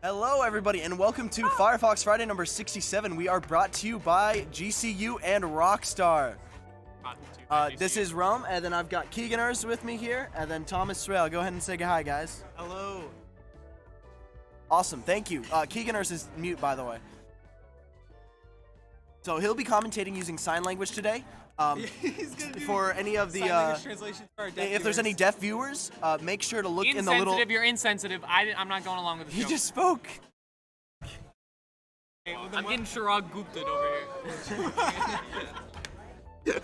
Hello everybody and welcome to Firefox Friday number 67. We are brought to you by GCU and Rockstar. This is Rum, and then I've got Keeganers with me here, and then Thomas Swale. Go ahead and say hi, guys. Hello. Awesome, thank you. Keeganers is mute, by the way. So he'll be commentating using sign language today. He's gonna do for any of the sign language translation for our deaf if there's any deaf viewers, make sure to look in the little. Insensitive, you're insensitive. I'm not going along with this. He joke. just spoke. I'm getting Chirag Gupta'd over here.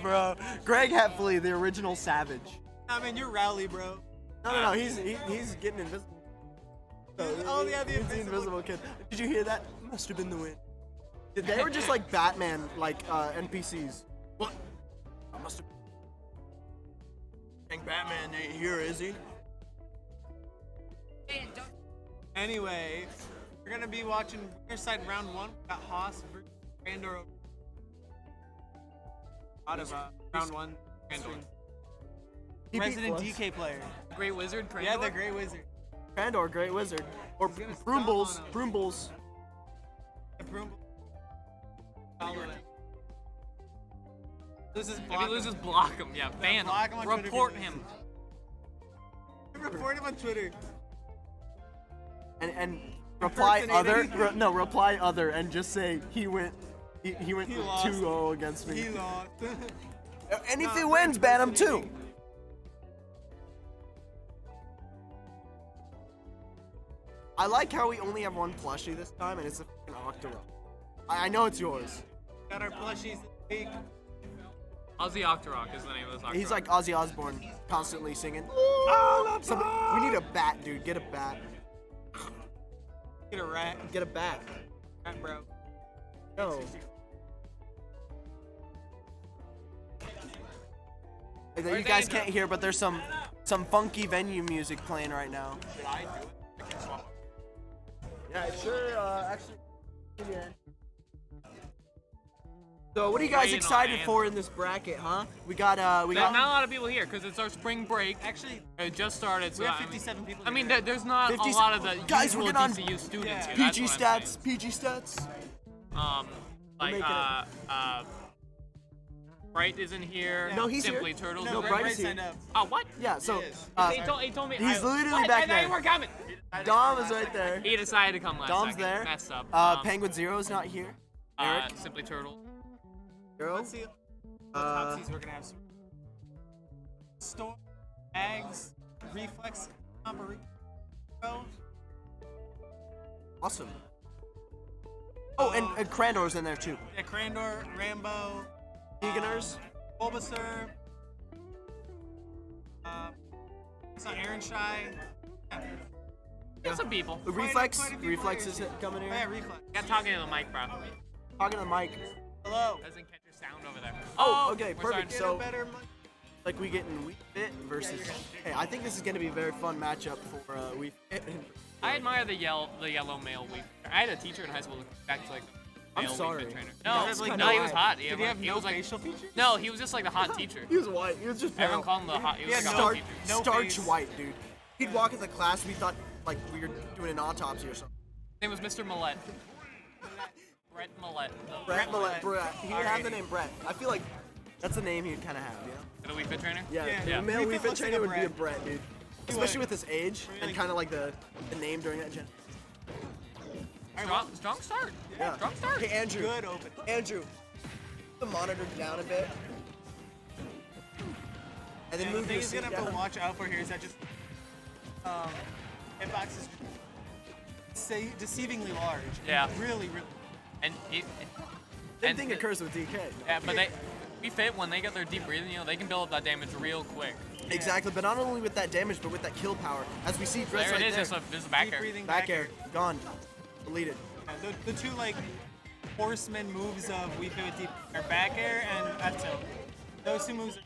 Bro, Greg Heffley, the original Savage. Nah, man, you're Rowley, bro. No, he's getting invisible. Oh, yeah, the He's the invisible kid. Did you hear that? Must have been the wind. They were just like Batman, like NPCs. What? I must have. Think Batman ain't here, is he? Anyway, we're gonna be watching Riverside round 1. We got Haas versus Grandor. Out of round 1, Grandor. He beat Resident Flux. DK player. Great Wizard, Yeah, the Great Wizard. Grandor, Great Wizard. Or He's gonna stomp Broombles. on him. Broombles. The Broom. Follow it. Loses If block he him. loses, block him. Yeah, ban block him. him on Twitter if he Report loses. him. Report him on Twitter. And reply other. Impersonating. Reply other and just say he went. He went He lost. 2-0 against me. He lost. And if Nah, he wins, ban him too. I like how we only have one plushie this time, and it's a fucking Octorok. I know it's yours. Got our plushies this week. Ozzy Octorok is the name of this Octorok. He's like Ozzy Osbourne, constantly singing. We need a bat, dude. Get a bat. Get a rat. Get a bat. Rat, bro. No. Hey, that you guys can't hear, but there's some funky venue music playing right now. Did I do it? I can swap. Yeah, sure. Actually, yeah. So what are you guys Rain on excited Anthem. for in this bracket, huh? We got There's not a lot of people here because it's our spring break. Actually, It just started. So we have I mean- 57 people. I mean, here. there's not 50 a lot of the guys, usual we're getting on DCU students Yeah. here. PG that's what I'm stats. PG stats. saying. Like making it. Bright isn't here. No, he's Simply here. Turtles. No, is Bright here. is here. signed up. Oh, what? Yeah. So He is. He told me. he's literally what? back I thought there. you were coming. Dom is right there. He decided to come last Dom's second. there. Messed up. Penguin Zero is not here. Eric. Simply Turtle. Girl. Let's see. Topsies we're gonna have some. Storm, Ags, Reflex, Combo, Awesome. Oh, and Crandor's in there too. yeah, Crandor, Rambo, Veganers. Bulbasaur, Aaron Shy. Got some people. Reflex. quite a few Reflex players. is coming Oh, yeah, here. Reflex. Got talking to the mic, bro. Talking to the mic. Hello. Doesn't catch your sound over there. Oh, okay, we're perfect. starting. So- Get a better mic. Like we get in Wii Fit versus. Hey, I think this is gonna be a very fun matchup for Wii Fit. I admire the yellow male Wii. I had a teacher in high school back to like I'm male Wii sorry. Fit trainer. No, No, that's like, kinda no, he was why. hot. Did he have no was like facial features? no, he was just like the hot teacher. He was white. He was just Everyone pale. called him the hot. He was Yeah, like a hot Starch, teacher. No starch face. white, dude. He'd walk into class. We thought like we were doing an autopsy or something. His name was Mr. Millette. Brett Millette. Brett Millette. Brett. He would have the name Brett. I feel like that's the name he'd kind of have, you know? The Wii Fit trainer. Yeah. Yeah. The male Wii Wii Fit Fit looks like trainer a would be a Brett. Brett, dude. He Especially would. with his age and Really? kind of like the name during that gen. Strong start. Yeah. Strong start. Hey, Andrew. Good open. Andrew, the monitor down a bit. And then And the move thing your he's seat gonna have to down. watch out for here is that just hitbox is deceivingly large. Yeah. Really, really. And it, Same thing occurs with DK. Yeah, but Wii Fit when they get their deep breathing, they can build up that damage real quick. Exactly, but not only with that damage, but with that kill power. As we see, Dress There right it is. there. There's a back Deep air. breathing Back air, gone. Deleted. Yeah, the two like horsemen moves of Wii Fit with deep are back air and F tilt. Those two moves are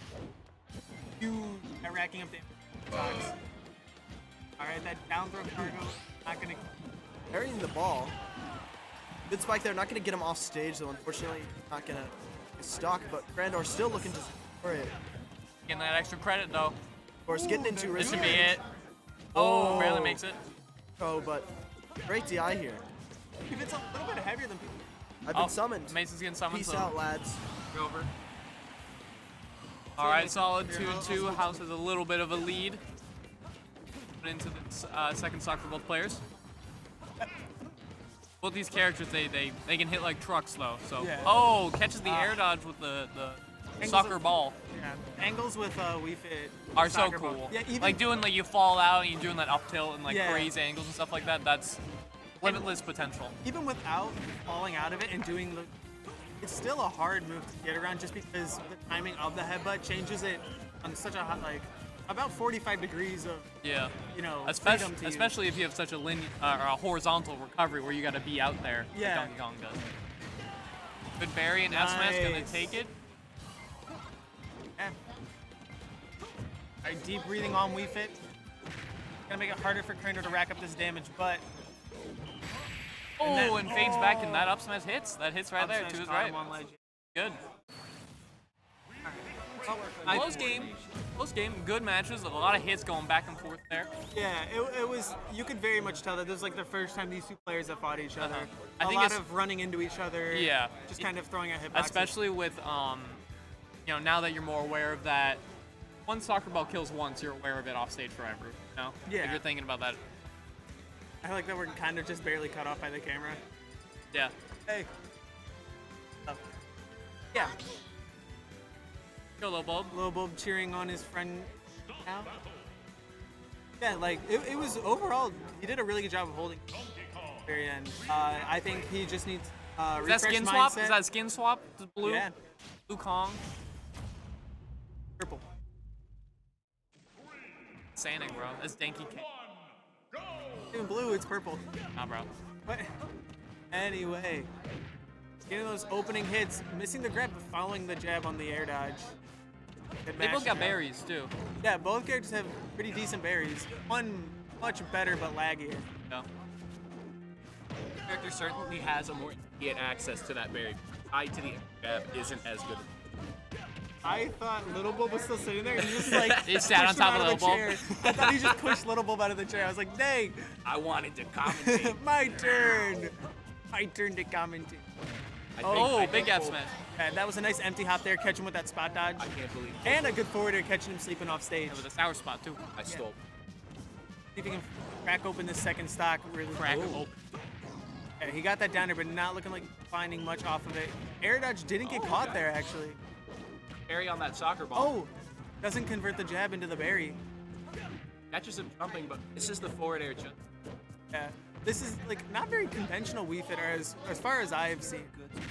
huge at racking up damage. Alright, that down throw cargo, not gonna Carrying the ball. Good spike there, not going to get him off stage though, unfortunately. Not going to stock, but Grandor still looking to score it. Of Getting that extra credit though. course, getting into This risky. should be it. Oh, barely makes it. Oh, but great DI here. if it's a little bit heavier than people. I've been Oh, summoned. Mason's getting summoned. Peace so out, lads. over. All right, solid 2-2. House has a little bit of a lead. Put into the second stock for both players. Both these characters, they can hit like trucks though. So Yeah. oh, catches the air dodge with the Angles soccer of- ball. Yeah. Angles with Wii Fit Are so soccer ball. cool. Yeah, even like doing like you fall out and you're doing that up tilt and like Yeah. crazy angles and stuff like that. That's limitless potential. even without falling out of it and doing the, it's still a hard move to get around just because the timing of the headbutt changes it on such a hot, like about 45 degrees of, Yeah. you know, Especially, freedom to use. especially if you have such a or a horizontal recovery where you got to be out there. Yeah. Like Donkey Kong does. Good berry and F smash gonna Nice. take it. Yeah. Alright, deep breathing on Wii Fit. Gonna make it harder for Crandor to rack up this damage, but Oh, and fades back and that up smash hits. That hits right there Upsmash to his caught right. him on ledge. Good. Close game. Close game. Good matches. A lot of hits going back and forth there. Yeah, it was. You could very much tell that this was like the first time these two players have fought each other. I A think lot it's- of running into each other. Yeah. Just kind of throwing out hitboxes. Especially with now that you're more aware of that. One soccer ball kills once, you're aware of it off stage forever. You know? Yeah. Like you're thinking about that. I like that we're kind of just barely cut off by the camera. Yeah. Hey. Oh. Yeah. Go low bulb. Lil Bulb cheering on his friend now. Yeah, like it was overall. He did a really good job of holding. Very end. I think he just needs Is that refresh skin swap? mindset. Is that skin swap? The blue? Yeah. Blue Kong. Purple. Sanic, bro. That's Danky King. Even blue, it's purple. Nah, bro. But anyway, getting those opening hits, missing the grab, but following the jab on the air dodge. Good They both match. got berries, too. Yeah, both characters have pretty decent berries. One much better but laggier. Yeah. character certainly has a more immediate access to that berry. Tied to the jab isn't as good. I thought Little Bulb was still sitting there. He just like He sat on pushed him top out of the Little Bulb. chair. I thought he just pushed Little Bulb out of the chair. I was like, dang, I wanted to commentate. my turn. My turn to commentate. Oh, big F smash. And that was a nice empty hop there, catch him with that spot dodge. I can't believe it. And a good forwarder catching him sleeping off stage. With a sour spot too. I stole. See if he can crack open this second stock really. Crack him Ooh. open. Yeah, he got that down there, but not looking like finding much off of it. Air dodge didn't get caught there, actually. Berry on that soccer ball. Oh, doesn't convert the jab into the berry. Catches him jumping, but this is the forward air jump. Yeah, this is like not very conventional Wii Fit as far as I've seen.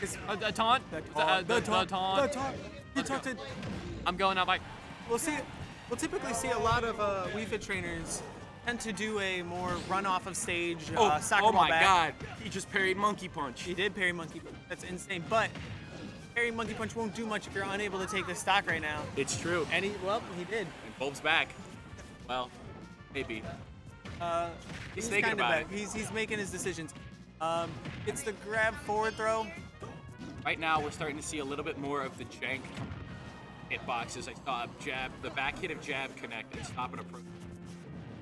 It's A taunt. the taunt. You taunted. I'm going up. We'll typically see a lot of Wii Fit trainers tend to do a more run off of stage soccer ball my back. God! He just parried Monkey Punch. He did parry Monkey Punch. That's insane. But parrying Monkey Punch won't do much if you're unable to take this stock right now. It's true. And he did. And Bulb's back. Well, maybe. He's thinking kinda about back. it. He's making his decisions. It's the grab forward throw. Right now, we're starting to see a little bit more of the jank hitboxes. I saw a jab, the back hit of jab connect and stop and approach.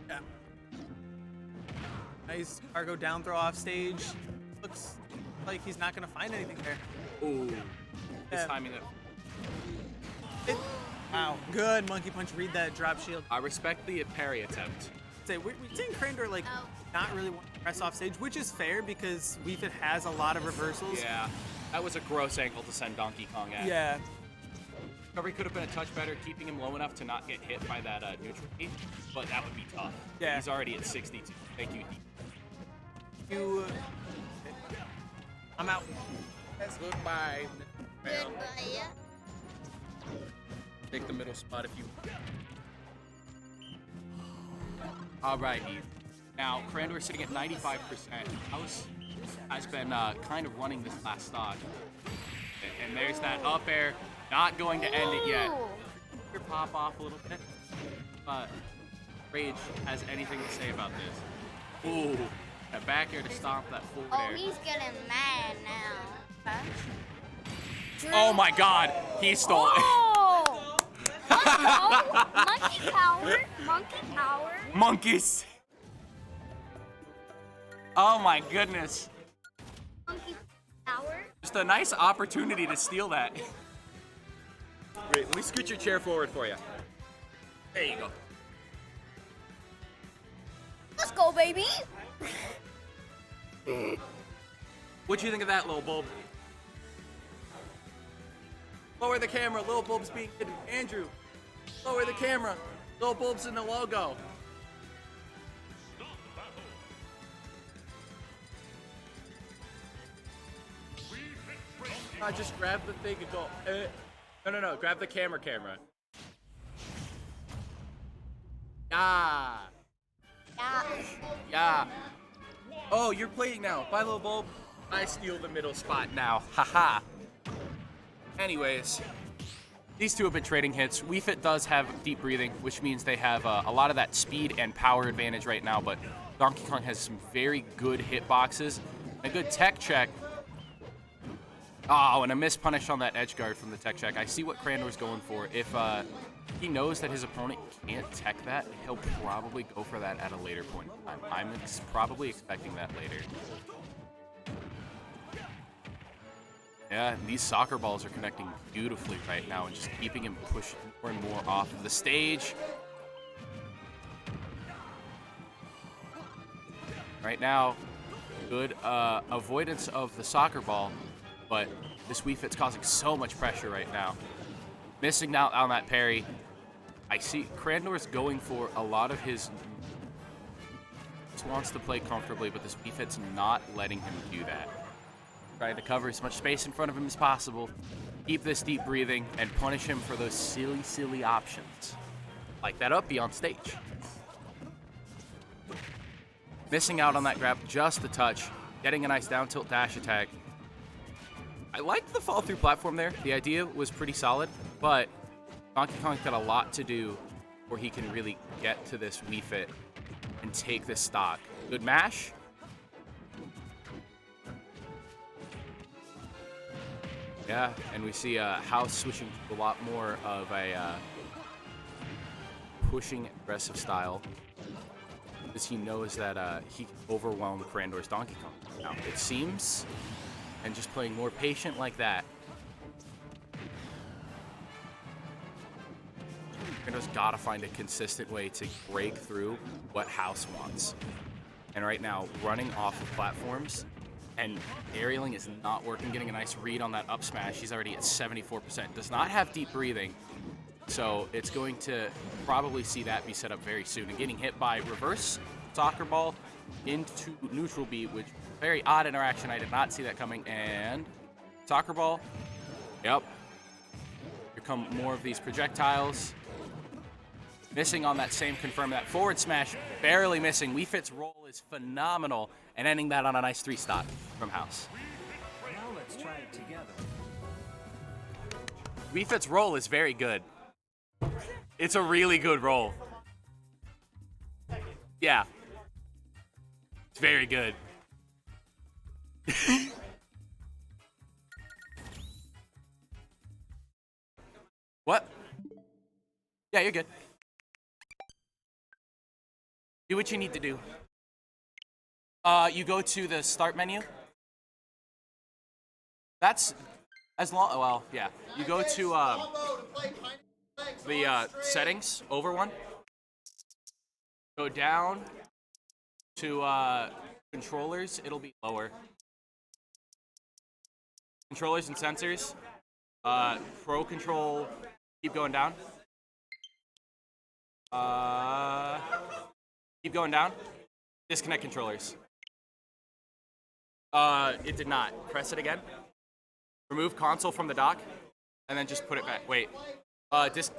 Yeah. Nice cargo down throw off stage. Looks like he's not going to find anything there. Ooh. This Yeah. timing that. Wow. Good monkey punch. Read that drop shield. I respect the parry attempt. We're seeing Crandor like not really want to press off stage, which is fair because Wii Fit has a lot of reversals. Yeah. That was a gross angle to send Donkey Kong at. Yeah. Recovery could have been a touch better, keeping him low enough to not get hit by that neutral key, but that would be tough. Yeah. He's already at 62. Thank you. You. I'm out. Goodbye. Goodbye. Take the middle spot if you. All right, Eve. Now, Crandor is sitting at 95%. House has been kind of running this last stock. And there's that up air. Not going to end it yet. Your pop off a little bit. But Rage has anything to say about this. Ooh, that back air to stop that forward Oh, air. he's getting mad now. Huh? Oh my God, he stole it. Oh! Let's go! Monkey power! Monkey power! Monkeys. Oh my goodness. Monkey power! Just a nice opportunity to steal that. Wait, let me scoot your chair forward for you. There you go. Let's go, baby! What'd you think of that, Lil Bulb? Lower the camera, Lil Bulb's being hidden. Andrew, lower the camera. Lil Bulb's in the logo. I just grab the thing and go, No, grab the camera. Yeah. Yeah. Oh, you're playing now. Bye, Lil Bulb. I steal the middle spot now. Haha. Anyways, these two have been trading hits. Wii Fit does have deep breathing, which means they have a lot of that speed and power advantage right now, but Donkey Kong has some very good hitboxes, a good tech check. Oh, and a miss punish on that edge guard from the tech check. I see what Crandor's going for. If he knows that his opponent can't tech that, he'll probably go for that at a later point in time. I'm probably expecting that later. Yeah, these soccer balls are connecting beautifully right now and just keeping him pushed more and more off of the stage. Right now, good avoidance of the soccer ball, but this Wii Fit's causing so much pressure right now. Missing out on that parry. I see Crandor's going for a lot of his... He wants to play comfortably, but this Wii Fit's not letting him do that. Trying to cover as much space in front of him as possible, keep this deep breathing, and punish him for those silly options. Like that up on stage. Missing out on that grab just a touch, getting a nice down tilt dash attack. I liked the fall through platform there. The idea was pretty solid, but Donkey Kong's got a lot to do where he can really get to this Wii Fit and take this stock. Good mash. Yeah, and we see House switching to a lot more of a pushing aggressive style, because he knows that he can overwhelm Crandor's Donkey Kong. Now, it seems, and just playing more patient like that, Crandor's got to find a consistent way to break through what House wants. And right now, running off of platforms and aerialing is not working. Getting a nice read on that up smash. He's already at 74%. Does not have deep breathing, so it's going to probably see that be set up very soon. And getting hit by reverse soccer ball into neutral B, which very odd interaction. I did not see that coming. And soccer ball. Yep. Here come more of these projectiles. Missing on that same confirm. That forward smash barely missing. Wii Fit's roll is phenomenal, and ending that on a nice 3 stock from House. Now let's try it together. Wii Fit's roll is very good. It's a really good roll. Yeah. It's very good. What? Yeah, you're good. Do what you need to do. You go to the start menu. That's as long. Well, yeah. You go to the settings over one. Go down to controllers. It'll be lower. Controllers and sensors. Pro control. Keep going down. Keep going down. Disconnect controllers. It did not. Press it again. Remove console from the dock, and then just put it back. Wait.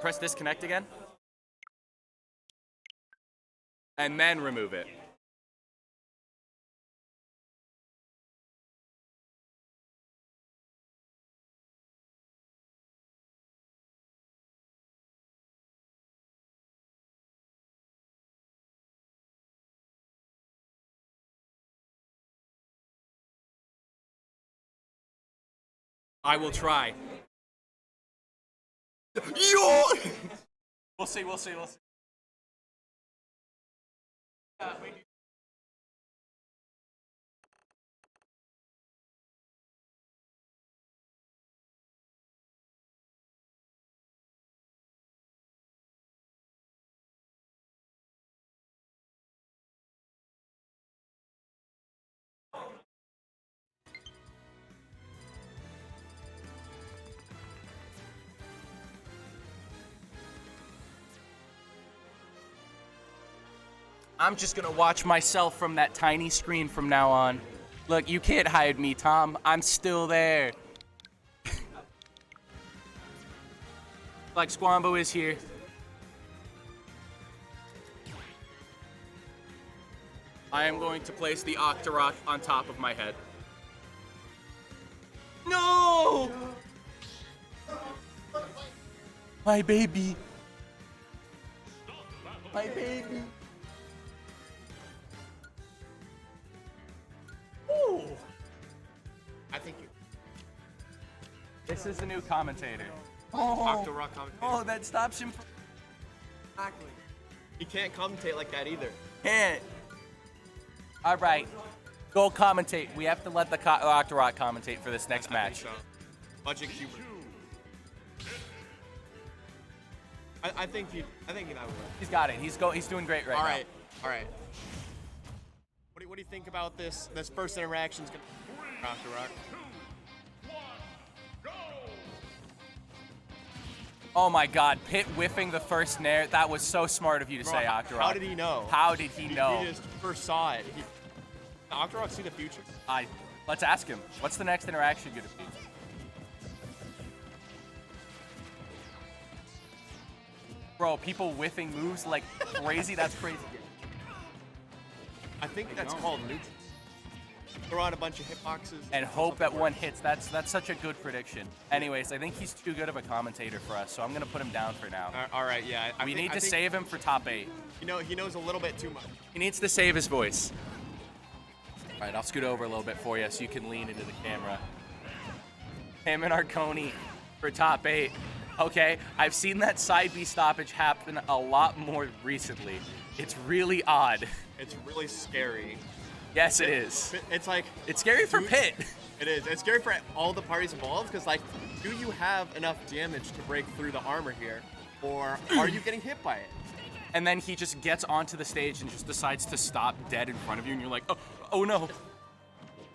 Press disconnect again, and then remove it. I will try. Yo! We'll see. I'm just gonna watch myself from that tiny screen from now on. Look, you can't hide me, Tom. I'm still there. Like Squambo is here. I am going to place the Octorok on top of my head. No! My baby. My baby. Ooh. I think you. This is the new commentator. Octorok commentator. Oh, that stops him from... Exactly. He can't commentate like that either. Can't. All right. Go commentate. We have to let the Octorok commentate for this next match. I think so. Logic humor. I think he that would work. He's got it. He's doing great right now. All right. What do you think about this first interaction's gonna Octorok? Oh my God, Pit whiffing the first nair. That was so smart of you to say, Octorok. How did he know? How did he know? He just first saw it. Octorok see the future. Let's ask him. What's the next interaction gonna be? Bro, people whiffing moves like crazy. That's crazy. I think that's called neutral. Throw out a bunch of hitboxes. And hope that one hits. That's such a good prediction. Anyways, I think he's too good of a commentator for us, so I'm gonna put him down for now. All right, yeah. We need to save him for top 8. You know, he knows a little bit too much. He needs to save his voice. All right, I'll scoot over a little bit for you so you can lean into the camera. Him and Arconi for top 8. Okay, I've seen that side B stoppage happen a lot more recently. It's really odd. It's really scary. Yes, it is. It's like It's scary for dude, Pit. It is. It's scary for all the parties involved because, like, do you have enough damage to break through the armor here, or are you getting hit by it? And then he just gets onto the stage and just decides to stop dead in front of you, and you're like, oh no.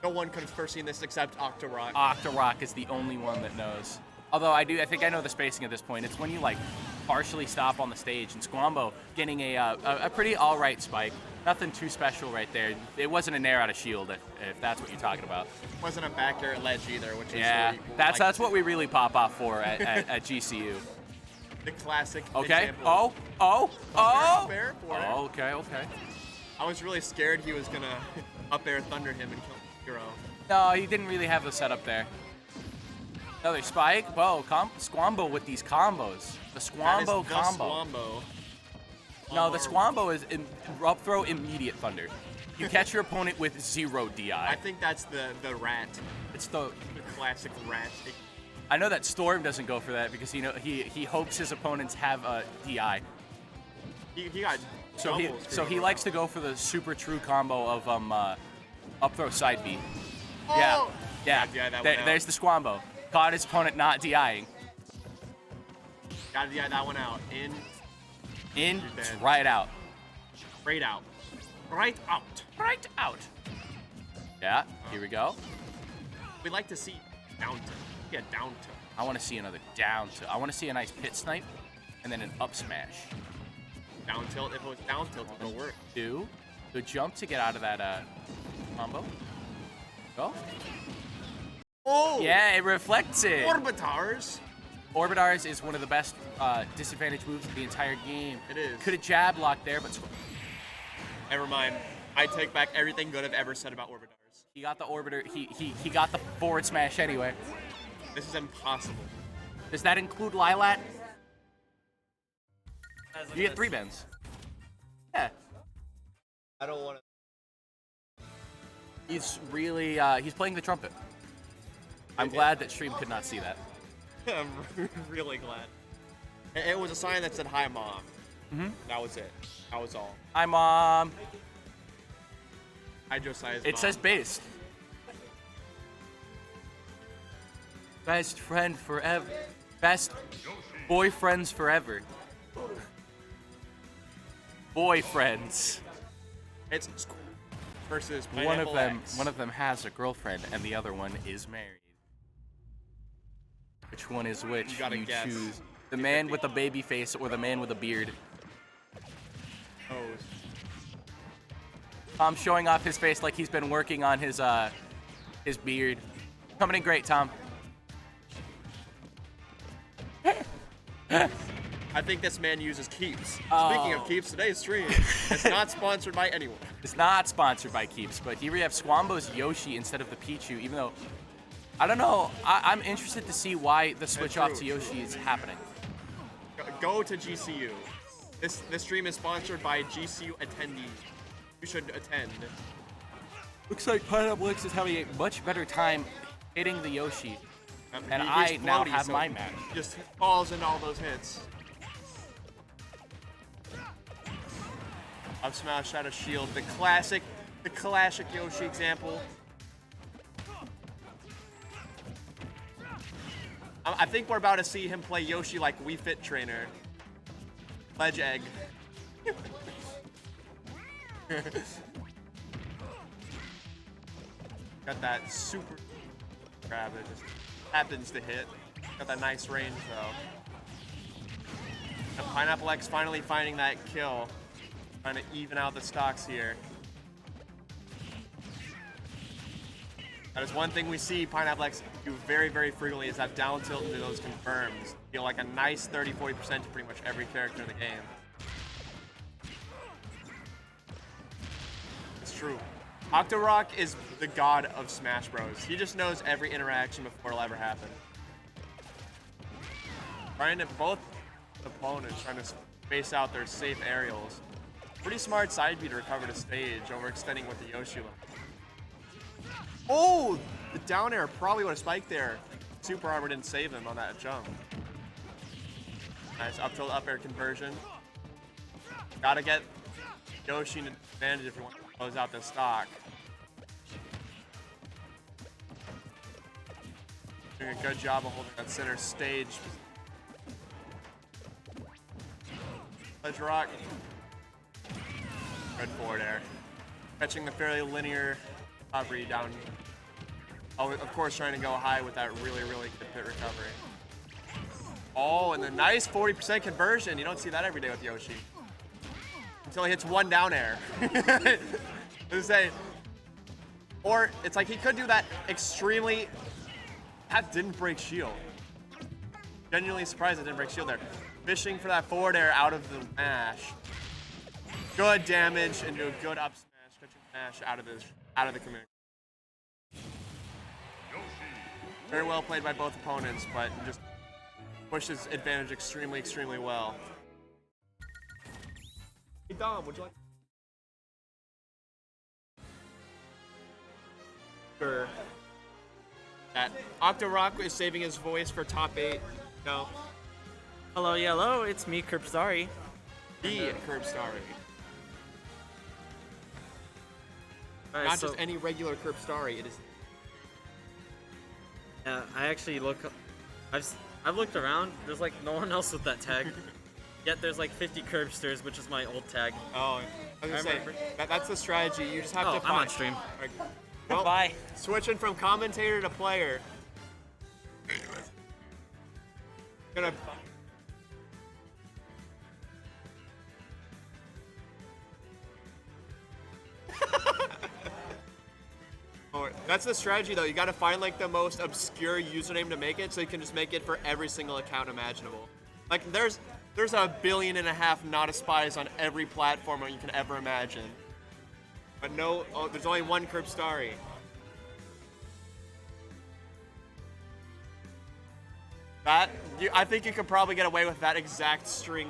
No one could have foreseen this except Octorok. Octorok is the only one that knows. Although I think I know the spacing at this point. It's when you like partially stop on the stage, and Squambo getting a pretty all right spike. Nothing too special right there. It wasn't a nair out of shield, if that's what you're talking about. Wasn't a back air ledge either, which is Yeah, really, that's what we really pop off for at GCU. the classic Okay. example. Oh. Up air for it. Oh, okay. I was really scared he was gonna up air thunder him and kill Hero. No, he didn't really have the setup there. Another spike. Whoa, Squambo with these combos. The Squambo that is combo. The Squambo. No, the Squambo is up throw immediate thunder. You catch your opponent with 0 DI. I think that's the rat, It's the. the classic rat. I know that Storm doesn't go for that because he hopes his opponents have a DI. He got So double screwed he over. likes to go for the super true combo of up throw side B. Oh! Yeah. Yeah, that There- went out. there's the Squambo. Caught his opponent not DIing. Gotta DI that one out. In, In, You're dead. right out. straight out. Right out. Right out. Yeah, here we go. We'd like to see down tilt. Yeah, down tilt. I want to see another down tilt. I want to see a nice pit snipe and then an up smash. Down tilt. If it was down tilt, it would work. Good jump to get out of that combo. Go. Oh! Yeah, it reflects it. Orbitars. Orbitars is one of the best disadvantage moves of the entire game. It is. Could have jab locked there, but Never mind. I take back everything good I've ever said about Orbitars. he got the orbiter. He got the forward smash anyway. This is impossible. Does that include Lilat? You get 3 bends. Yeah. I don't want to. He's really he's playing the trumpet. I'm glad that stream could not see that. I'm really glad. It was a sign that said "Hi, Mom." Mhm. That was it. That was all. Hi, Mom. Hi, Josiah's It mom. says based. Best friend forever. Best boyfriends forever. Boyfriends. It's versus One of Pineapple X. them has a girlfriend and the other one is married. Which one is which? You gotta guess. choose. The man with the baby face or the man with a beard. Oh, Tom showing off his face like he's been working on his beard. Coming in great, Tom. I think this man uses Keeps. Oh. Speaking of Keeps, today's stream is not sponsored by anyone. It's not sponsored by Keeps, but here we have Squambo's Yoshi instead of the Pichu, even though, I don't know, I'm interested to see why the switch off to Yoshi is happening. Go to GCU. This stream is sponsored by GCU attendees. You should attend. Looks like Pineapple X is having a much better time hitting the Yoshi, and He's I now floaty, have so my he match. Just falls into all those hits. Up smash out of shield. The classic Yoshi example. I think we're about to see him play Yoshi like Wii Fit Trainer. Ledge egg. Got that super grab that just happens to hit. Got that nice range though. And Pineapple X finally finding that kill. Trying to even out the stocks here. That is one thing we see Pineapple X do very, very frequently is that down tilt into those confirms. Feel like a nice 30-40% to pretty much every character in the game. It's true. Octorok is the god of Smash Bros. He just knows every interaction before it'll ever happen. Trying to both opponents trying to space out their safe aerials. Pretty smart side B to recover the stage, overextending with the Yoshi. Oh, the down air probably would have spiked there. super armor didn't save him on that jump. Nice up tilt up air conversion. Gotta get Yoshi an advantage if you want to close out the stock. Doing a good job of holding that center stage. Ledge rock. Good forward air. Catching the fairly linear recovery down. Oh, of course, trying to go high with that really, really good pit recovery. Oh, and the nice 40% conversion. You don't see that every day with Yoshi. Until he hits one down air. Let's say, or it's like he could do that extremely. That didn't break shield. Genuinely surprised it didn't break shield there. Fishing for that forward air out of the mash. Good damage into a good up smash. Catching mash out of the command. Very well played by both opponents, but just pushed his advantage extremely, extremely well. Hey Dom, would you like? Sure. That Octorock is saving his voice for top 8. No. Hello, yellow. It's me, Curbstari. The Curbstari. Alright, Not so, just any regular Curbstari. It is. I actually I've looked around. There's like no one else with that tag. Yet there's like 50 Curbsters, which is my old tag. Oh, I was gonna say remember. that's the strategy. You just have to. I'm on stream. Well, Bye. switching from commentator to player. Gonna. Oh, that's the strategy though. You gotta find like the most obscure username to make it, so you can just make it for every single account imaginable. Like there's 1.5 billion Nada Spies on every platform you can ever imagine. But no, there's only one Curbstari. I think you could probably get away with that exact string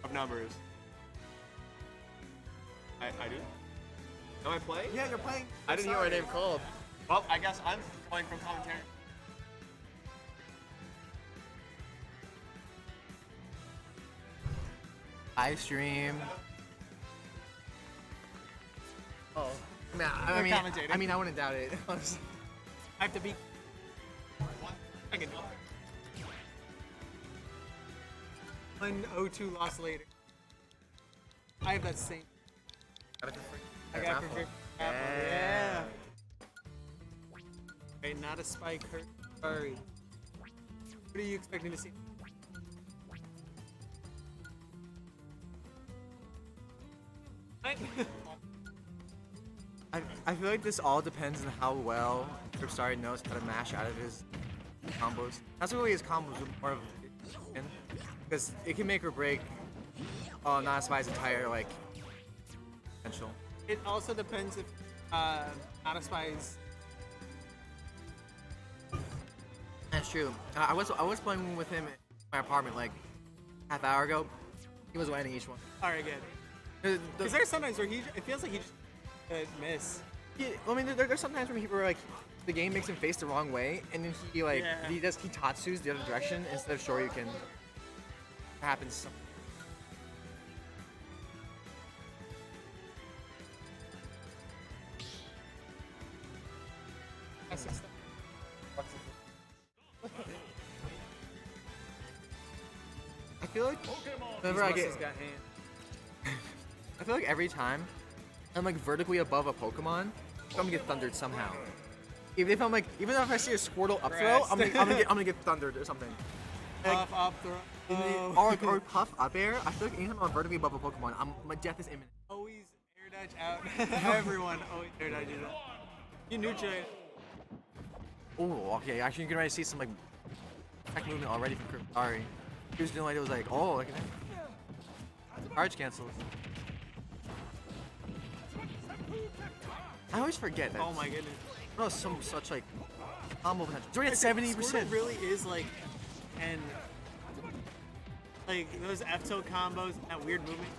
of numbers. I do? Am I playing? Yeah, you're playing. I didn't hear my name called. Well, I guess I'm playing from commentary. I stream. Oh. I mean, I wouldn't doubt it. Honestly. I have to be. I can. 1-0-2 loss later. I have that same. I got for free. Yeah. Okay, not a spike hurt. Sorry. What are you expecting to see? I feel like this all depends on how well Curbstari knows how to mash out of his combos. That's really his combos are more of because it can make or break Nada Spy's entire like potential. It also depends if Nada Spies. That's true. I was playing with him in my apartment like half hour ago. He was winning each one. Alright, good. Because there's sometimes where it feels like he just miss. Yeah, I mean, there's sometimes when people are like, the game makes him face the wrong way, and then he like Yeah. he tatsus the other direction instead of Shoryuken. It happens. I feel like whenever I get, got hand. I feel like every time I'm like vertically above a Pokemon, I'm gonna get thundered somehow. Even if I see a Squirtle up throw, I'm gonna get thundered or something. Puff, up throw. Or puff up air. I feel like anytime I'm vertically above a Pokemon, my death is imminent. Always air dodge out. Everyone always air dodges out. You neutral it. Oh, okay. Actually, you can already see some like attack movement already from Curbstari. He was doing like it was like, oh, look at that. Charge cancels. I always forget that. Oh my goodness. Oh, such like combo potential. It's already at 70%. Squirtle really is like, and like those F-tilt combos, that weird movement.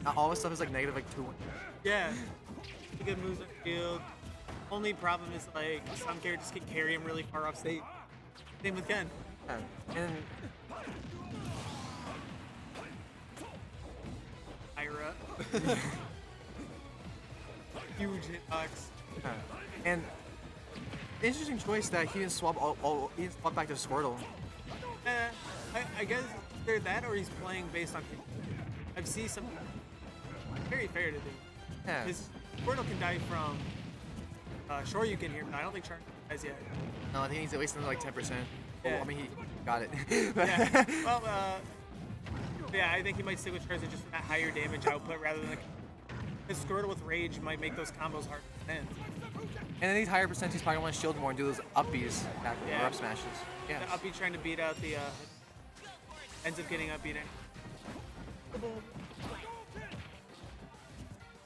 All this stuff is like negative like 2. Yeah. Good moves on field. Only problem is like some characters can carry him really far off stage. Same with Ken. And Ira. Huge hitbox. and interesting choice that he didn't swap he didn't swap back to Squirtle. I guess either that or he's playing based on. I've seen some very fair to do. Yeah. His Squirtle can die from. Sure you can hear, but I don't think Shark dies yet. No, I think he's at least another like 10%. Yeah. Oh, I mean, he got it. Yeah. Well, yeah, I think he might stick with Charizard just for that higher damage output rather than. His Squirtle with Rage might make those combos hard to defend. And then these higher percents, he's probably going to shield more and do those upbees, Yeah. or up smashes. Yeah. The uppy trying to beat out the. Ends up getting upbeat.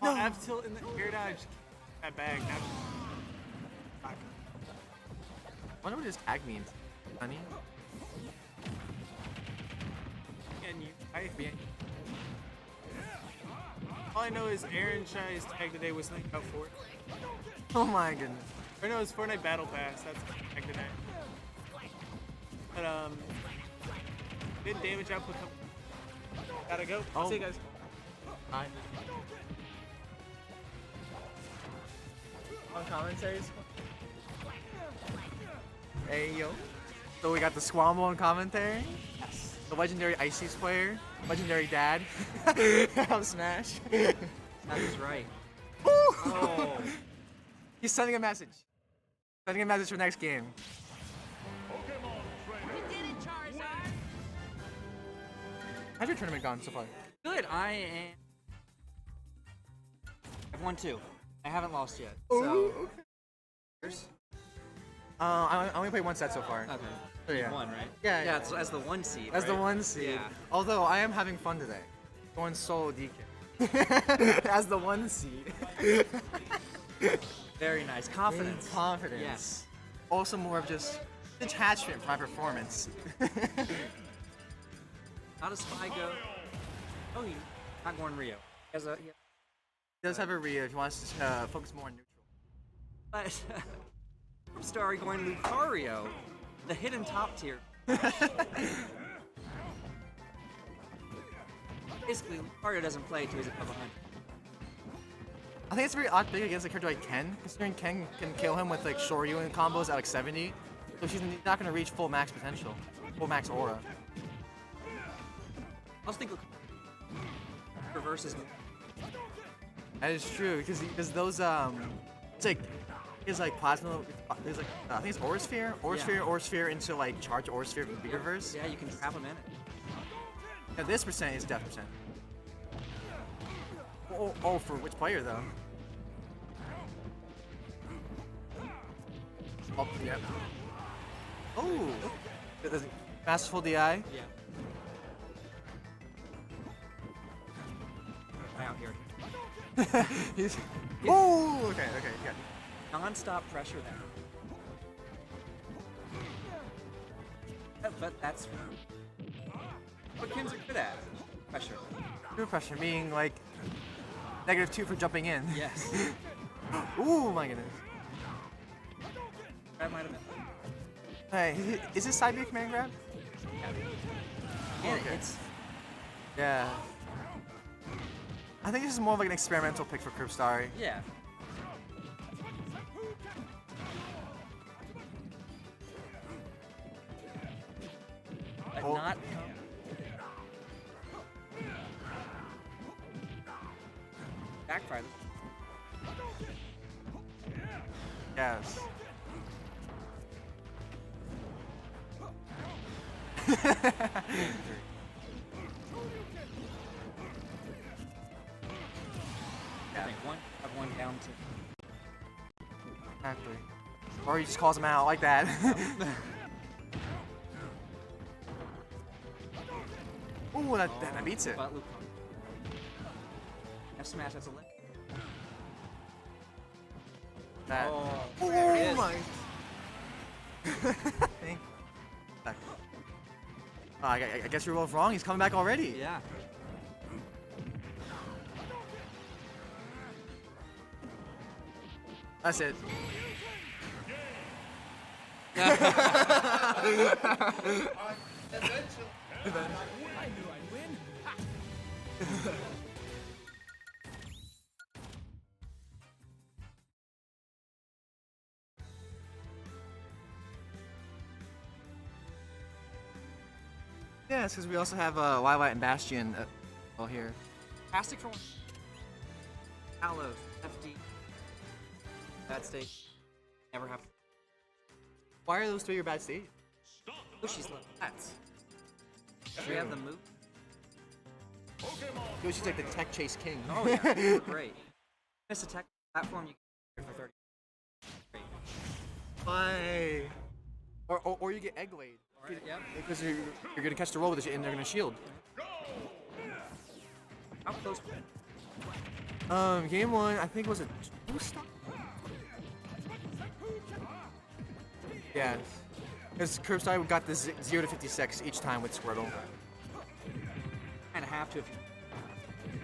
Oh, F tilt in the air dodge. That bag. I wonder what his tag means. Honey? And you. All I know is Aaron Shy's tag today was Night Out 4. Oh my goodness. Or no, it's Fortnite Battle Pass. That's tag today. But good damage output. Gotta go. Oh. See you guys. Hi. On commentaries? Hey yo. So we got the Squamble on commentary. Yes. The legendary Ices player. Legendary dad. Of Smash. That is right. Oh. He's sending a message. Sending a message for next game. How's your tournament gone so far? Good. I've won 2. I haven't lost yet. So. Okay. I only played one set so far. Okay. So, yeah. 1, right? Yeah, Yeah, yeah. it's as the 1 seed. As the right? one seed. Yeah. Although I am having fun today. Going solo DK. As the one seed. Very nice. Confidence. Confidence. Yes. Also more of just detachment from my performance. How does Spy go? Oh, he's not going Rio. He has a. He does have a Rio if he wants to focus more on neutral. But Starry going Lucario, the hidden top tier. Basically, Lucario doesn't play till he's above 100. I think it's very odd pick against a character like Ken, considering Ken can kill him with like Shoryuken combos at like 70. So she's not going to reach full max potential, full max aura. I also think reverses. That is true because those it's like it's like plasma. There's like I think it's Aura Sphere, Aura Sphere into like charge Aura Sphere from the reverse. Yeah, you can trap him in it. Now this percent is death percent. Oh, for which player though? Oh, yep. Oh, masterful DI. Yeah. Out here. He's. Oh, okay, yeah. Non-stop pressure there. But that's what Kims are good at. Pressure. True pressure, meaning like -2 for jumping in. Yes. Ooh, my goodness. That might have been. Hey, is this side B command grab? Yeah, Okay. it's Yeah. I think this is more of like an experimental pick for Kripstari. yeah. But Oh. not. Backfire. Yes. I think one down to. Exactly. Or he just calls him out like that. Ooh, that beats it. But Luke. F smash, that's a lick. That. Oh, Oh there it is. my. Thank you. I guess you're both wrong. He's coming back already. Yeah. That's it. Yeah, it's because we also have Wildlight and Bastion well here. Fantastic for one. Hallows, FD. Bad state. Never have. Why are those three your bad state? Yoshi's left. That's. We have the move. Yoshi's like the tech chase king. Oh yeah, they were great. Miss a tech platform, you can for 30. Great. Why? Or you get egg laid. Alright, yeah. Because you're gonna catch the roll with it and they're gonna shield. How close? Game one, I think was a 2-stock? Yeah. Because Curbside got the 0 to 56 each time with Squirtle. Kinda have to if you.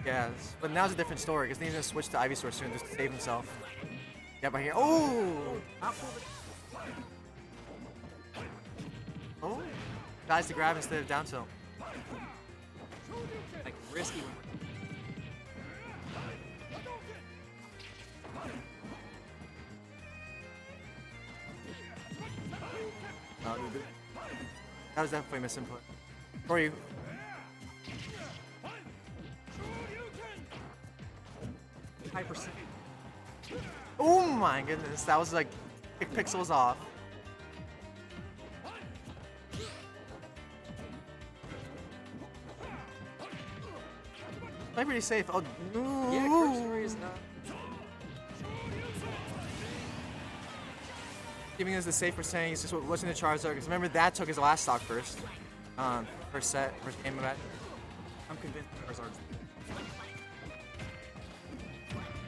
Yes. But now's a different story because he's gonna switch to Ivysaur soon just to save himself. Yeah, right here. Oh! Oh! Dies to grab instead of down tilt. Like risky when That was definitely misinput. For you. high percent. Oh my goodness, that was like pixels off. Probably pretty safe. Oh no! Yeah, Curbside is Giving us the safe percentage. It's just what's in the Charizard. Because remember that took his last stock first. First set, first game of that. I'm convinced Charizard's.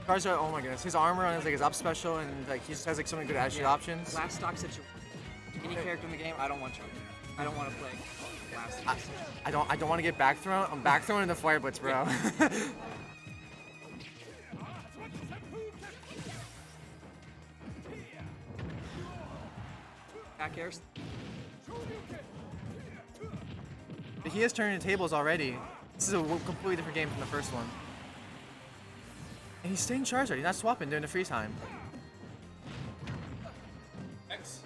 Charizard, oh my goodness, his armor on his like his up special and like he just has like so many good attitude options. Last stock situation. Any character in the game, I don't want Charizard. I don't want to play last stock. I don't want to get back thrown. I'm back throwing in the Fire Blitz, bro. Back airs. But he has turned the tables already. This is a completely different game from the first one. And he's staying Charizard. He's not swapping during the free time. X.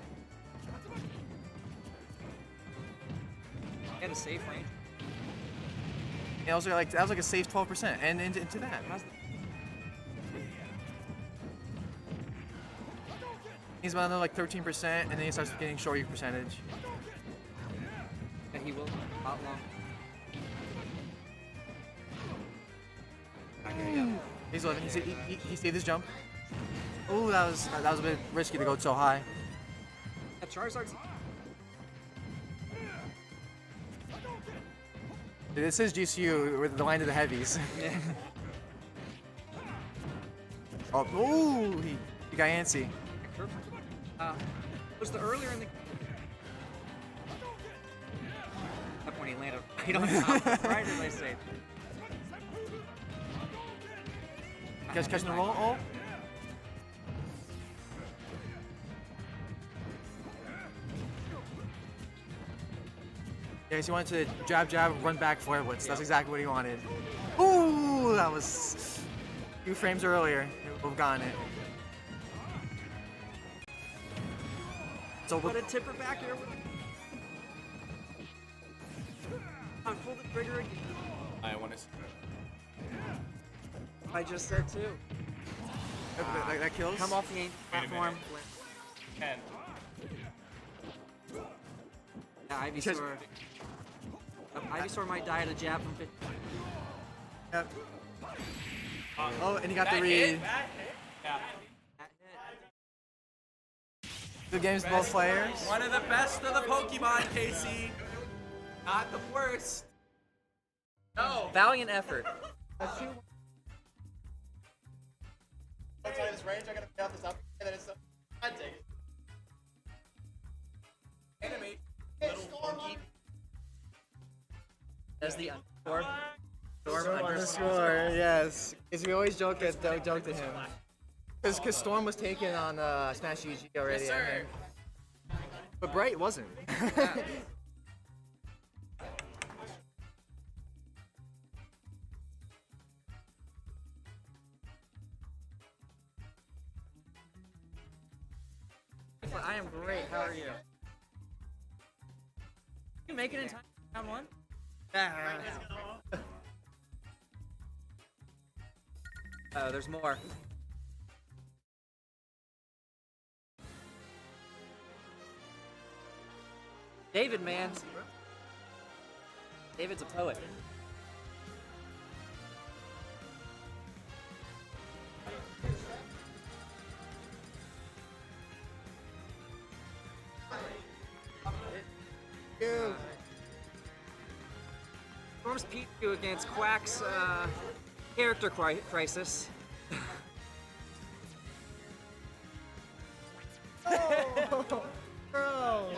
Get a safe range. And also like that was like a safe 12% and into that. He's about another like 13% and then he starts getting short U percentage. And he will out long. He's 11. He saved his jump. Ooh, that was a bit risky to go so high. That Charizard's. Dude, this is GCU with the line to the heavies. Yeah. Oh, ooh, he got antsy. Was the earlier in the. That point he landed right on top. Right as I say. Catching the roll. Oh. Yes, he wanted to jab, run back Flare Blitz. That's exactly what he wanted. Ooh, that was a few frames earlier. We've gotten it. So What a tipper back here. I pulled the trigger again. I want to. I just said too. that kills. Come off the platform. 10. Yeah, Ivysaur. Ivysaur might die at a jab from 50. Yep. Oh, and he got the That read. hit? Yeah. That hit. Good games, both players. One of the best of the Pokemon, Casey. Not the worst. No. Valiant effort. Outside this range, I gotta pay off this up, and then it's I take it. Enemy. As the underscore. Storm Underscore, yes. Because we always joke to him. Because Storm was taken on Smash UG already. Yes, sir. But Bright wasn't. I am great. How are you? You make it in time for round 1? Oh, there's more. David, man. David's a poet. Storms Pichu against Quack's character crisis. Bro.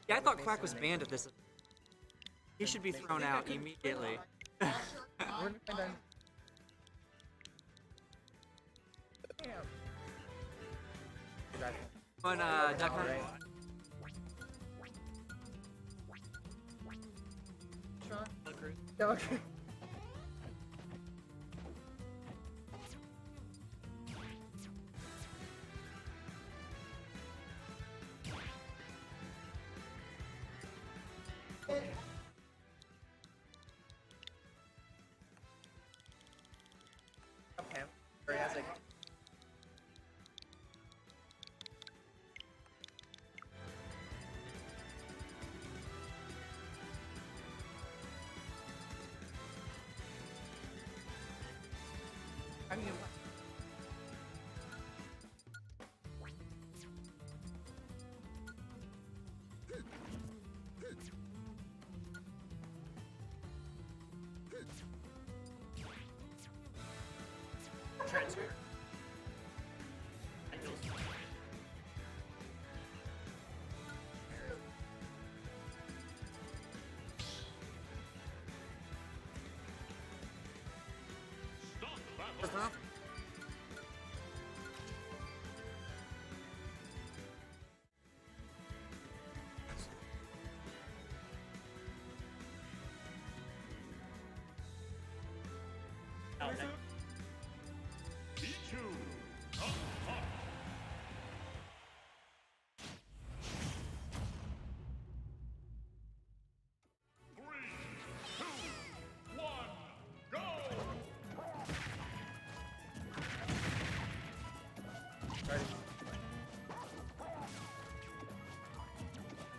Yeah, I thought Quack was banned at this. He should be thrown out immediately. On Duck Hunt. Okay.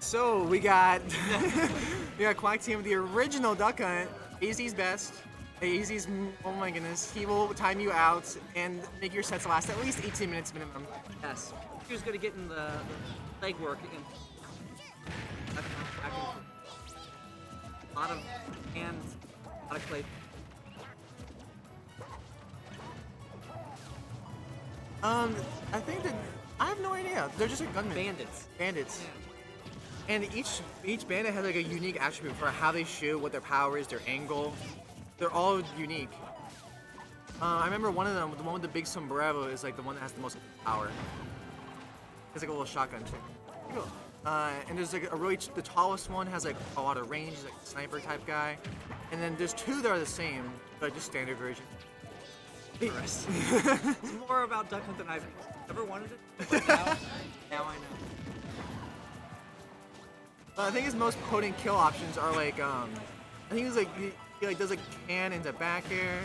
So we got Quack Team, the original Duck Hunt. AZ's best. AZ's, oh my goodness, he will time you out and make your sets last at least 18 minutes minimum. Yes. He was going to get in the leg work. A lot of hands, a lot of clay. I think that I have no idea. They're just like gunmen. Bandits. Bandits. Yeah. And each bandit has like a unique attribute for how they shoot, what their power is, their angle. They're all unique. I remember one of them, the one with the big sombrero, is like the one that has the most power. It's like a little shotgun too. And there's like the tallest one has like a lot of range, he's like a sniper type guy. And then there's two that are the same, but just standard version. It's more about Duck Hunt than I've ever wanted it. But now I know. I think his most potent kill options are like, I think it's like, he like does like can into back air.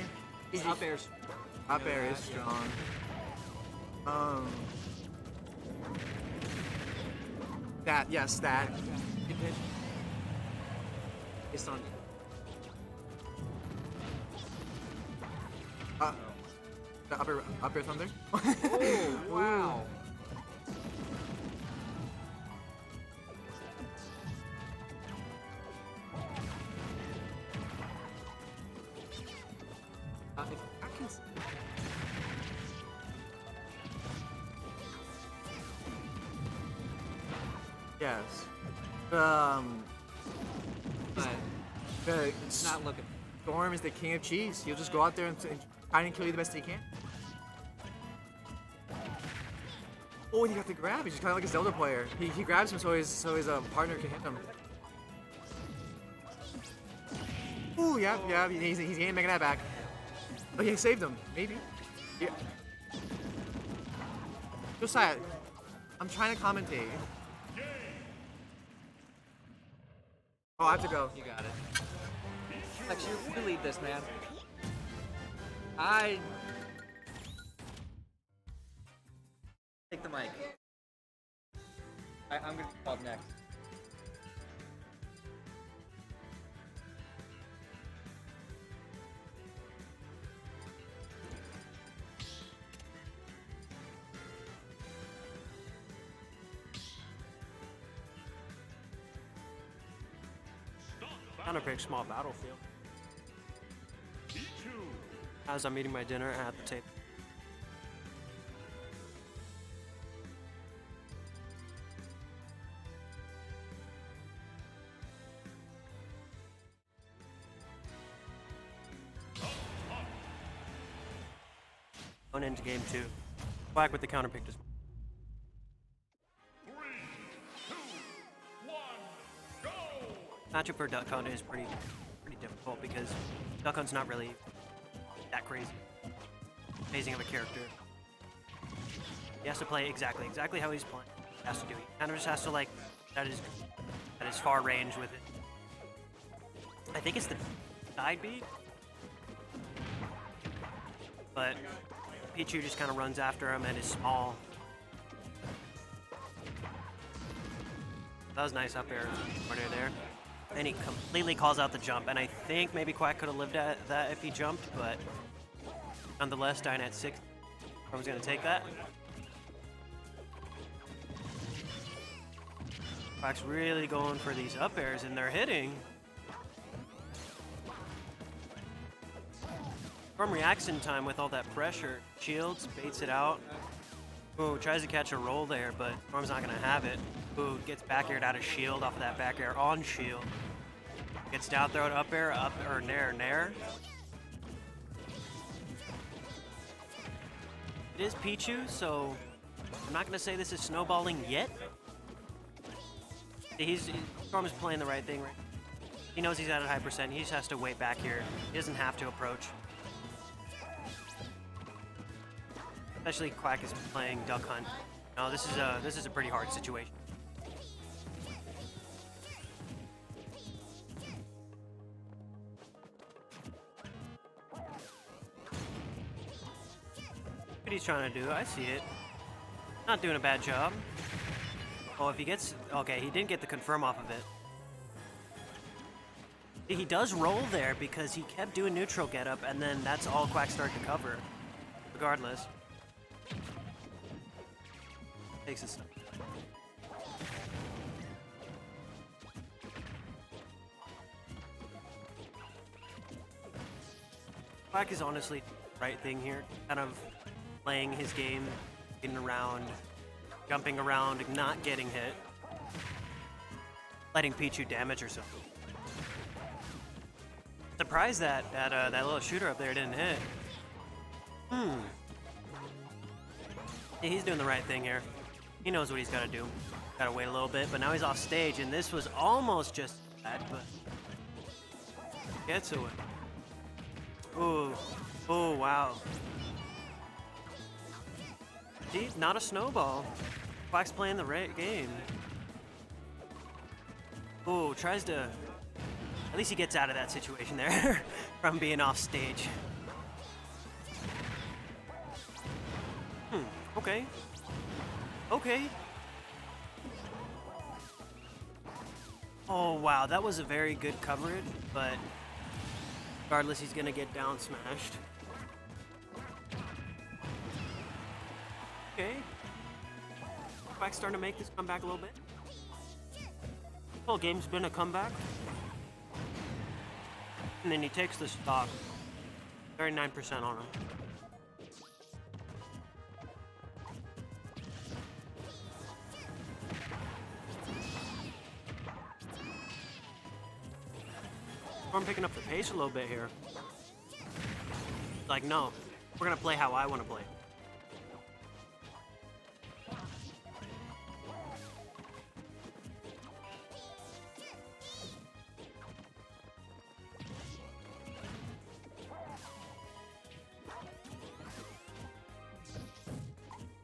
His up air's Up air is strong. That, yes, that. Good pitch. It's on. The up air thunder. Oh, wow. If I can... Yes. But It's not looking. Storm is the king of cheese. He'll just go out there and try and kill you the best he can. Oh, and he got the grab. He's just kind of like a Zelda player. He grabs him so his partner can hit him. Ooh, yeah. He's getting Mega Knight back. Oh, yeah, he saved him. Maybe. Yeah. Josiah, I'm trying to commentate. Oh, I have to go. You got it. Lex, you lead this, man. I take the mic. I'm gonna call next. Counterpick small battlefield. As I'm eating my dinner at the table. Going into game 2. Back with the counterpick. Matchup for Duck Hunt is pretty difficult because Duck Hunt's not really that crazy. Amazing of a character. He has to play exactly how he's playing. He has to do it. He kind of just has to like at his far range with it. I think it's the side beat, but Pichu just kind of runs after him and is small. That was nice up air corner there. And he completely calls out the jump, and I think maybe Quack could have lived at that if he jumped, but nonetheless, dying at 6. I was going to take that. Quack's really going for these up airs, and they're hitting. Storm reacts in time with all that pressure. Shields, baits it out. Ooh, tries to catch a roll there, but Storm's not going to have it. Ooh, gets back aired out of shield off of that back air on shield. Gets down throw up air, nair. It is Pichu, so I'm not going to say this is snowballing yet. Storm is playing the right thing, right? He knows he's at a high percent. He just has to wait back here. He doesn't have to approach. Especially Quack is playing Duck Hunt. No, this is a pretty hard situation. What he's trying to do, I see it. Not doing a bad job. Oh, if he gets... Okay, he didn't get the confirm off of it. He does roll there because he kept doing neutral getup, and then that's all Quack started to cover. Regardless. Takes his stuff. Quack is honestly the right thing here. Kind of playing his game, getting around, jumping around, not getting hit. Letting Pichu damage or something. Surprised that that little shooter up there didn't hit. Yeah, he's doing the right thing here. He knows what he's got to do. Got to wait a little bit, but now he's off stage, and this was almost just bad, but gets away. Ooh, oh wow. See, not a snowball. Quack's playing the right game. Ooh, tries to. At least he gets out of that situation there from being off stage. Okay. Okay. Oh, wow. That was a very good coverage, but regardless, he's going to get down smashed. Okay. Quack's starting to make this comeback a little bit. Whole game's been a comeback. And then he takes the stock. 39% on him. I'm picking up the pace a little bit here. Like, no, we're gonna play how I want to play.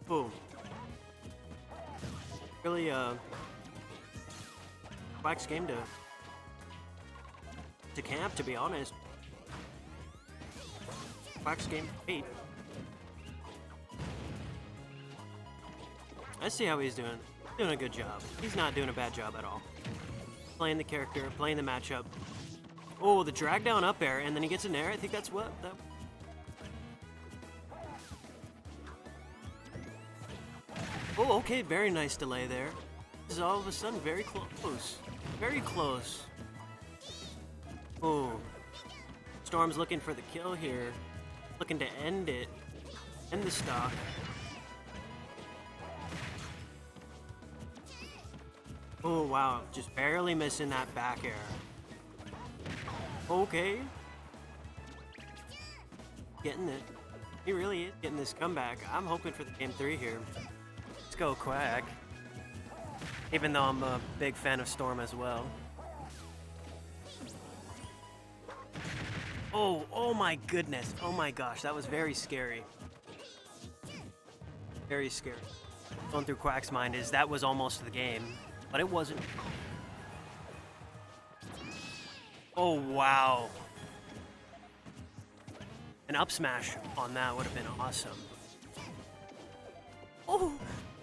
Boom. Really, Quack's game to camp, to be honest. Quack's game 8. I see how he's doing. Doing a good job. He's not doing a bad job at all. Playing the character, playing the matchup. Oh, the drag down up air, and then he gets an air. I think that's what that. Oh, okay, very nice delay there. This is all of a sudden very close. Very close. Oh. Storm's looking for the kill here. Looking to end it. End the stock. Oh, wow. Just barely missing that back air. Okay. Getting it. He really is getting this comeback. I'm hoping for the game 3 here. Let's go, Quack. Even though I'm a big fan of Storm as well. Oh my goodness. Oh my gosh, that was very scary. Very scary. Going through Quack's mind is that was almost the game, but it wasn't. Oh, wow. An up smash on that would have been awesome. Oh,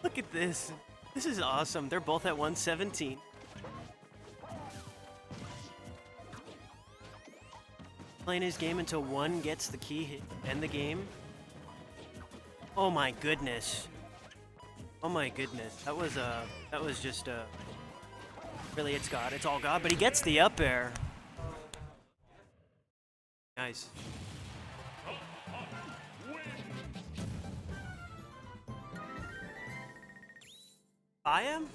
look at this. This is awesome. They're both at 117. Playing his game until one gets the key hit and the game. Oh my goodness. Oh my goodness. That was just really, it's God. It's all God, but he gets the up air. Nice. I am?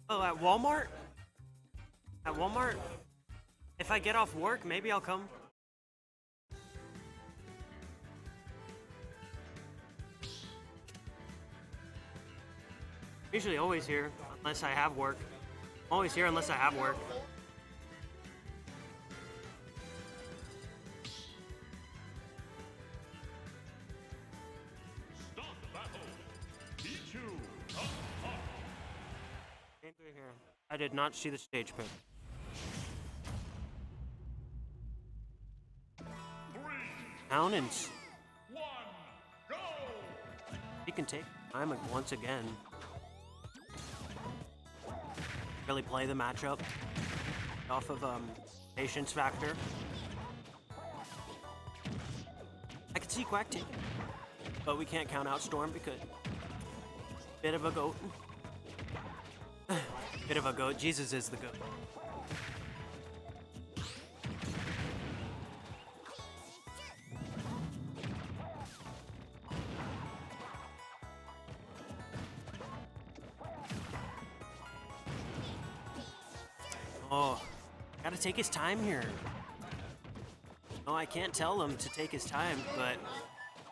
Oh, at Walmart? At Walmart? If I get off work, maybe I'll come. Usually always here, unless I have work. Always here unless I have work. I did not see the stage pick. 3, down and 1, go! He can take time once again. Really play the matchup off of patience factor. I can see Quack take, but we can't count out Storm because bit of a goat. Bit of a goat. Jesus is the goat. Oh, gotta take his time here. No, I can't tell him to take his time, but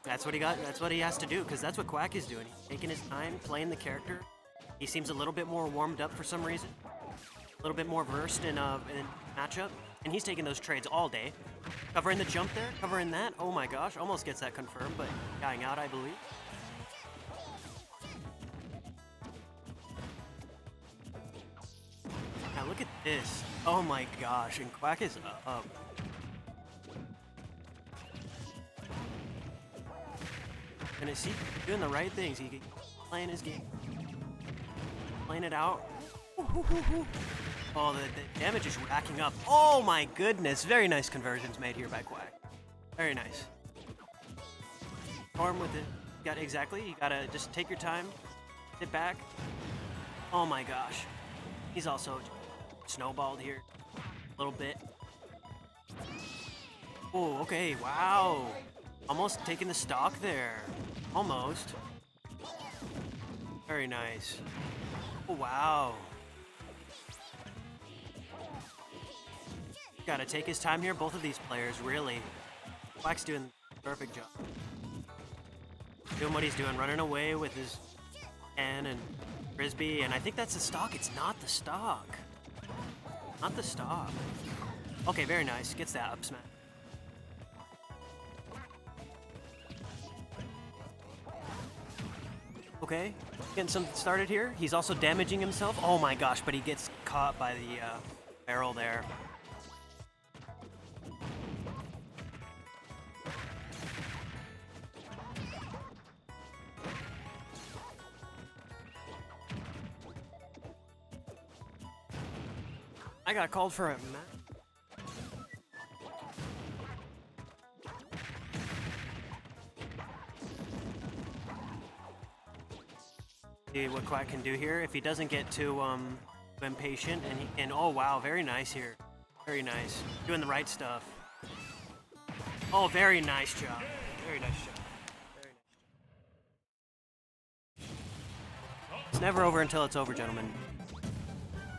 that's what he got. That's what he has to do, because that's what Quack is doing. He's taking his time, playing the character. He seems a little bit more warmed up for some reason. A little bit more versed in matchup. And he's taking those trades all day. Covering the jump there, covering that. Oh my gosh, almost gets that confirmed, but dying out, I believe. Now look at this. Oh my gosh, and Quack is up. And is he doing the right things? He playing his game. Playing it out. Oh, the damage is racking up. Oh my goodness. Very nice conversions made here by Quack. Very nice. Storm with it. Got exactly. You gotta just take your time. Sit back. Oh my gosh. He's also snowballed here a little bit. Oh, okay. Wow. Almost taking the stock there. Almost. Very nice. Oh, wow. Gotta take his time here. Both of these players, really. Quack's doing a perfect job. Doing what he's doing, running away with his N and Frisbee, and I think that's the stock. It's not the stock. Not the stock. Okay, very nice. Gets that up smash. Okay, getting something started here. He's also damaging himself. Oh my gosh, but he gets caught by the barrel there. I got called for a match. See what Quack can do here. If he doesn't get too impatient, and oh wow, very nice here. Very nice. Doing the right stuff. Oh, very nice job. Very nice job. Very nice. It's never over until it's over, gentlemen.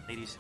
Ladies.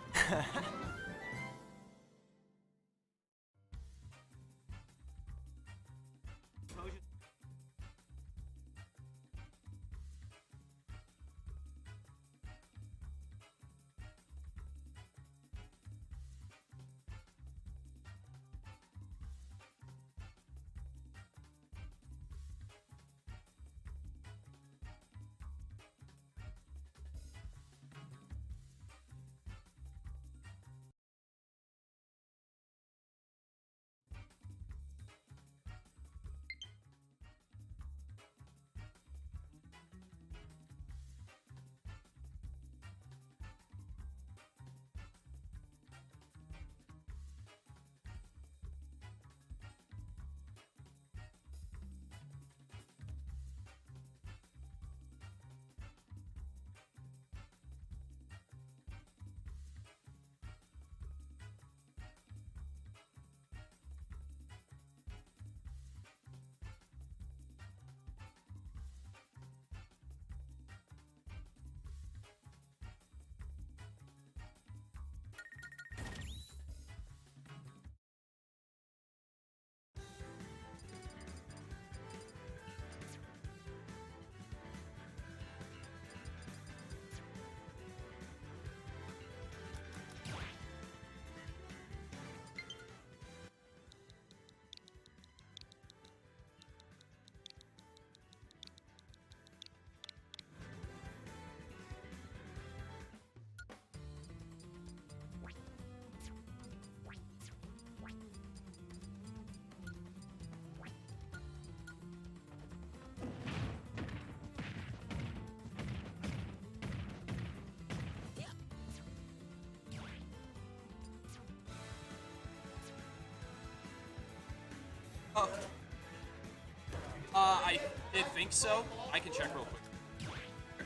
I did think so. I can check real quick.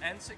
N6.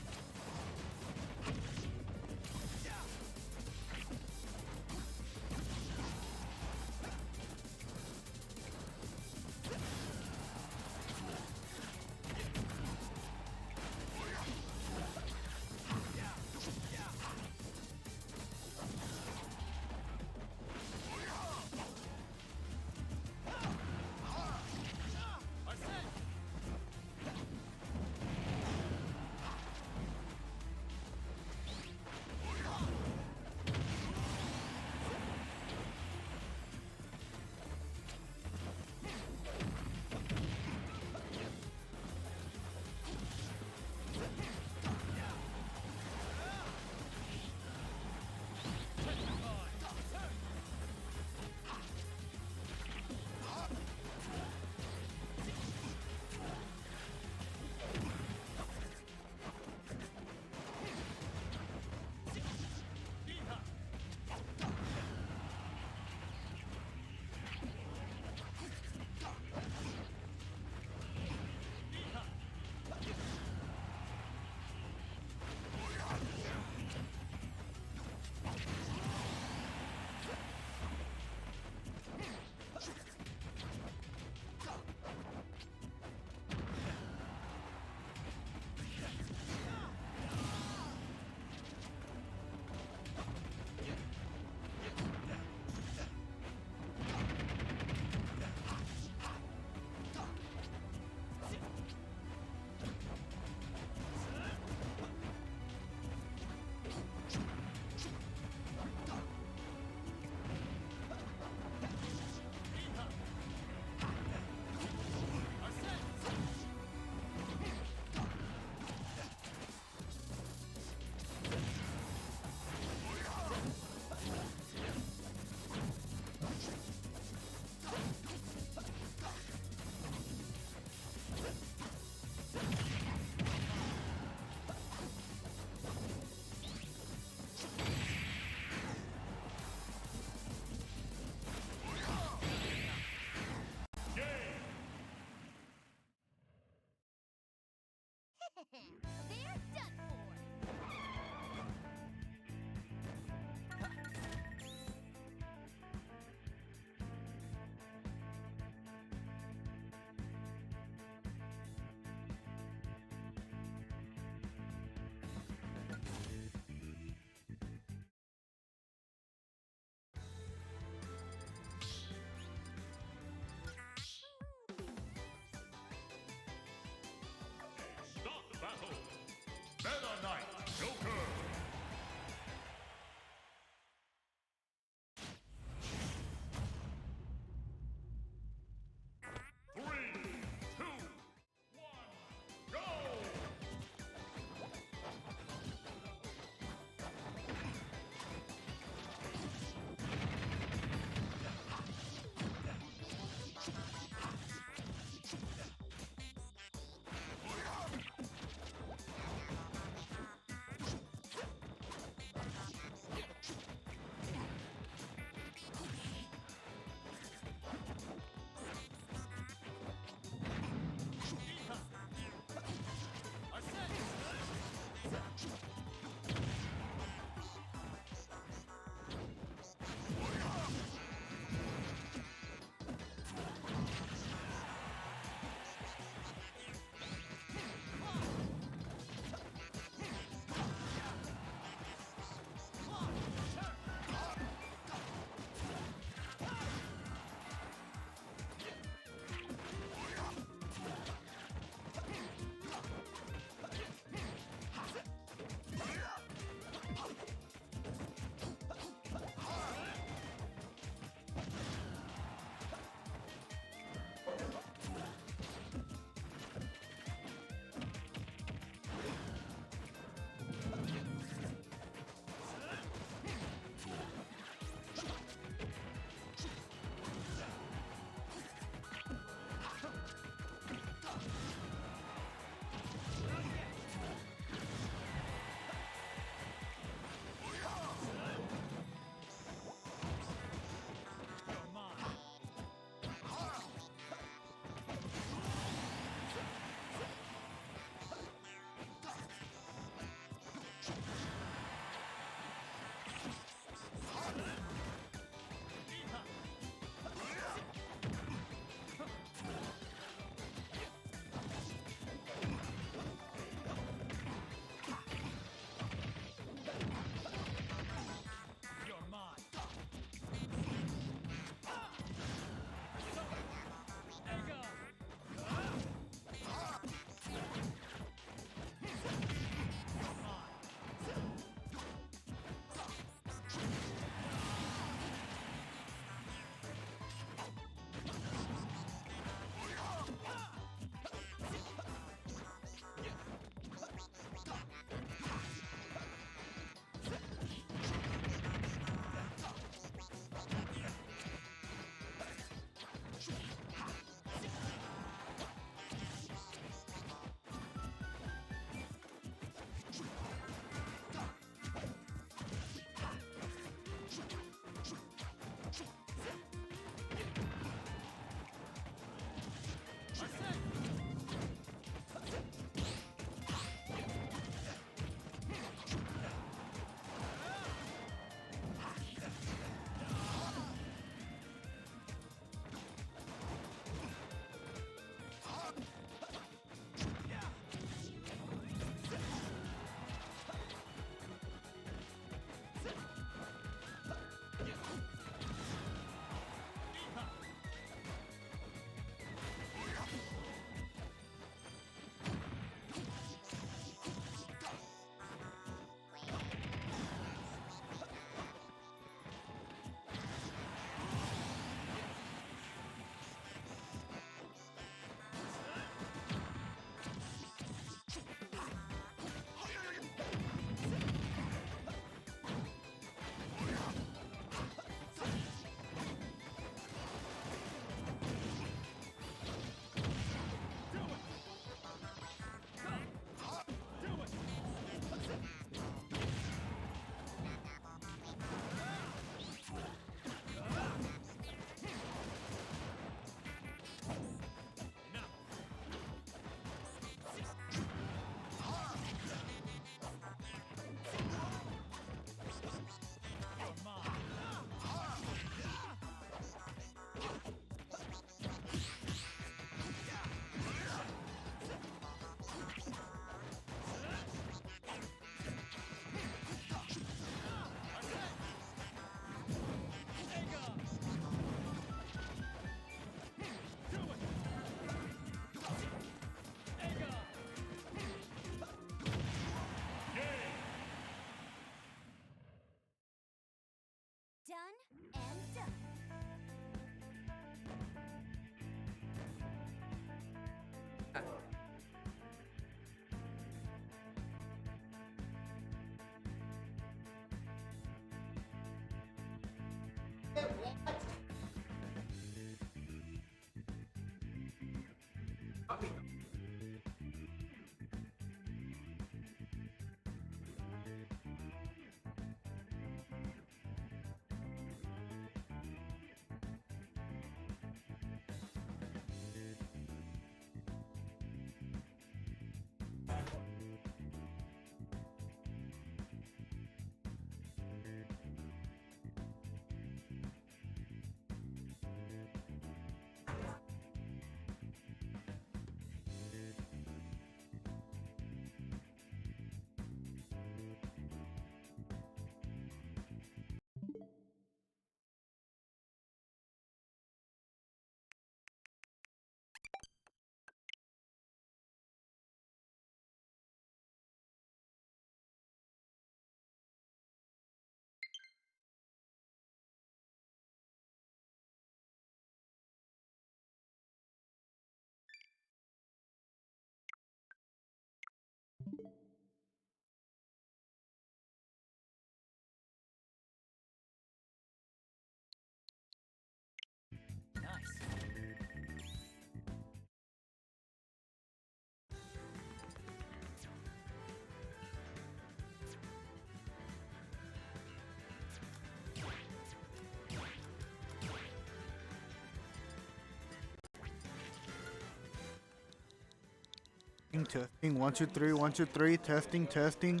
Testing, 1, 2, 3, 1, 2, 3, testing, testing.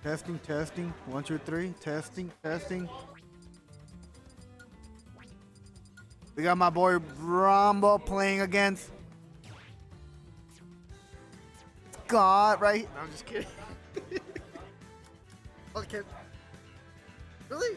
Testing, testing, 1, 2, 3, testing, testing. We got my boy Rumble playing against Scott, right? No, I'm just kidding. Okay. Really?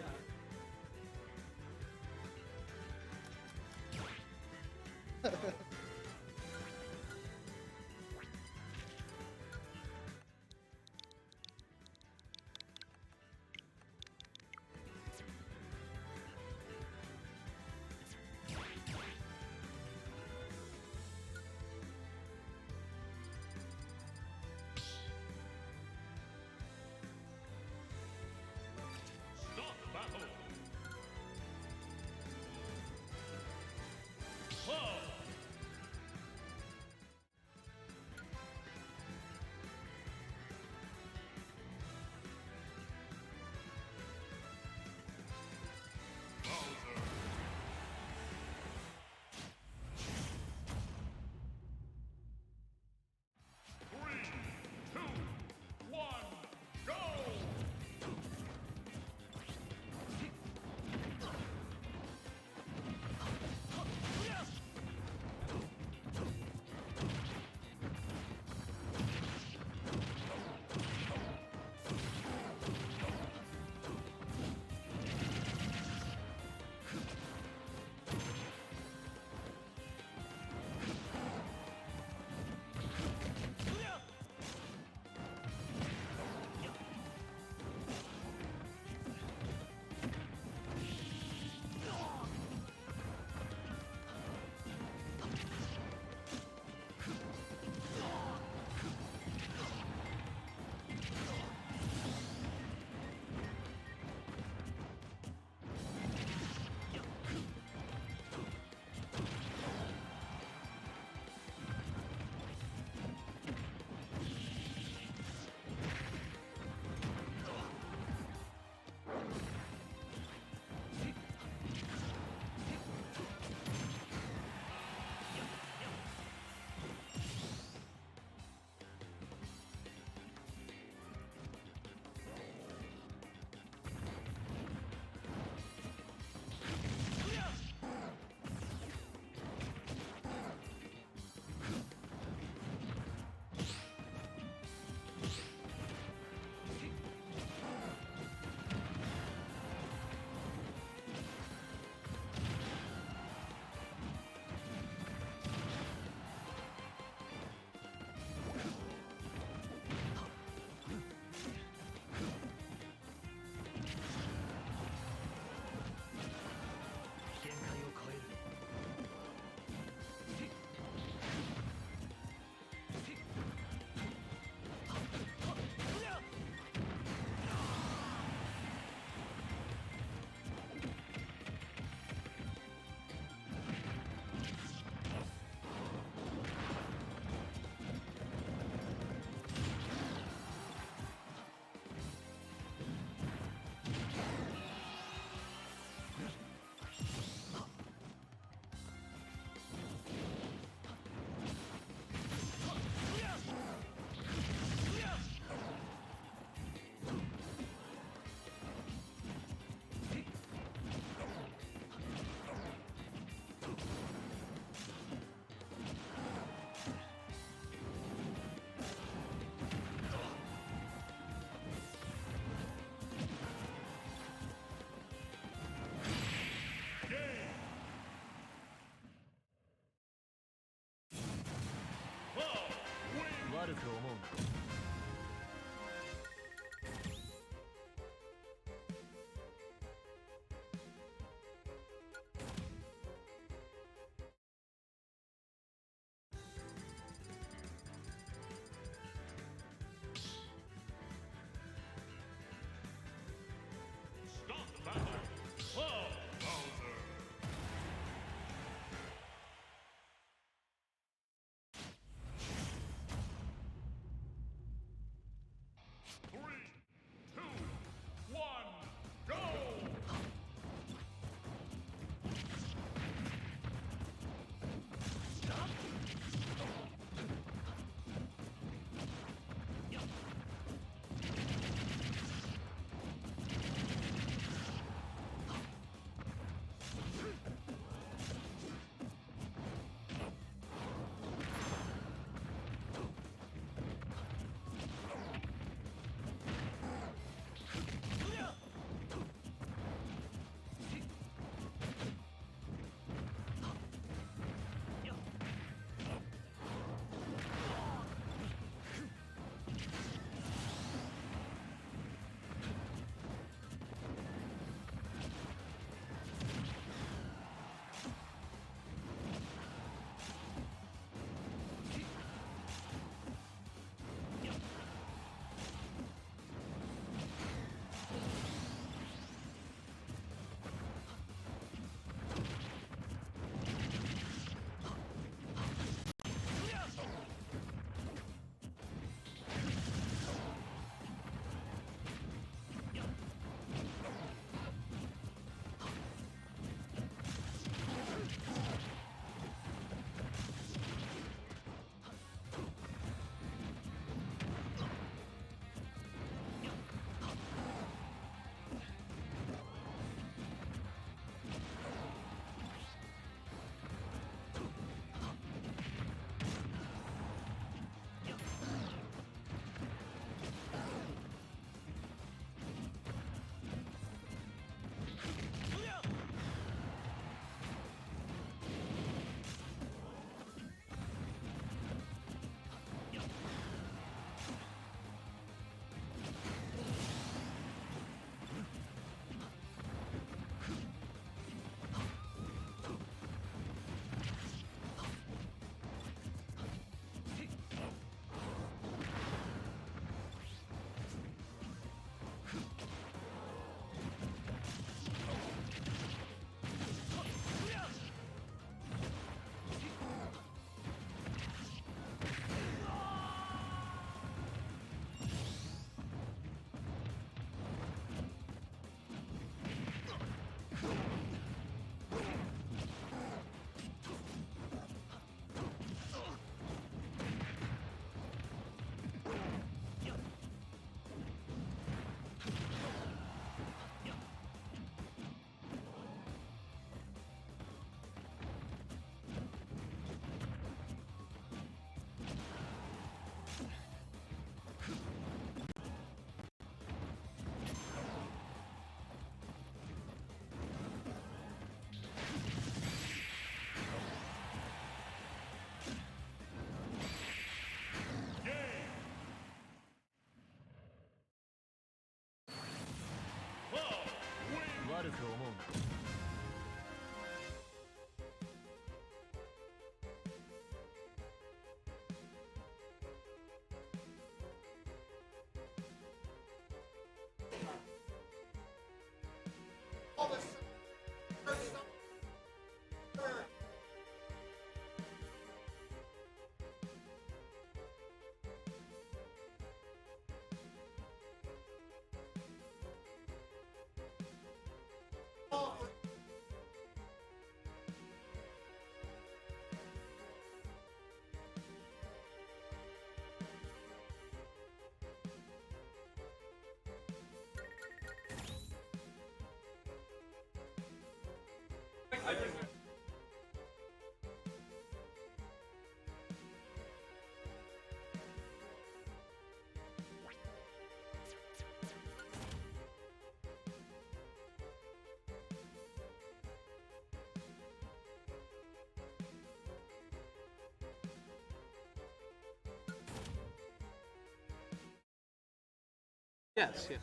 Yes, yes.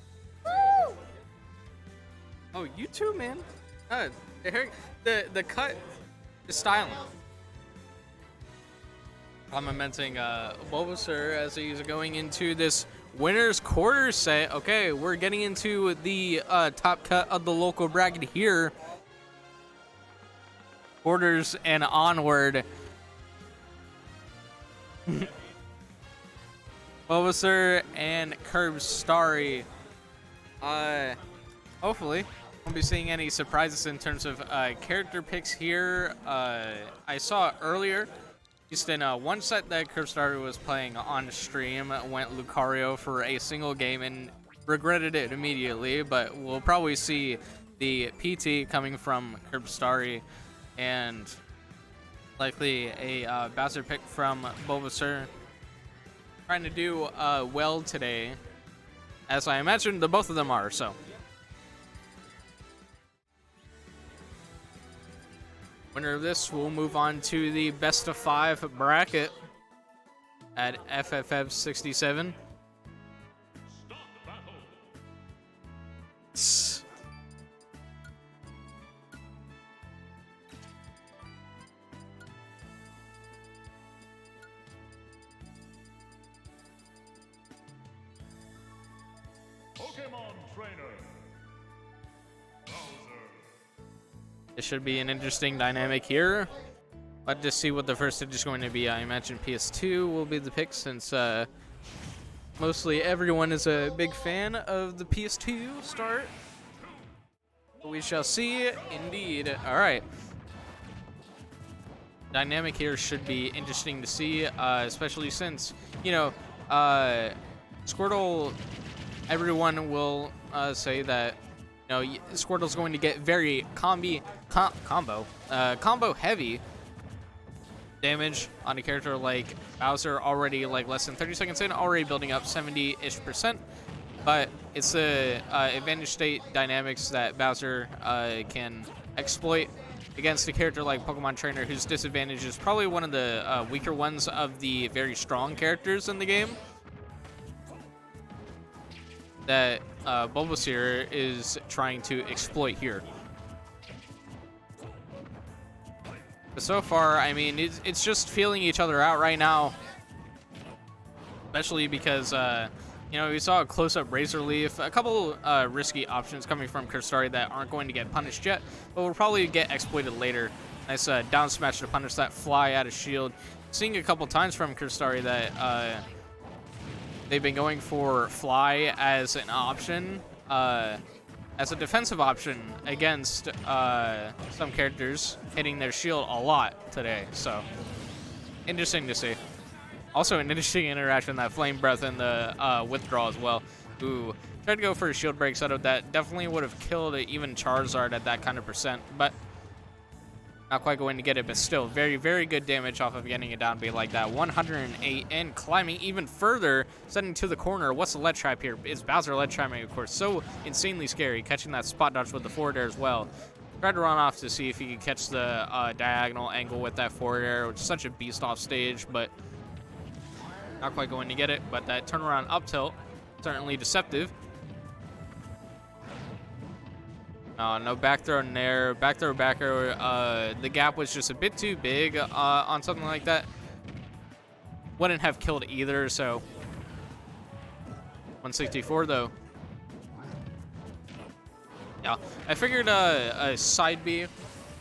Oh, you too, man. The cut is styling. Complimenting Bulbasaur as he's going into this winner's quarter set. Okay, we're getting into the top cut of the local bracket here. Quarters and onward. Bulbasaur and Curbstari. Hopefully, won't be seeing any surprises in terms of character picks here. I saw earlier, just in one set that Curbstari was playing on stream, went Lucario for a single game and regretted it immediately. But we'll probably see the PT coming from Curbstari and likely a Bowser pick from Bulbasaur. Trying to do well today, as I imagine the both of them are. So, winner of this will move on to the best of 5 bracket at FFF 67. It should be an interesting dynamic here. Let's just see what the first stage is going to be. I imagine PS2 will be the pick since mostly everyone is a big fan of the PS2 start. We shall see, indeed. All right. Dynamic here should be interesting to see, especially since, you know, Squirtle, everyone will say that, you know, Squirtle's going to get very combo heavy damage on a character like Bowser, already like less than 30 seconds in, already building up 70-ish%. But it's the advantage state dynamics that Bowser can exploit against a character like Pokemon Trainer, whose disadvantage is probably one of the weaker ones of the very strong characters in the game. That Bulbasaur is trying to exploit here. But so far, I mean, it's just feeling each other out right now. Especially because, you know, we saw a close-up Razor Leaf, a couple risky options coming from Curbstari that aren't going to get punished yet, but will probably get exploited later. Nice down smash to punish that fly out of shield. Seeing a couple times from Curbstari that they've been going for fly as an option, as a defensive option against some characters, hitting their shield a lot today. So, interesting to see. Also an interesting interaction, that Flame Breath and the Withdrawal as well. Ooh, tried to go for a shield break setup that definitely would have killed even Charizard at that kind of percent, but not quite going to get it, but still very, very good damage off of getting a down B like that. 108 and climbing even further, setting to the corner. What's the lead trap here? It's Bowser lead trapping, of course. So insanely scary, catching that spot dodge with the forward air as well. Tried to run off to see if he could catch the diagonal angle with that forward air, which is such a beast off stage, but not quite going to get it. But that turnaround up tilt, certainly deceptive. No back throw in there. Back throw backer. The gap was just a bit too big on something like that. Wouldn't have killed either, so 164 though. Yeah, I figured a side B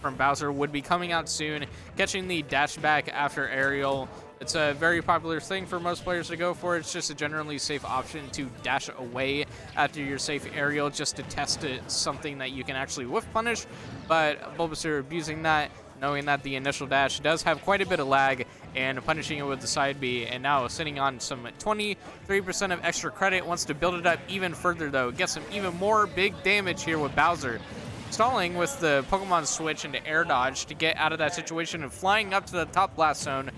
from Bowser would be coming out soon, catching the dash back after aerial. It's a very popular thing for most players to go for. It's just a generally safe option to dash away after your safe aerial, just to test it, something that you can actually whiff punish. But Bulbasaur abusing that, knowing that the initial dash does have quite a bit of lag, and punishing it with the side B, and now sitting on some 23% of extra credit. Wants to build it up even further though, get some even more big damage here with Bowser. stalling with the Pokemon switch into air dodge to get out of that situation and flying up to the top blast zone.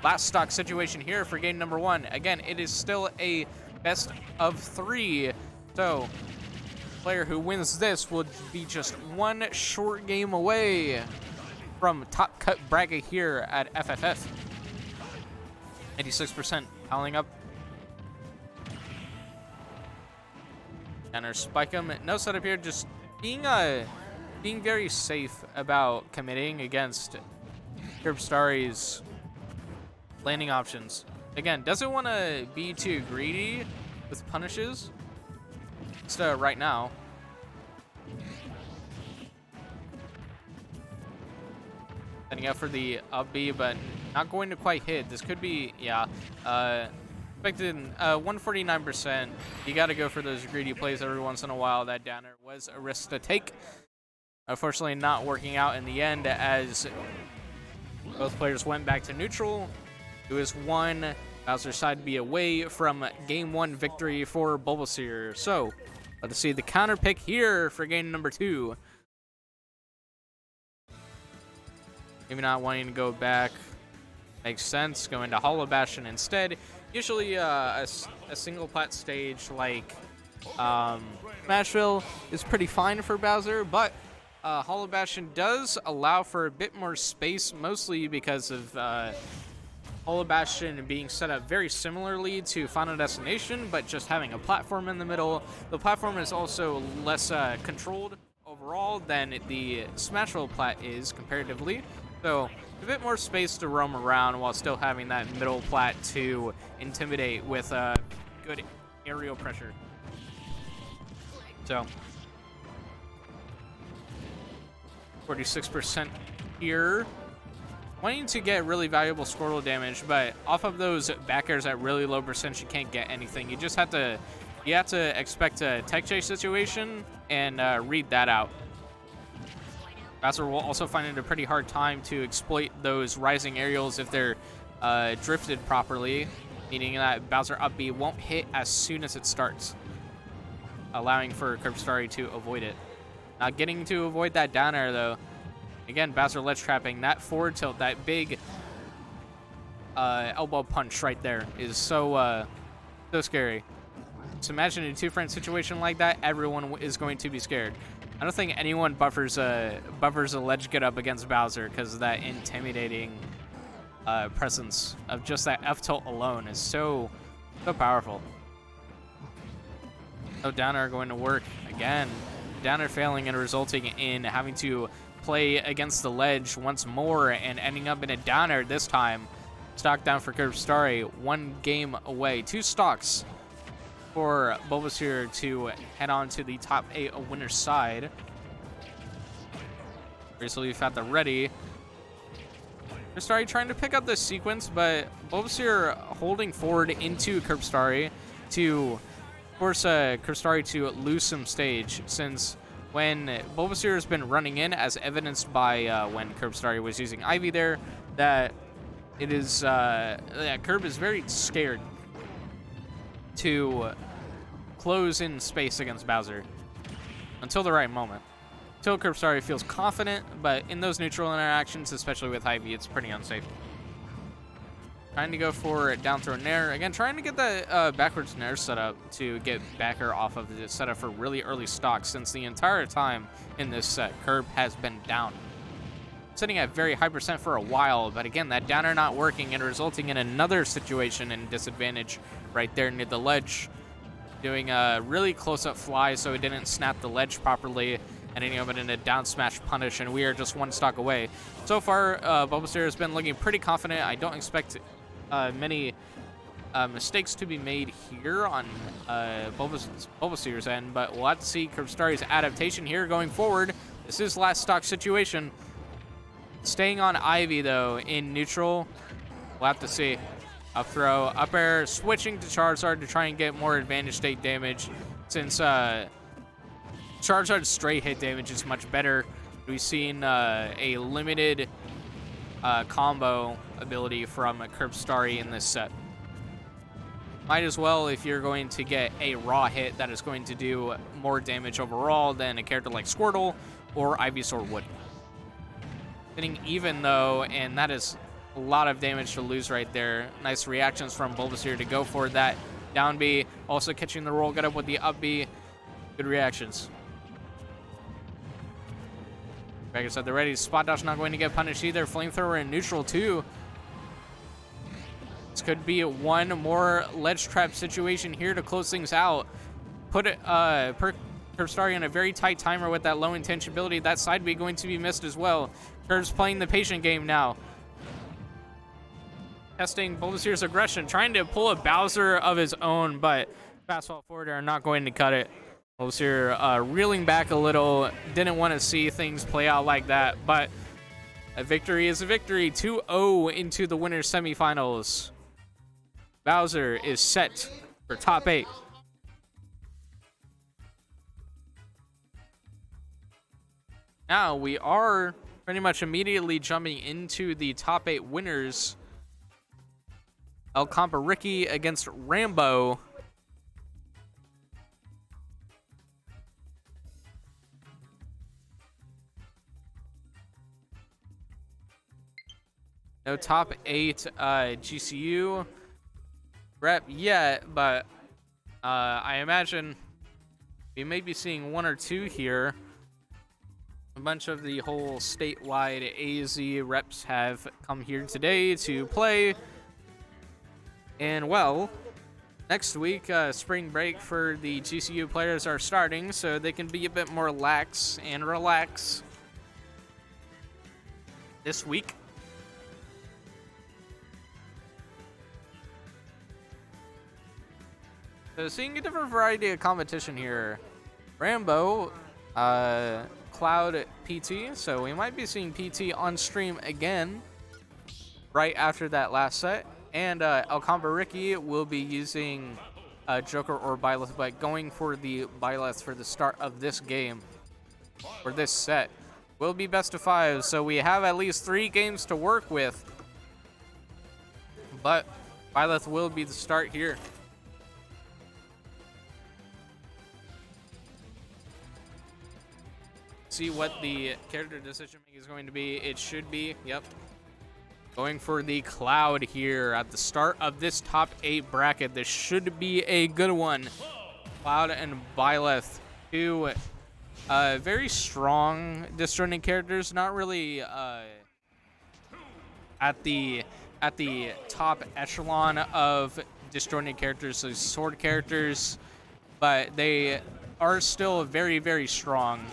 Last stock situation here for game number 1. Again, it is still a best of 3. So, player who wins this will be just one short game away from top cut bracket here at FFF. 86% piling up. Downer spike him. No setup here, just being very safe about committing against Curbstari's landing options. Again, doesn't want to be too greedy with punishes. Just right now. Setting up for the up B, but not going to quite hit. This could be, yeah. Expected 149%. You got to go for those greedy plays every once in a while. That downer was a risk to take. Unfortunately, not working out in the end as both players went back to neutral. It was 1 Bowser's side to be away from game 1 victory for Bulbasaur. So, let's see the counter pick here for game number 2. Maybe not wanting to go back. Makes sense. Going to Hollow Bastion instead. Usually a single plat stage like Smashville is pretty fine for Bowser, but Hollow Bastion does allow for a bit more space, mostly because of Hollow Bastion being set up very similarly to Final Destination, but just having a platform in the middle. The platform is also less controlled overall than the Smashville plat is comparatively. So a bit more space to roam around while still having that middle plat to intimidate with good aerial pressure. So 46% here. Wanting to get really valuable Squirtle damage, but off of those back airs at really low percent, you can't get anything. You just have to, expect a tech chase situation and read that out. Bowser will also find it a pretty hard time to exploit those rising aerials if they're drifted properly, meaning that Bowser up B won't hit as soon as it starts, allowing for Curbstari to avoid it. Not getting to avoid that down air though. Again, Bowser ledge trapping, that forward tilt, that big elbow punch right there is so scary. So imagine a 2-frame situation like that, everyone is going to be scared. I don't think anyone buffers a ledge get up against Bowser because of that intimidating presence of just that F tilt alone is so powerful. So downer going to work again. Downer failing and resulting in having to play against the ledge once more and ending up in a downer this time. Stock down for Curbstari, 1 game away. 2 stocks for Bulbasaur to head on to the top 8 winner's side. Razorleaf at the ready. Curbstari trying to pick up this sequence, but Bulbasaur holding forward into Curbstari to force Curbstari to lose some stage, since when Bulbasaur has been running in, as evidenced by when Curbstari was using Ivy there, that it is Curb is very scared to close in space against Bowser until the right moment. Until Curbstari feels confident, but in those neutral interactions, especially with Ivy, it's pretty unsafe. Trying to go for down throw nair. Again, trying to get the backwards nair set up to get backer off of the setup for really early stock, since the entire time in this set, Curb has been down. Sitting at very high percent for a while, but again, that downer not working and resulting in another situation and disadvantage right there near the ledge. Doing a really close-up fly so it didn't snap the ledge properly, and ending up in a down smash punish, and we are just 1 stock away. So far, Bulbasaur has been looking pretty confident. I don't expect many mistakes to be made here on Bulbasaur's end, but we'll have to see Curbstari's adaptation here going forward. This is last stock situation. Staying on Ivy, though, in neutral, we'll have to see. Up throw, up air, switching to Charizard to try and get more advantage state damage, since Charizard's straight hit damage is much better. We've seen a limited combo ability from Curbstari in this set. might as well if you're going to get a raw hit that is going to do more damage overall than a character like Squirtle or Ivysaur would. Hitting even though, and that is a lot of damage to lose right there. Nice reactions from Bulbasaur to go for that down B. Also catching the roll, get up with the up B. Good reactions. Like I said, they're ready. Spot Dodge not going to get punished either. Flamethrower in neutral too. This could be one more ledge trap situation here to close things out. Put it, Curvstar in a very tight timer with that low intention ability. That side B going to be missed as well. Curve's playing the patient game now. Testing Bulbasaur's aggression, trying to pull a Bowser of his own, but fast forward are not going to cut it. Bulbasaur reeling back a little, didn't want to see things play out like that, but a victory is a victory. 2-0 into the winners semifinals. Bowser is set for top 8. Now we are pretty much immediately jumping into the top 8 winners. Alcompa Ricky against Rambo. No top 8 GCU rep yet, but I imagine we may be seeing 1 or 2 here. A bunch of the whole statewide AZ reps have come here today to play. And well, next week, spring break for the GCU players are starting, so they can be a bit more lax and relax this week. So seeing a different variety of competition here. Rambo, Cloud PT, so we might be seeing PT on stream again right after that last set. And Alcompa Ricky will be using Joker or Byleth, but going for the Byleth for the start of this game, for this set. Will be best of 5, so we have at least 3 games to work with. But Byleth will be the start here. See what the character decision making is going to be. It should be, yep. Going for the Cloud here at the start of this top 8 bracket. This should be a good one. Cloud and Byleth, 2 very strong disjointed characters. Not really at the top echelon of disjointed characters, so sword characters, but they are still very, very strong.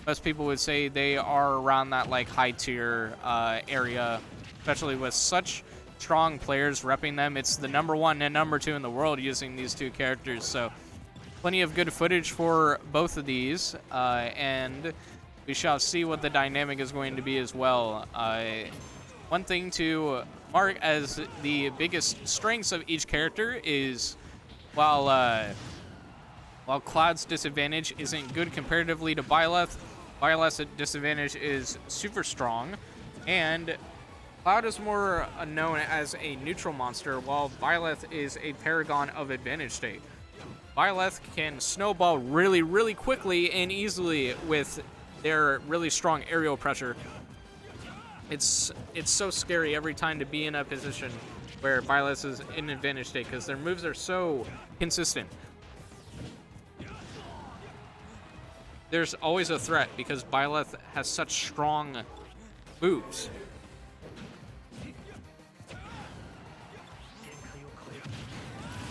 Most people would say they are around that like high tier area, especially with such strong players repping them. It's the #1 and #2 in the world using these 2 characters, so plenty of good footage for both of these, and we shall see what the dynamic is going to be as well. One thing to mark as the biggest strengths of each character is while Cloud's disadvantage isn't good comparatively to Byleth, Byleth's disadvantage is super strong, and Cloud is more known as a neutral monster, while Byleth is a paragon of advantage state. Byleth can snowball really, really quickly and easily with their really strong aerial pressure. It's so scary every time to be in a position where Byleth is in advantage state because their moves are so consistent. There's always a threat because Byleth has such strong moves.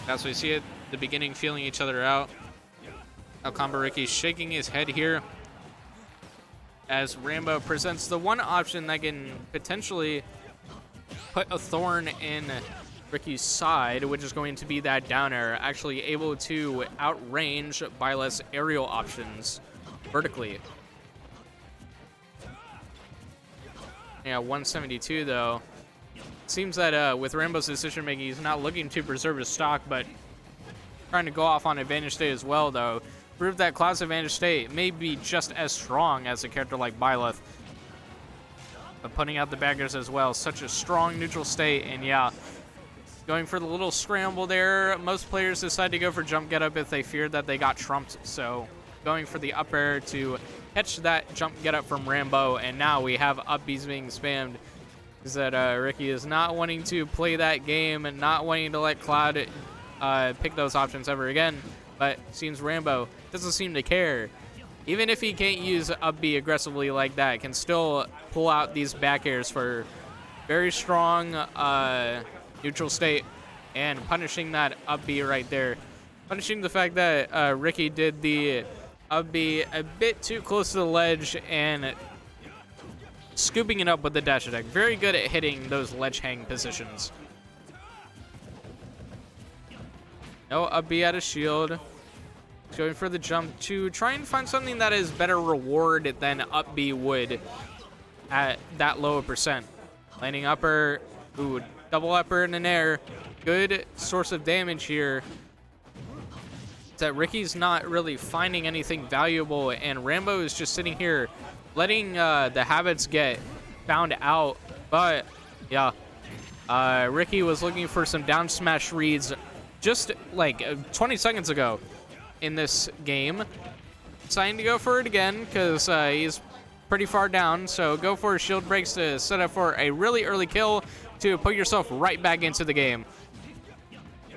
As we see at the beginning, feeling each other out. Alcompa Ricky shaking his head here as Rambo presents the one option that can potentially put a thorn in Ricky's side, which is going to be that down air, actually able to outrange Byleth's aerial options vertically. Yeah, 172 though. Seems that with Rambo's decision making, he's not looking to preserve his stock, but trying to go off on advantage state as well though. Prove that Cloud's advantage state may be just as strong as a character like Byleth. But putting out the baggers as well, such a strong neutral state, and yeah, Going for the little scramble there. Most players decide to go for jump get up if they feared that they got trumped. So going for the up air to catch that jump get up from Rambo. And now we have up Bs being spammed. Is that Ricky is not wanting to play that game and not wanting to let Cloud pick those options ever again. But seems Rambo doesn't seem to care. Even if he can't use up B aggressively like that, can still pull out these back airs for very strong neutral state and punishing that up B right there. Punishing the fact that Ricky did the up B a bit too close to the ledge and scooping it up with the dash attack. Very good at hitting those ledge hang positions. No up B out of shield. Going for the jump to try and find something that is better reward than up B would at that low a percent. Landing upper, ooh, double upper in an air. Good source of damage here. It's that Ricky's not really finding anything valuable, and Rambo is just sitting here letting the habits get found out. But yeah, Ricky was looking for some down smash reads just like 20 seconds ago in this game. Deciding to go for it again because he's pretty far down. So go for shield breaks to set up for a really early kill to put yourself right back into the game.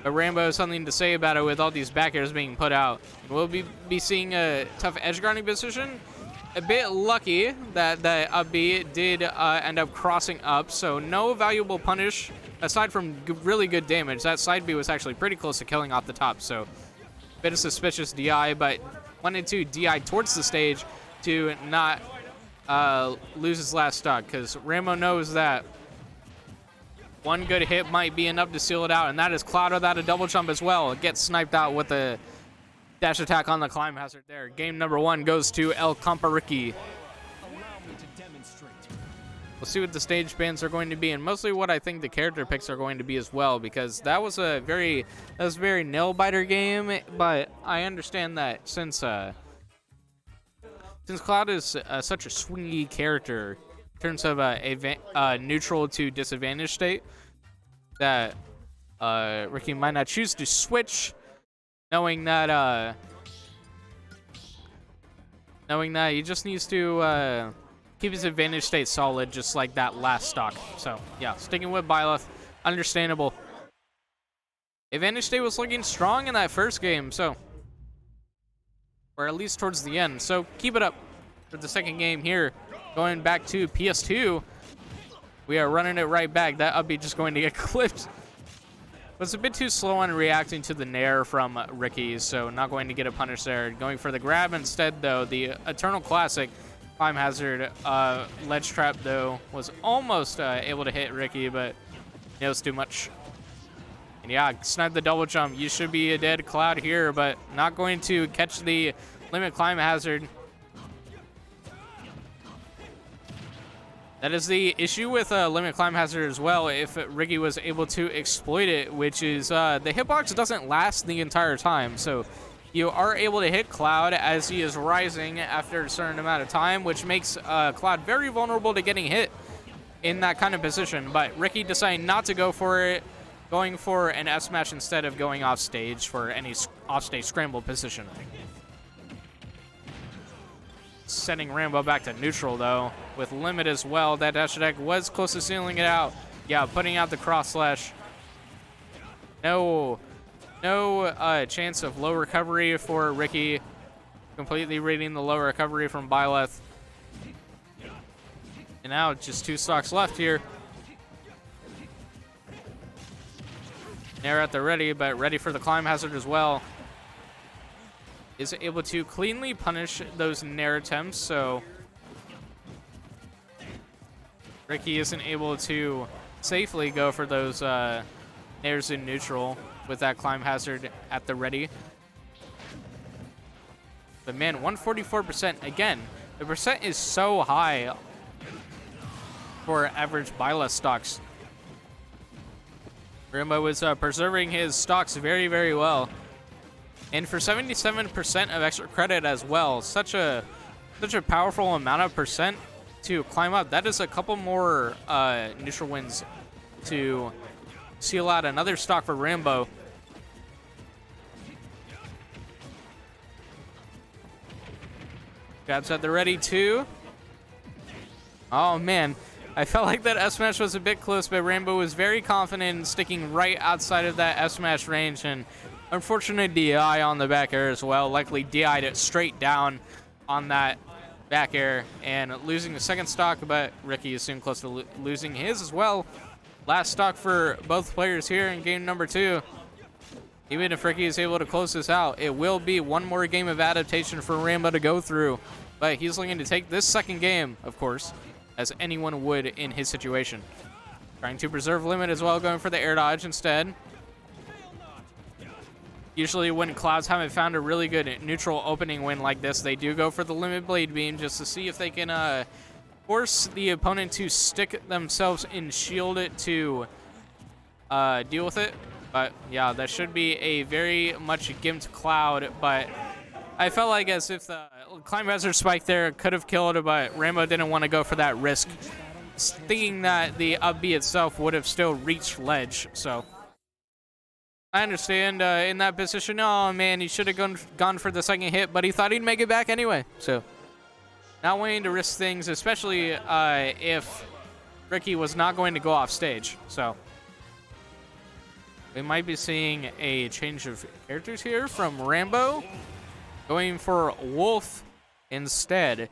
But Rambo has something to say about it with all these back airs being put out. We'll be seeing a tough edge guarding position. A bit lucky that the up B did end up crossing up, so no valuable punish aside from really good damage. That side B was actually pretty close to killing off the top, so bit of suspicious DI, but wanted to DI towards the stage to not lose his last stock, because Rambo knows that one good hit might be enough to seal it out, and that is Cloud without a double jump as well. Gets sniped out with a dash attack on the climb hazard there. Game number 1 goes to El Compa Ricky. We'll see what the stage bans are going to be, and mostly what I think the character picks are going to be as well, because that was a very nail biter game. But I understand that since Cloud is such a swingy character in terms of a neutral to disadvantage state, that Ricky might not choose to switch, knowing that he just needs to keep his advantage state solid, just like that last stock. So yeah, sticking with Byleth, understandable. Advantage state was looking strong in that first game, so, or at least towards the end. So keep it up for the second game here. Going back to PS2, we are running it right back. That up B just going to get clipped. Was a bit too slow on reacting to the nair from Ricky, so not going to get a punish there. Going for the grab instead, though. The Eternal Classic climb hazard ledge trap, though, was almost able to hit Ricky, but it was too much. And yeah, sniped the double jump. You should be a dead Cloud here, but not going to catch the limit climb hazard. That is the issue with limit climb hazard as well, if Ricky was able to exploit it, which is the hitbox doesn't last the entire time. So you are able to hit Cloud as he is rising after a certain amount of time, which makes Cloud very vulnerable to getting hit in that kind of position. But Ricky decided not to go for it, going for an F smash instead of going off stage for any off stage scramble position. Sending Rambo back to neutral, though, with limit as well. That dash attack was close to sealing it out. Yeah, putting out the cross slash. No chance of low recovery for Ricky. Completely reading the low recovery from Byleth. And now just 2 stocks left here. Nair at the ready, but ready for the climb hazard as well. Is able to cleanly punish those nair attempts, so Ricky isn't able to safely go for those nairs in neutral with that climb hazard at the ready. But man, 144%. Again, the percent is so high for average Byleth stocks. Rambo is preserving his stocks very, very well. And for 77% of extra credit as well, such a powerful amount of percent to climb up. That is a couple more neutral wins to seal out another stock for Rambo. Jabs at the ready too. Oh man, I felt like that F smash was a bit close, but Rambo was very confident in sticking right outside of that F smash range, and unfortunate DI on the back air as well. Likely DI'd it straight down on that back air and losing the second stock, but Ricky is soon close to losing his as well. Last stock for both players here in game number 2. Even if Ricky is able to close this out, it will be one more game of adaptation for Rambo to go through. But he's looking to take this second game, of course, as anyone would in his situation. Trying to preserve limit as well, going for the air dodge instead. Usually when Clouds haven't found a really good neutral opening win like this, they do go for the limit blade beam just to see if they can force the opponent to stick themselves in shield to deal with it. But yeah, that should be a very much gimped Cloud, but I felt like as if the Climb Hazard spike there could have killed, but Rambo didn't want to go for that risk, thinking that the up B itself would have still reached ledge. So I understand in that position, oh man, he should have gone for the second hit, but he thought he'd make it back anyway. So not wanting to risk things, especially if Ricky was not going to go off stage. So we might be seeing a change of characters here from Rambo, going for Wolf instead.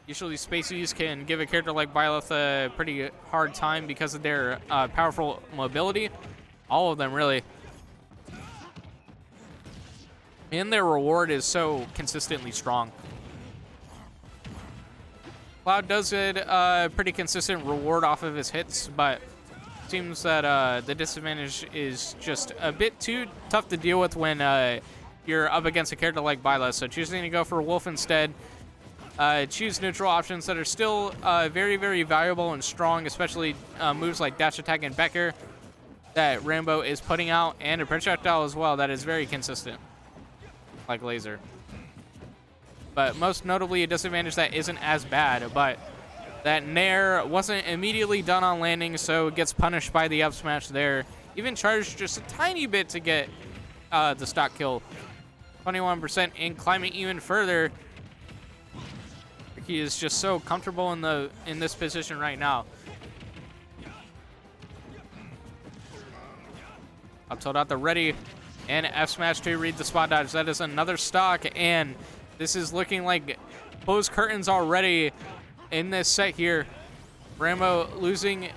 Usually Spaceys can give a character like Byleth a pretty hard time because of their powerful mobility. All of them, really. And their reward is so consistently strong. Cloud does get a pretty consistent reward off of his hits, but seems that the disadvantage is just a bit too tough to deal with when you're up against a character like Byleth. So choosing to go for Wolf instead. Choose neutral options that are still very, very valuable and strong, especially moves like dash attack and Becker that Rambo is putting out, and a projectile as well that is very consistent, like laser. But most notably a disadvantage that isn't as bad, but that Nair wasn't immediately done on landing, so gets punished by the up smash there. Even charged just a tiny bit to get the stock kill. 21% and climbing even further. He is just so comfortable in this position right now. Up tilt out the ready and F smash to read the spot dodge. That is another stock, and this is looking like closed curtains already in this set here. Rambo losing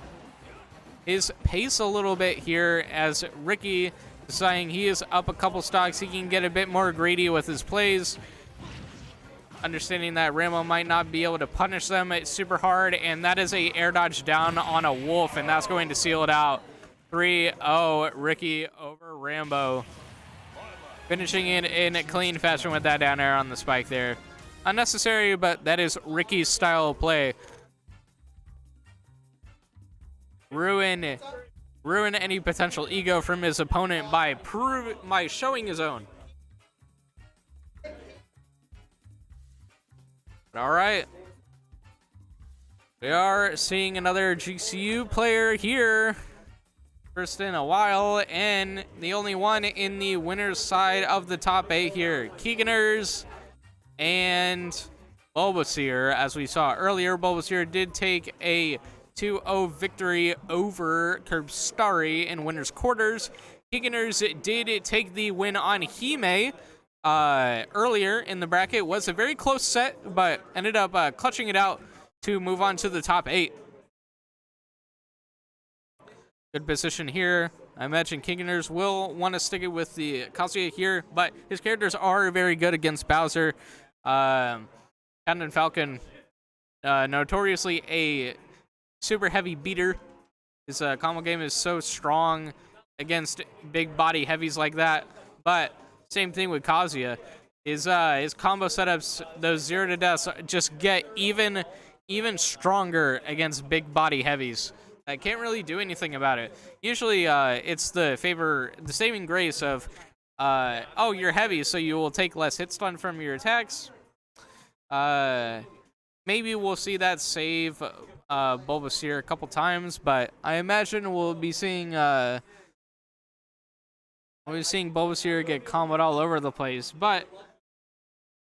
his pace a little bit here as Ricky deciding he is up a couple stocks. He can get a bit more greedy with his plays, understanding that Rambo might not be able to punish them super hard, and that is a air dodge down on a Wolf, and that's going to seal it out. 3-0 Ricky over Rambo. Finishing it in a clean fashion with that down air on the spike there. Unnecessary, but that is Ricky's style of play. Ruin any potential ego from his opponent by showing his own. All right. We are seeing another GCU player here. First in a while, and the only one in the winner's side of the top 8 here. Keeganers and Bulbasaur. As we saw earlier, Bulbasaur did take a 2-0 victory over Curbstari in winner's quarters. Keeganers did take the win on Hime earlier in the bracket. Was a very close set, but ended up clutching it out to move on to the top 8. Good position here. I imagine Keeganers will want to stick it with the Kazuya here, but his characters are very good against Bowser. Captain Falcon, notoriously a super heavy beater. His combo game is so strong against big body heavies like that, but same thing with Kazuya. His combo setups, those 0 to deaths, just get even stronger against big body heavies. I can't really do anything about it. Usually it's the saving grace of, oh, you're heavy, so you will take less hit stun from your attacks. Maybe we'll see that save Bulbasaur a couple times, but I imagine we'll be seeing Bulbasaur get comboed all over the place. But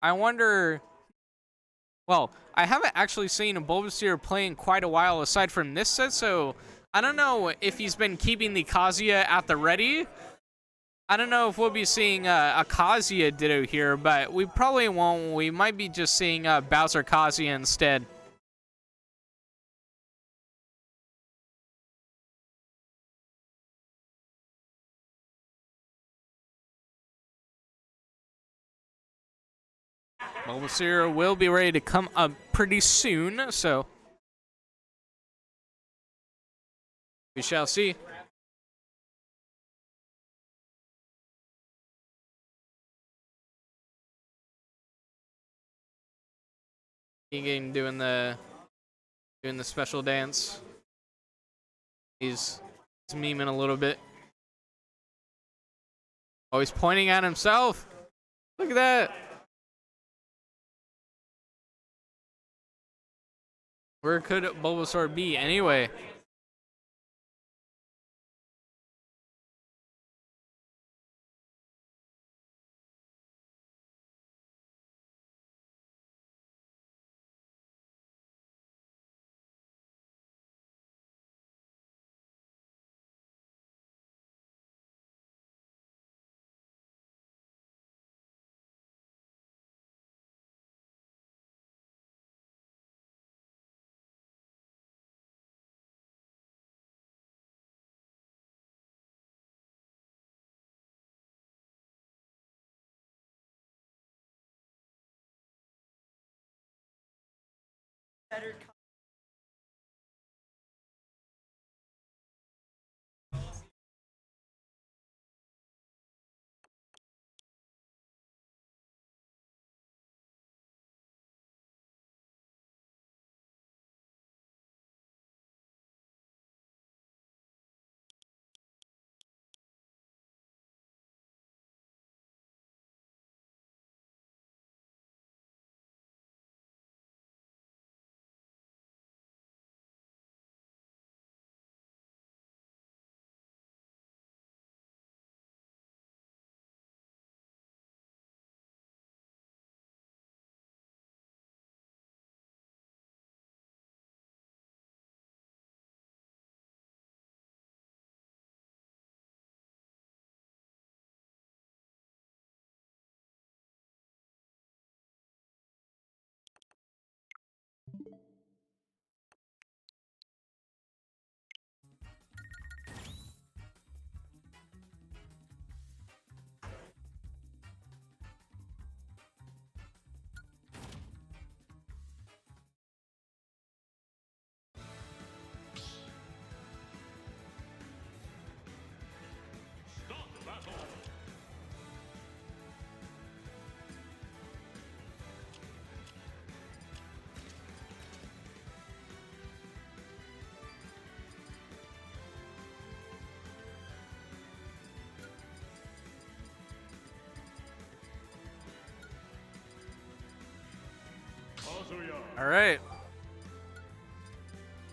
I wonder. Well, I haven't actually seen a Bulbasaur play in quite a while aside from this set, so I don't know if he's been keeping the Kazuya at the ready. I don't know if we'll be seeing a Kazuya Ditto here, but we probably won't. We might be just seeing Bowser Kazuya instead. Bulbasaur will be ready to come up pretty soon, so we shall see. Keegan doing the special dance. He's memeing a little bit. Oh, he's pointing at himself. Look at that. Where could Bulbasaur be anyway? Better. All right.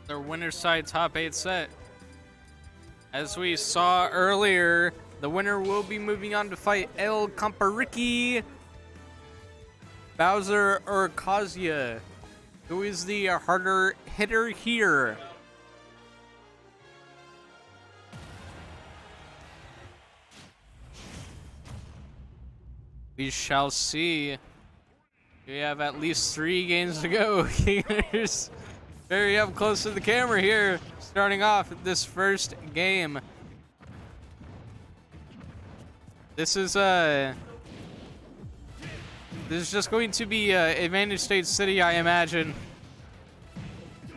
The winner's side top 8 set. As we saw earlier, the winner will be moving on to fight El Campariki, Bowser, or Kazuya. Who is the harder hitter here? We shall see. We have at least 3 games to go. Kingers very up close to the camera here, starting off this first game. This is just going to be Advantage State City, I imagine.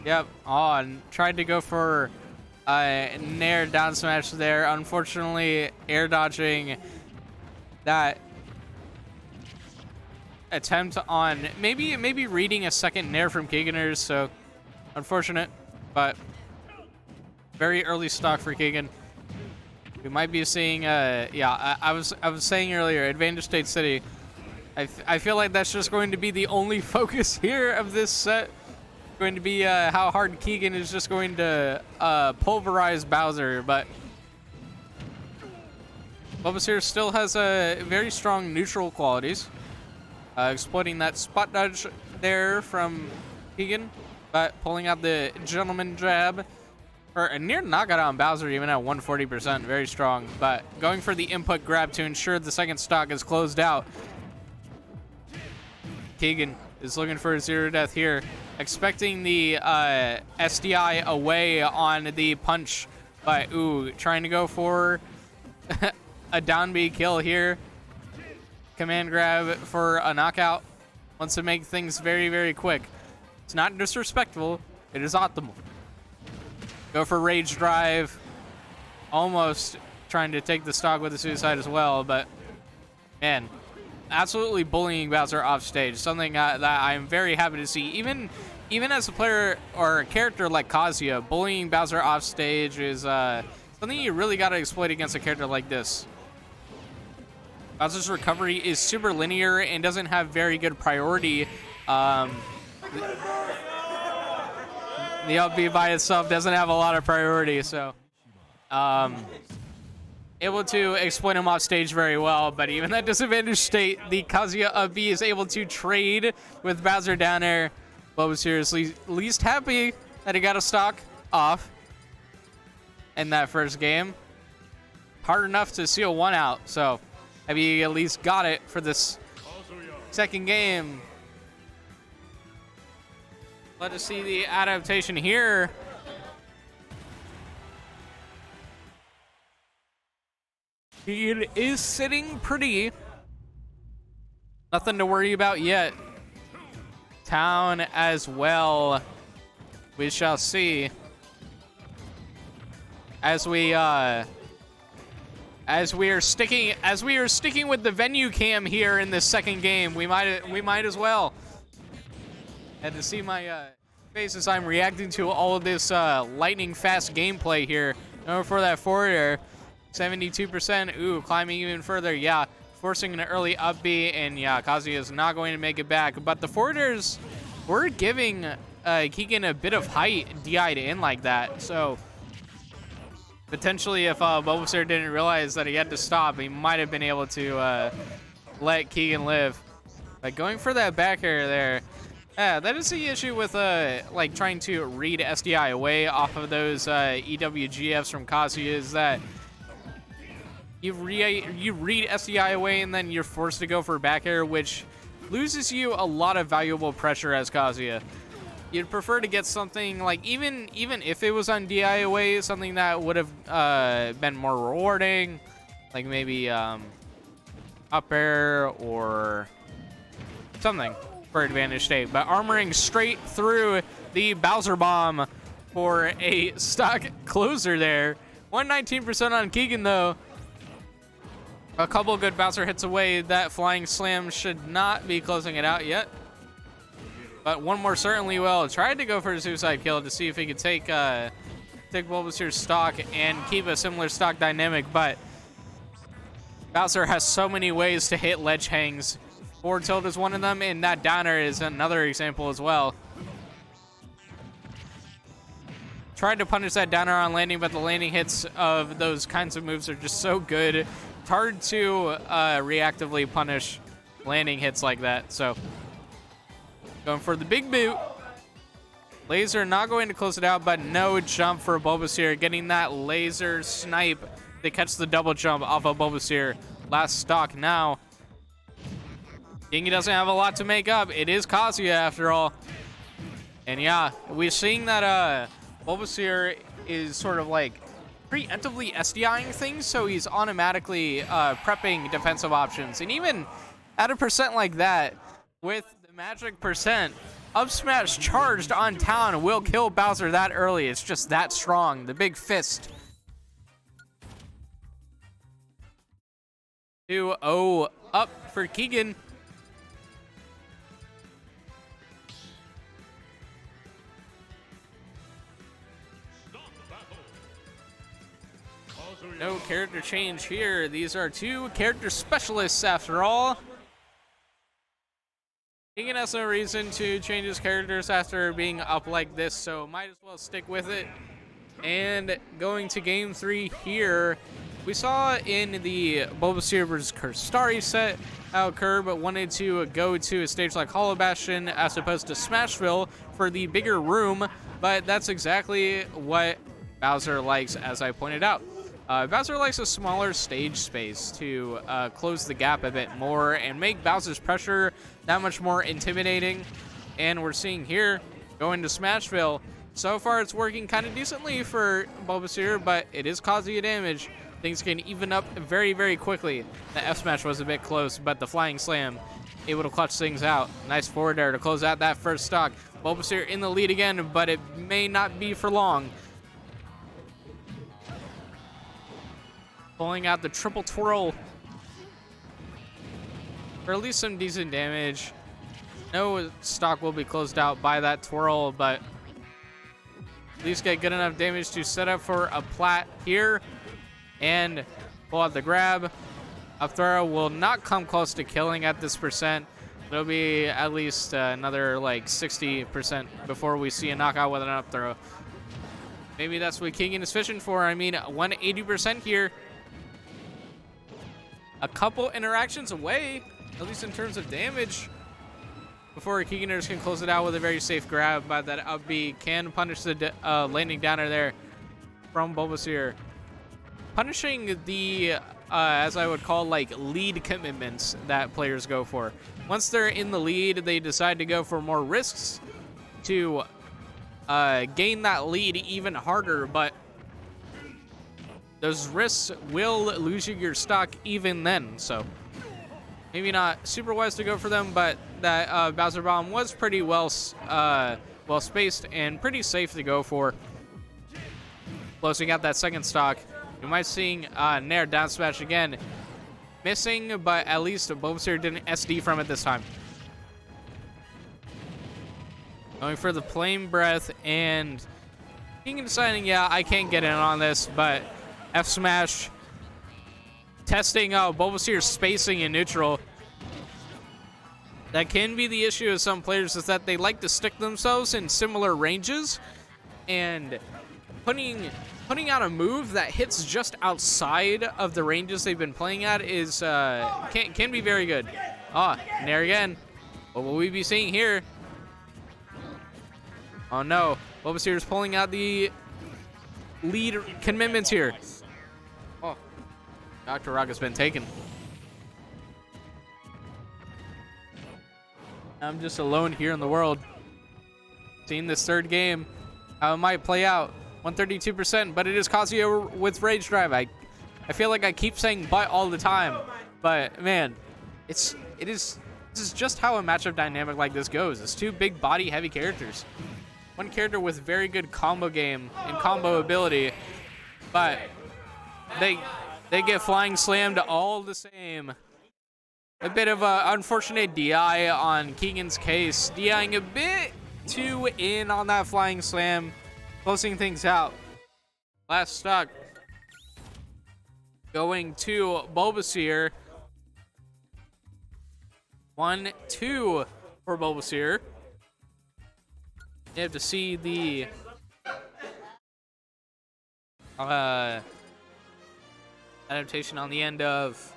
Yep. Oh, and tried to go for Nair down smash there. Unfortunately, air dodging that attempt on maybe reading a second Nair from Keeganers, so unfortunate, but very early stock for Keegan. We might be seeing I was saying earlier, Advantage State City. I feel like that's just going to be the only focus here of this set. going to be how hard Keegan is just going to pulverize Bowser, but Bulbasaur still has very strong neutral qualities. Exploiting that spot dodge there from Keegan, but pulling out the gentleman jab for a near knockout on Bowser, even at 140%, very strong. But going for the input grab to ensure the second stock is closed out. Keegan is looking for a zero death here, expecting the SDI away on the punch, but ooh, trying to go for a down B kill here. Command grab for a knockout. Wants to make things very, very quick. It's not disrespectful. It is optimal. Go for rage drive. Almost trying to take the stock with the suicide as well, but man, absolutely bullying Bowser off stage. Something that I'm very happy to see. Even as a player or a character like Kazuya, bullying Bowser off stage is something you really got to exploit against a character like this. Bowser's recovery is super linear and doesn't have very good priority. The up B by itself doesn't have a lot of priority, so able to exploit him off stage very well. But even that disadvantage state, the Kazuya up B is able to trade with Bowser down air. Bulbasaur is least happy that he got a stock off in that first game. Hard enough to seal one out, so maybe he at least got it for this second game. Let us see the adaptation here. It is sitting pretty. Nothing to worry about yet. Town as well. We shall see. As we are sticking with the venue cam here in this second game, we might as well. And to see my face as I'm reacting to all of this lightning fast gameplay here. Over for that forward air, 72%. Ooh, climbing even further. Yeah, forcing an early up B, and yeah, Kazuya is not going to make it back. But the forward airs were giving Keegan a bit of height DI'd in like that. So potentially, if Bulbasaur didn't realize that he had to stop, he might have been able to let Keegan live. But going for that back air there, yeah, that is the issue with like trying to read SDI away off of those EWGFs from Kazuya, is that you read SDI away and then you're forced to go for back air, which loses you a lot of valuable pressure as Kazuya. You'd prefer to get something like, even if it was on DI away, something that would have been more rewarding, like maybe up air or something for advantage state. But armoring straight through the Bowser bomb for a stock closer there. 119% on Keegan though. A couple good Bowser hits away. That flying slam should not be closing it out yet. But one more certainly will. Tried to go for a suicide kill to see if he could take Bulbasaur's stock and keep a similar stock dynamic, but Bowser has so many ways to hit ledge hangs. Forward tilt is one of them, and that downer is another example as well. Tried to punish that downer on landing, but the landing hits of those kinds of moves are just so good. It's hard to reactively punish landing hits like that, so going for the big boot. Laser not going to close it out, but no jump for Bulbasaur. Getting that laser snipe to catch the double jump off of Bulbasaur. Last stock now. Dingy doesn't have a lot to make up. It is Kazuya after all. And yeah, we're seeing that Bulbasaur is sort of like preemptively SDIing things, so he's automatically prepping defensive options. And even at a percent like that, with the magic percent, up smash charged on Town will kill Bowser that early. It's just that strong. The big fist. 2-0 up for Keegan. No character change here. These are two character specialists after all. Keegan has no reason to change his characters after being up like this, so might as well stick with it. And going to game 3 here, we saw in the Bulbasaur vs. Kurstari set how Kerb wanted to go to a stage like Hollow Bastion as opposed to Smashville for the bigger room, but that's exactly what Bowser likes, as I pointed out. Bowser likes a smaller stage space to close the gap a bit more and make Bowser's pressure that much more intimidating. And we're seeing here, going to Smashville, so far it's working kind of decently for Bulbasaur, but it is causing you damage. Things can even up very, very quickly. The F smash was a bit close, but the Flying Slam able to clutch things out. Nice forward air to close out that first stock. Bulbasaur in the lead again, but it may not be for long. Pulling out the triple twirl for at least some decent damage. No stock will be closed out by that twirl, but at least get good enough damage to set up for a plat here. And pull out the grab. Up throw will not come close to killing at this percent. It'll be at least another like 60% before we see a knockout with an up throw. Maybe that's what Keegan is fishing for. I mean, 180% here. A couple interactions away, at least in terms of damage, before Keeganers can close it out with a very safe grab. But that up B can punish the landing downer there from Bulbasaur. Punishing the, as I would call, like, lead commitments that players go for. Once they're in the lead, they decide to go for more risks to gain that lead even harder, but those risks will lose you your stock even then, so maybe not super wise to go for them, but that Bowser Bomb was pretty well spaced and pretty safe to go for. Closing out that second stock. You might seeing Nair down smash again. Missing, but at least Bulbasaur didn't SD from it this time. Going for the Flame Breath, and Keegan deciding, yeah, I can't get in on this, but F smash. Testing Bulbasaur's spacing in neutral. That can be the issue with some players, is that they like to stick themselves in similar ranges, and putting out a move that hits just outside of the ranges they've been playing at is can be very good. Nair again. What will we be seeing here? Oh no, Bulbasaur is pulling out the lead commitments here. Oh, Dr. Rock has been taken. I'm just alone here in the world. Seeing this third game, how it might play out. 132%, but it is Kazuya with Rage Drive. I feel like I keep saying but all the time, but man, this is just how a matchup dynamic like this goes. It's two big body heavy characters. One character with very good combo game and combo ability, but they get flying slammed all the same. A bit of a unfortunate DI on Keegan's case, DIing a bit too in on that flying slam. Closing things out. Last stock going to Bulbasaur. 1-2 for Bulbasaur. You have to see the adaptation on the end of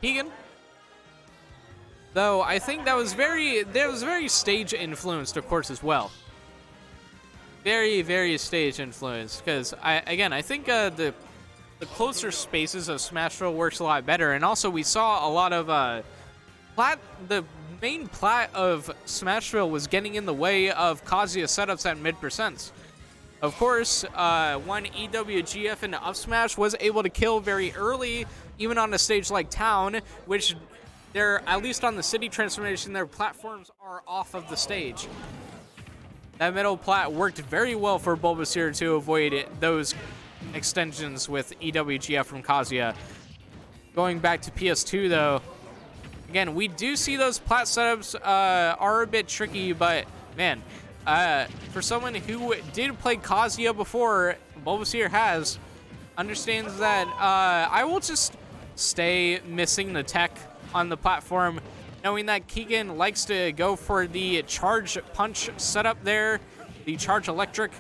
Keegan. Though I think that was very stage influenced, of course, as well. Very, very stage influenced, because I think the closer spaces of Smashville works a lot better, and also we saw a lot of the main plat of Smashville was getting in the way of Kazuya setups at mid percents. Of course, one EWGF into up smash was able to kill very early, even on a stage like Town, which they're, at least on the city transformation, their platforms are off of the stage. That middle plat worked very well for Bulbasaur to avoid those extensions with EWGF from Kazuya. Going back to PS2 though, again, we do see those plat setups are a bit tricky, but man, for someone who did play Kazuya before, Bulbasaur understands that I will just stay missing the tech on the platform knowing that Keegan likes to go for the charge punch setup there, the charge electric.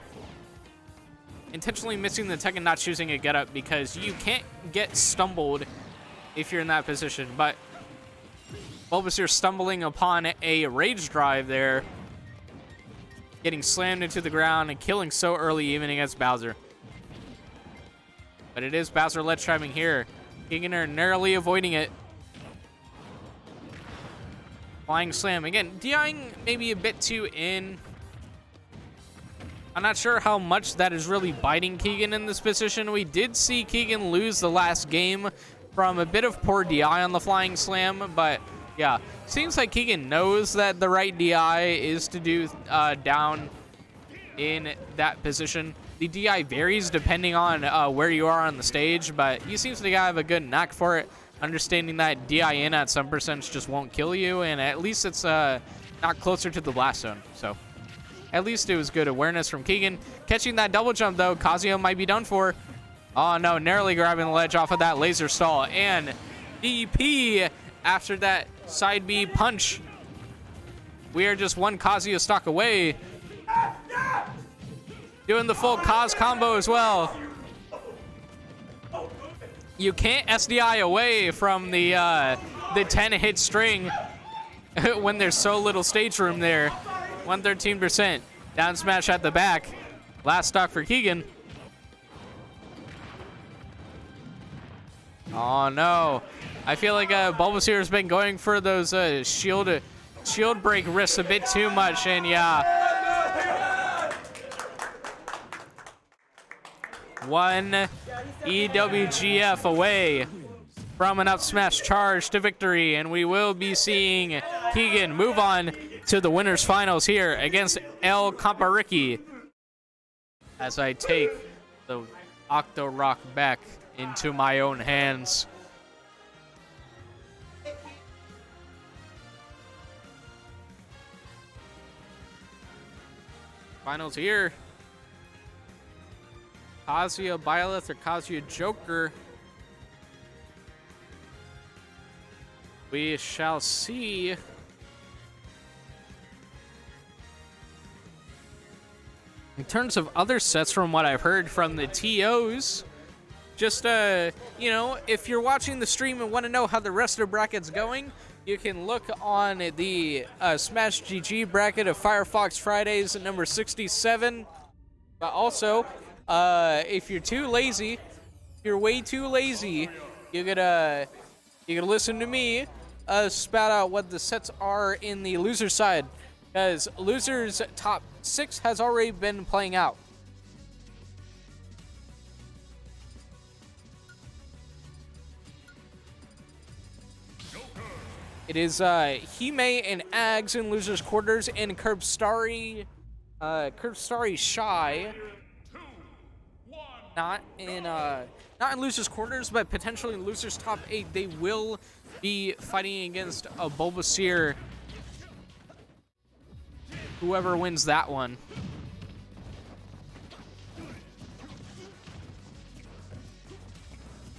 Intentionally missing the tech and not choosing a get up because you can't get stumbled if you're in that position. But Bulbasaur stumbling upon a rage drive there, getting slammed into the ground and killing so early even against Bowser. But it is Bowser ledge trapping here. Keegan are narrowly avoiding it. Flying slam. Again, DIing maybe a bit too in. I'm not sure how much that is really biting Keegan in this position. We did see Keegan lose the last game from a bit of poor DI on the flying slam, but yeah, seems like Keegan knows that the right DI is to do down in that position. The DI varies depending on where you are on the stage, but he seems to have a good knack for it, understanding that DI in at some percentage just won't kill you, and at least it's not closer to the blast zone, so at least it was good awareness from Keegan. Catching that double jump, though, Kazuya might be done for. Oh, no, narrowly grabbing the ledge off of that laser stall. And DP after that side B punch. We are just one Kazuya stock away. Doing the full Kaz combo as well. You can't SDI away from the 10-hit string when there's so little stage room there. 113%. Down smash at the back. Last stock for Keegan. Oh no. I feel like Bulbasaur has been going for those shield break risks a bit too much, and yeah. One EWGF away from an up smash charge to victory, and we will be seeing Keegan move on to the winners finals here against El Campariki as I take the Octorok back into my own hands. Finals here. Kazuya Byleth or Kazuya Joker. We shall see. In terms of other sets, from what I've heard from the TOs, just, you know, if you're watching the stream and want to know how the rest of the bracket's going, you can look on the Smash GG bracket of Firefox Fridays at number 67. But also, if you're too lazy, if you're way too lazy, you gotta listen to me spout out what the sets are in the loser side. Because losers top 6 has already been playing out. It is Hime and Ags in losers quarters, and Curbstari Shy not in losers quarters, but potentially in losers top 8. They will be fighting against a Bulbasaur. Whoever wins that one.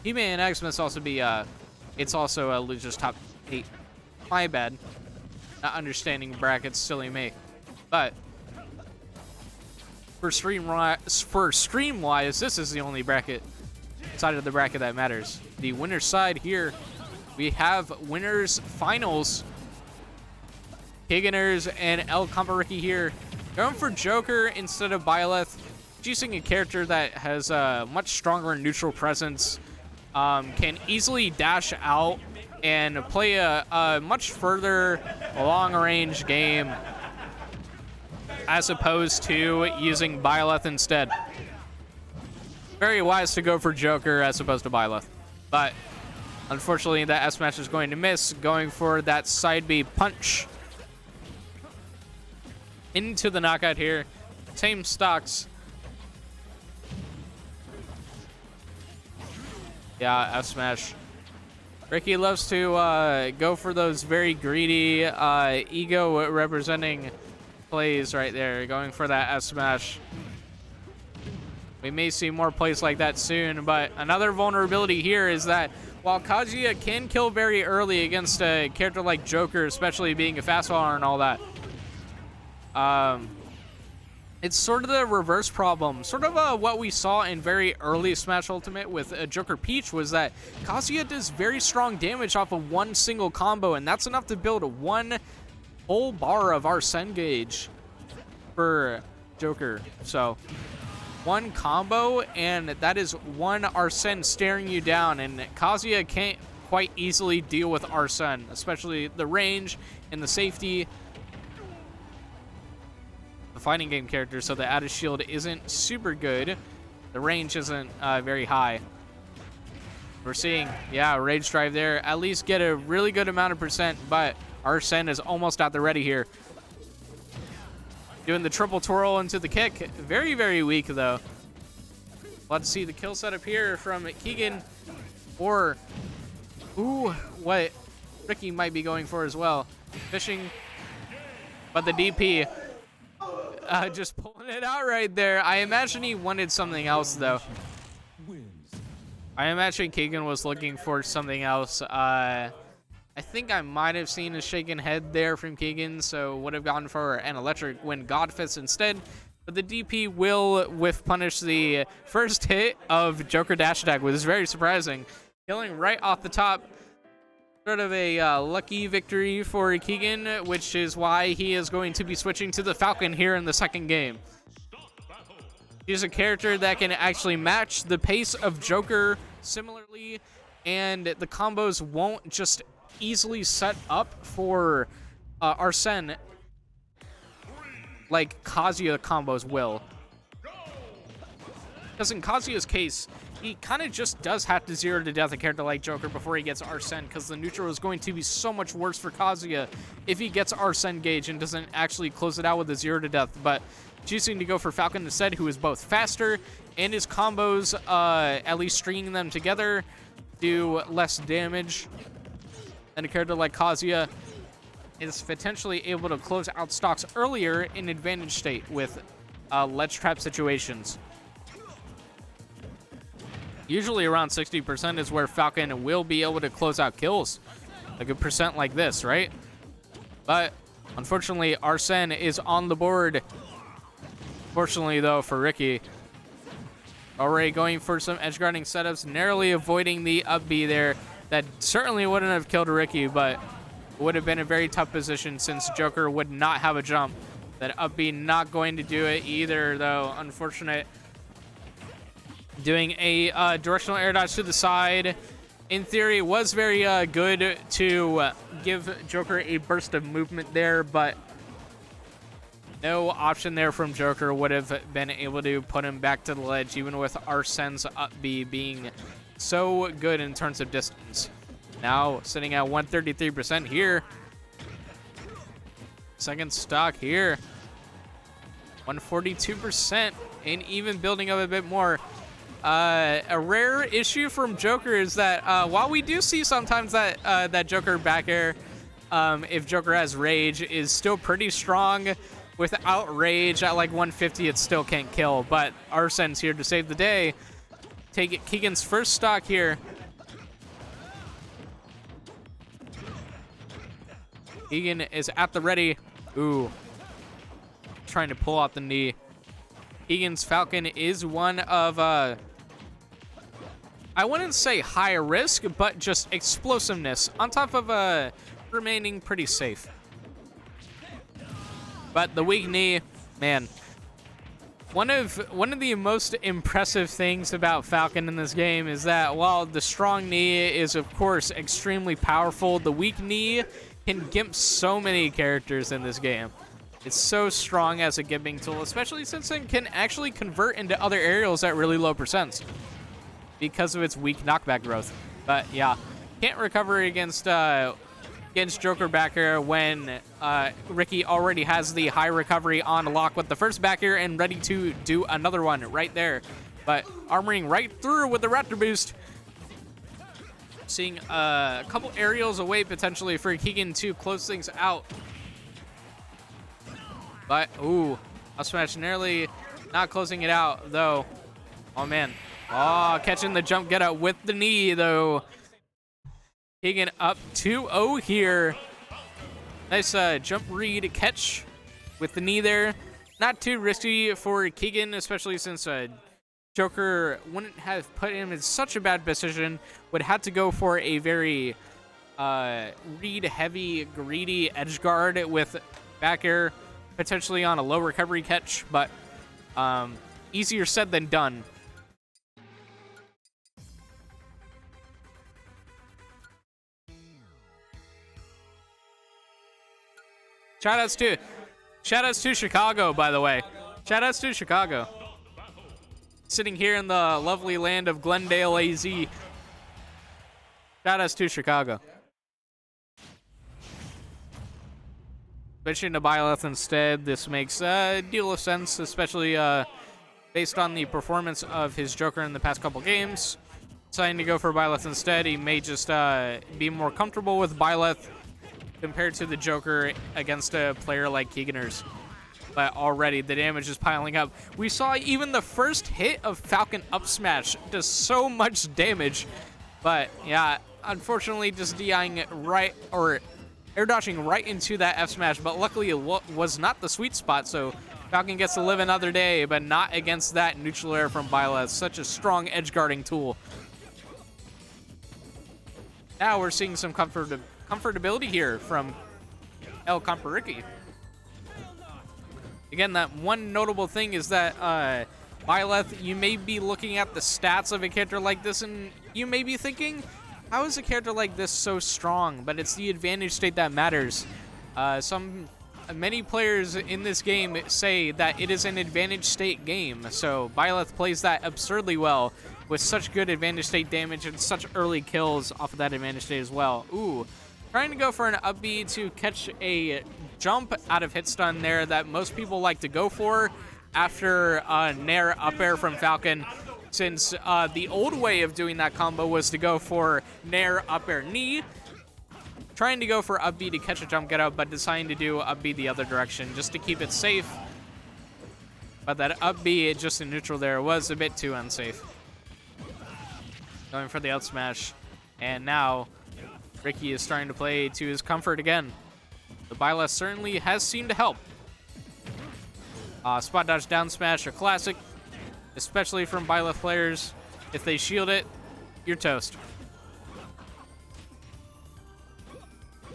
He-Man and X must also be, it's also a loser's top 8. My bad. Not understanding brackets, silly me. But for stream-wise, this is the only bracket side of the bracket that matters. The winner's side here, we have winners finals. Keeganers and El Campariki here. Going for Joker instead of Byleth. Choosing a character that has a much stronger neutral presence. Can easily dash out and play a much further long-range game as opposed to using Byleth instead. Very wise to go for Joker as opposed to Byleth. But unfortunately, that S-Match is going to miss, going for that side B punch into the knockout here. Same stocks. Yeah, F-Smash. Ricky loves to go for those very greedy, ego-representing plays right there, going for that F-Smash. We may see more plays like that soon, but another vulnerability here is that while Kazuya can kill very early against a character like Joker, especially being a fast follower and all that, it's sort of the reverse problem. Sort of what we saw in very early Smash Ultimate with Joker Peach was that Kazuya does very strong damage off of one single combo, and that's enough to build one whole bar of Arsene gauge for Joker. So one combo, and that is one Arsene staring you down, and Kazuya can't quite easily deal with Arsene, especially the range and the safety. The fighting game character, so the added shield isn't super good. The range isn't very high. We're seeing, yeah, Rage Drive there. At least get a really good amount of percent, but Arsene is almost at the ready here. Doing the triple twirl into the kick. Very, very weak, though. Let's see the kill setup here from Keegan. Or, ooh, what Ricky might be going for as well. Fishing, but the DP just pulling it out right there. I imagine he wanted something else, though. I imagine Keegan was looking for something else. I think I might have seen a shaken head there from Keegan, so would have gone for an electric when God fits instead. But the DP will whiff punish the first hit of Joker dash attack, which is very surprising. Killing right off the top. Sort of a lucky victory for Keegan, which is why he is going to be switching to the Falcon here in the second game. He's a character that can actually match the pace of Joker similarly, and the combos won't just easily set up for Arsene like Kazuya combos will. Because in Kazuya's case, he kind of just does have to zero to death a character like Joker before he gets Arsene, because the neutral is going to be so much worse for Kazuya if he gets Arsene gauge and doesn't actually close it out with a zero to death. But choosing to go for Falcon instead, who is both faster and his combos, at least stringing them together, do less damage than a character like Kazuya, is potentially able to close out stocks earlier in advantage state with ledge trap situations. Usually around 60% is where Falcon will be able to close out kills. A good percent like this, right? But unfortunately, Arsene is on the board. Fortunately, though, for Ricky, already going for some edge guarding setups, narrowly avoiding the up B there. That certainly wouldn't have killed Ricky, but would have been a very tough position since Joker would not have a jump. That up B not going to do it either, though. Unfortunate. Doing a directional air dodge to the side, in theory, was very good to give Joker a burst of movement there, but no option there from Joker would have been able to put him back to the ledge, even with Arsene's up B being so good in terms of distance. Now sitting at 133% here. Second stock here. 142%, and even building up a bit more. A rare issue from Joker is that while we do see sometimes that that Joker back air, if Joker has rage, is still pretty strong. Without rage at like 150, it still can't kill. But Arsene's here to save the day. Take it, Keegan's first stock here. Keegan is at the ready. Ooh, trying to pull out the knee. Keegan's Falcon is one of, I wouldn't say high risk, but just explosiveness on top of remaining pretty safe. But the weak knee, man, one of the most impressive things about Falcon in this game is that while the strong knee is of course extremely powerful, the weak knee can gimp so many characters in this game. It's so strong as a gimping tool, especially since it can actually convert into other aerials at really low percents because of its weak knockback growth. But yeah, can't recover against Joker back air when Ricky already has the high recovery on lock with the first back air and ready to do another one right there. But armoring right through with the Raptor boost. Seeing a couple aerials away potentially for Keegan to close things out. But, ooh, up smash nearly not closing it out, though. Oh, man. Oh, catching the jump get out with the knee, though. Keegan up 2-0 here. Nice jump read catch with the knee there. Not too risky for Keegan, especially since Joker wouldn't have put him in such a bad position. Would have to go for a very read-heavy, greedy edge guard with back air, potentially on a low recovery catch, but easier said than done. Shoutouts to Chicago, by the way. Shoutouts to Chicago. Sitting here in the lovely land of Glendale, AZ. Shoutouts to Chicago. Switching to Byleth instead. This makes a deal of sense, especially based on the performance of his Joker in the past couple games. Deciding to go for Byleth instead. He may just be more comfortable with Byleth compared to the Joker against a player like Keeganers. But already the damage is piling up. We saw even the first hit of Falcon up smash does so much damage. But yeah, unfortunately just DIing right, or air dodging right into that F smash. But luckily it was not the sweet spot, so Falcon gets to live another day, but not against that neutral air from Byleth. Such a strong edge guarding tool. Now we're seeing some comfortability here from El Camperiki. Again, that one notable thing is that Byleth, you may be looking at the stats of a character like this and you may be thinking, how is a character like this so strong? But it's the advantage state that matters. Many players in this game say that it is an advantage state game, so Byleth plays that absurdly well with such good advantage state damage and such early kills off of that advantage state as well. Ooh, trying to go for an up B to catch a jump out of hit stun there that most people like to go for after Nair up air from Falcon, since the old way of doing that combo was to go for Nair up air knee, trying to go for up B to catch a jump get out, but deciding to do up B the other direction just to keep it safe. But that up B just in neutral there was a bit too unsafe. Going for the out smash, and now Ricky is starting to play to his comfort again. The Byleth certainly has seemed to help. Spot dodge down smash, a classic, especially from Byleth players. If they shield it, you're toast.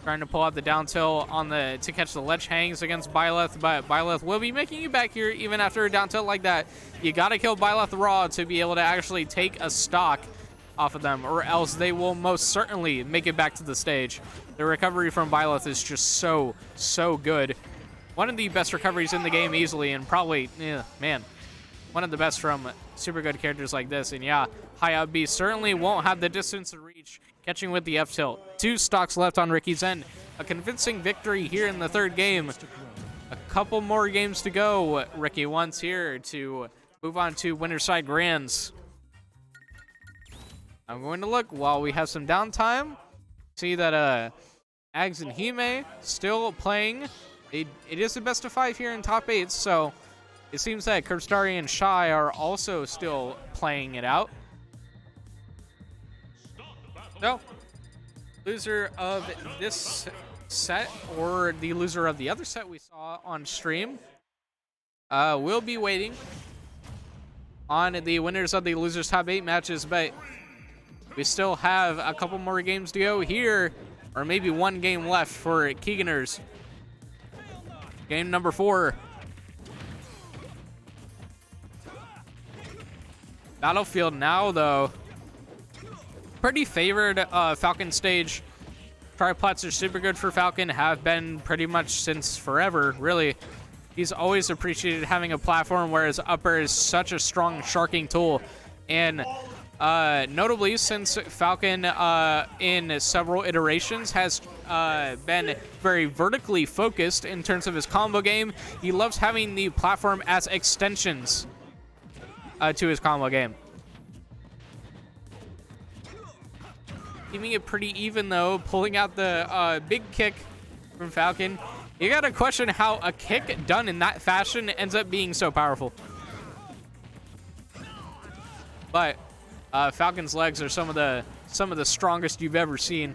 Trying to pull out the down tilt on to catch the ledge hangs against Byleth, but Byleth will be making you back here even after a down tilt like that. You gotta kill Byleth raw to be able to actually take a stock off of them, or else they will most certainly make it back to the stage. The recovery from Byleth is just so good. One of the best recoveries in the game easily, and probably, man, one of the best from super good characters like this. And yeah, high up B certainly won't have the distance to reach, catching with the F tilt. 2 stocks left on Ricky's end. A convincing victory here in the third game. A couple more games to go. Ricky wants here to move on to winner side grands. I'm going to look while we have some downtime. See that Ags and Hime still playing. It is a best of 5 here in top 8, so it seems that Curbstari and Shy are also still playing it out. So, loser of this set, or the loser of the other set we saw on stream, will be waiting on the winners of the losers top 8 matches, but we still have a couple more games to go here, or maybe one game left for Keeganers. Game number 4. Battlefield now, though. Pretty favored Falcon stage. Triplats are super good for Falcon, have been pretty much since forever, really. He's always appreciated having a platform where his upper is such a strong sharking tool. And notably, since Falcon in several iterations has been very vertically focused in terms of his combo game, he loves having the platform as extensions to his combo game. Keeping it pretty even, though, pulling out the big kick from Falcon. You gotta question how a kick done in that fashion ends up being so powerful. But Falcon's legs are some of the strongest you've ever seen.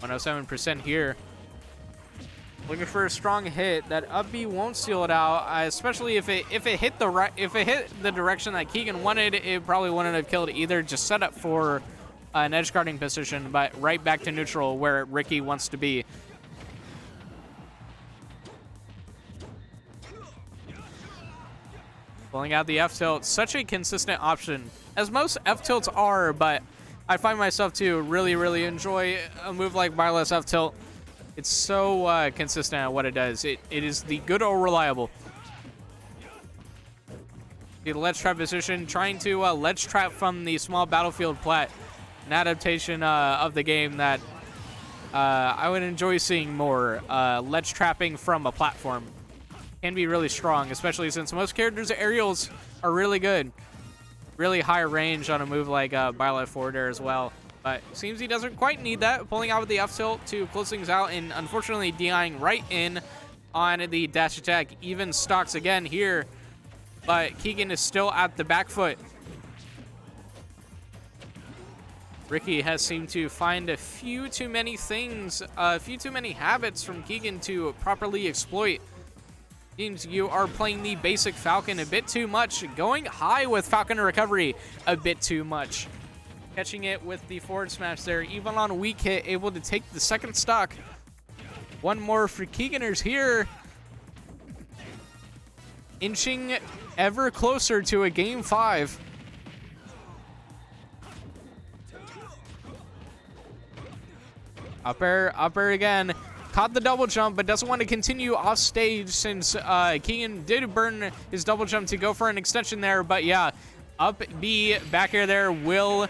107% here. Looking for a strong hit. That up B won't seal it out, especially if it hit the direction that Keegan wanted. It probably wouldn't have killed either. Just set up for an edge guarding position, but right back to neutral where Ricky wants to be. Pulling out the F tilt, such a consistent option, as most F tilts are, but I find myself to really enjoy a move like Byleth's F tilt. It's so consistent at what it does. It is the good or reliable. The ledge trap position, trying to ledge trap from the small battlefield plat, an adaptation of the game that I would enjoy seeing more. Ledge trapping from a platform can be really strong, especially since most characters' aerials are really good. Really high range on a move like Byleth forward air as well. But seems he doesn't quite need that. Pulling out with the F tilt to close things out and unfortunately DIing right in on the dash attack. Even stocks again here, but Keegan is still at the back foot. Ricky has seemed to find a few too many things, a few too many habits from Keegan to properly exploit. Seems you are playing the basic Falcon a bit too much, going high with Falcon recovery a bit too much. Catching it with the forward smash there, even on weak hit, able to take the second stock. One more for Keeganers here. Inching ever closer to a game 5. Up air again. Caught the double jump, but doesn't want to continue off stage since Keegan did burn his double jump to go for an extension there. But yeah, up B back air there will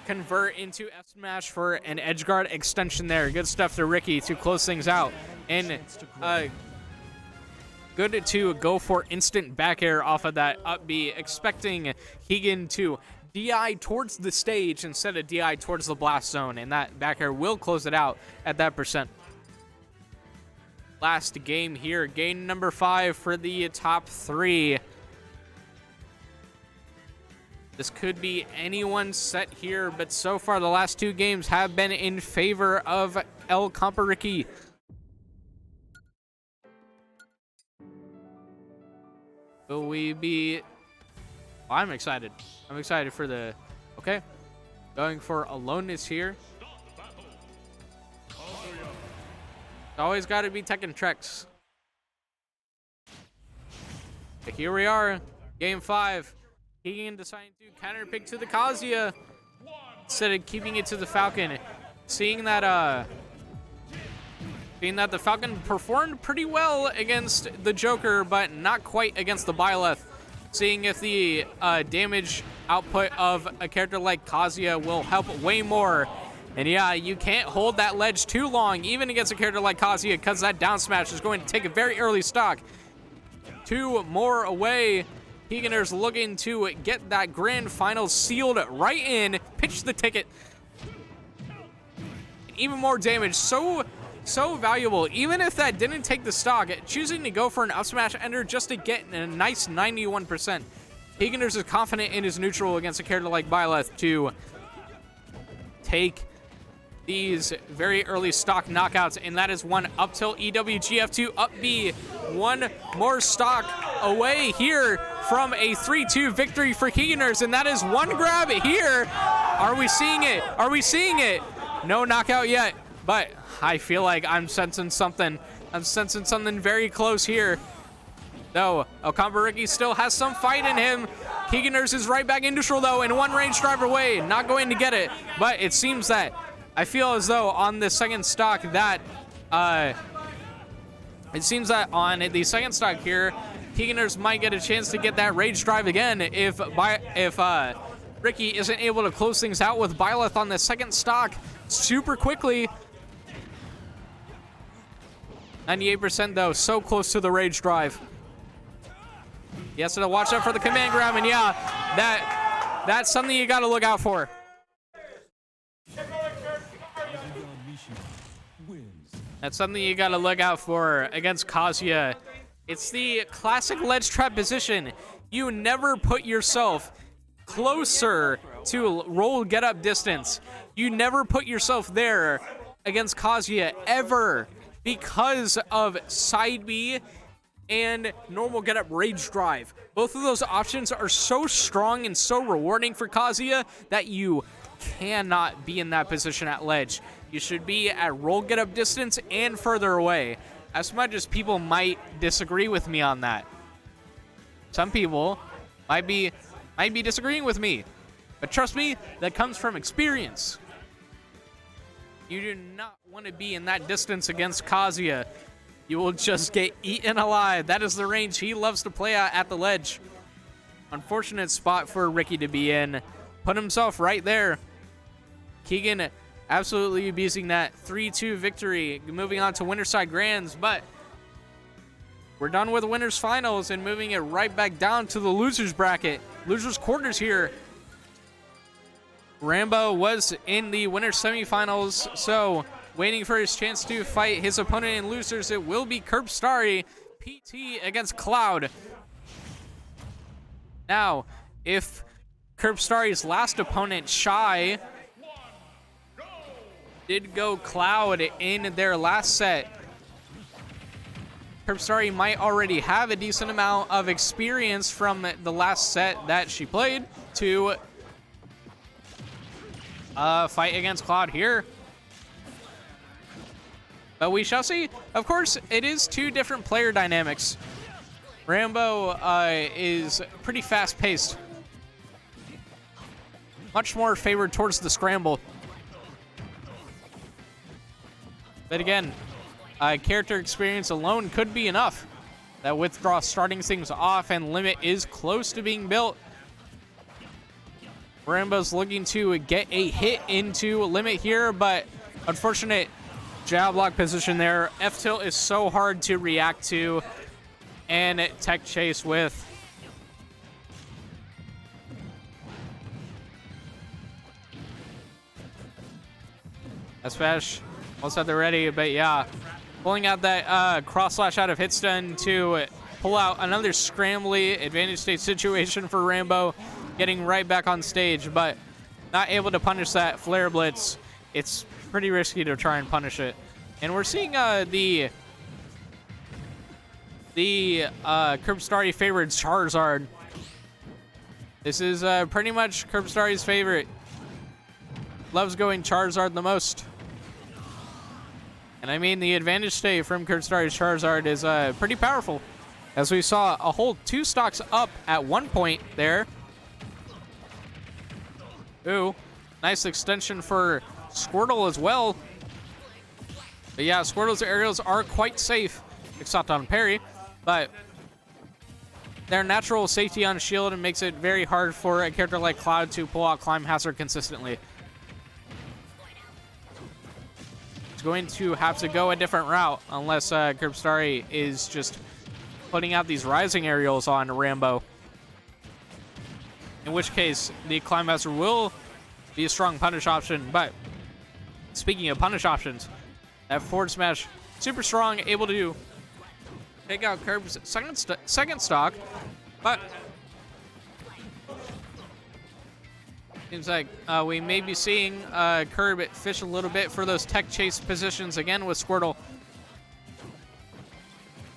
convert into F smash for an edge guard extension there. Good stuff to Ricky to close things out. And good to go for instant back air off of that up B, expecting Keegan to DI towards the stage instead of DI towards the blast zone. And that back air will close it out at that percent. Last game here, game number 5 for the top 3. This could be anyone's set here, but so far the last 2 games have been in favor of El Compa-Ricky. Will we be... Oh, I'm excited. I'm excited for the... Okay. Going for aloneness here. Always got to be Tekken Trex. But here we are, game 5. Keegan deciding to counter pick to the Kazuya instead of keeping it to the Falcon. Seeing that the Falcon performed pretty well against the Joker, but not quite against the Byleth. Seeing if the damage output of a character like Kazuya will help way more. And yeah, you can't hold that ledge too long, even against a character like Kazuya, because that down smash is going to take a very early stock. 2 more away. Keeganers looking to get that grand final sealed right in. Pitch the ticket. Even more damage. So valuable. Even if that didn't take the stock, choosing to go for an up smash ender just to get a nice 91%. Keeganers is confident in his neutral against a character like Byleth to take these very early stock knockouts, and that is one up tilt EWGF2 up B. One more stock away here from a 3-2 victory for Keeganers, and that is one grab here. Are we seeing it? Are we seeing it? No knockout yet, but I feel like I'm sensing something. I'm sensing something very close here. Though, El Compa-Ricky still has some fight in him. Keeganers is right back in neutral though, and one range drive away. Not going to get it, but it seems that I feel as though on the second stock that, it seems that on the second stock here, Keeganers might get a chance to get that rage drive again if Ricky isn't able to close things out with Byleth on the second stock super quickly. 98% though, so close to the rage drive. He has to watch out for the command grab, and yeah, that's something you got to look out for. That's something you got to look out for against Kazuya. It's the classic ledge trap position. You never put yourself closer to roll get up distance. You never put yourself there against Kazuya ever because of side B and normal get up rage drive. Both of those options are so strong and so rewarding for Kazuya that you cannot be in that position at ledge. You should be at roll get up distance and further away. As much as people might disagree with me on that. Some people might be disagreeing with me. But trust me, that comes from experience. You do not want to be in that distance against Kazuya. You will just get eaten alive. That is the range he loves to play at the ledge. Unfortunate spot for Ricky to be in. Put himself right there. Keegan absolutely abusing that 3-2 victory. Moving on to Winterside Grands, but we're done with Winners Finals and moving it right back down to the losers bracket. Losers quarters here. Rambo was in the Winners semifinals, so waiting for his chance to fight his opponent in losers. It will be Curbstari, PT against Cloud. Now, if Curbstari's last opponent, Shy, did go Cloud in their last set, Curbstari might already have a decent amount of experience from the last set that she played to fight against Cloud here. But we shall see. Of course, it is two different player dynamics. Rambo is pretty fast-paced. Much more favored towards the scramble. But again, character experience alone could be enough. That Withdraw starting things off, and Limit is close to being built. Rambo's looking to get a hit into Limit here, but unfortunate jab block position there. F-tilt is so hard to react to, and tech chase with. Smash almost at the ready, but yeah, pulling out that cross slash out of hit stun to pull out another scrambly advantage state situation for Rambo, getting right back on stage, but not able to punish that flare blitz. It's pretty risky to try and punish it. And we're seeing the Curbstari favorite Charizard. This is pretty much Curbstari's favorite. Loves going Charizard the most. And I mean, the advantage state from Curbstari's Charizard is pretty powerful. As we saw a whole 2 stocks up at one point there. Ooh, nice extension for Squirtle as well. But yeah, Squirtle's aerials are quite safe, except on parry, but their natural safety on shield and makes it very hard for a character like Cloud to pull out Climb Hazard consistently. It's going to have to go a different route unless Curbstari is just putting out these rising aerials on Rambo. In which case, the Climb Hazard will be a strong punish option. But speaking of punish options, that forward smash, super strong, able to take out Curb's second stock. But seems like we may be seeing Curb fish a little bit for those tech chase positions again with Squirtle.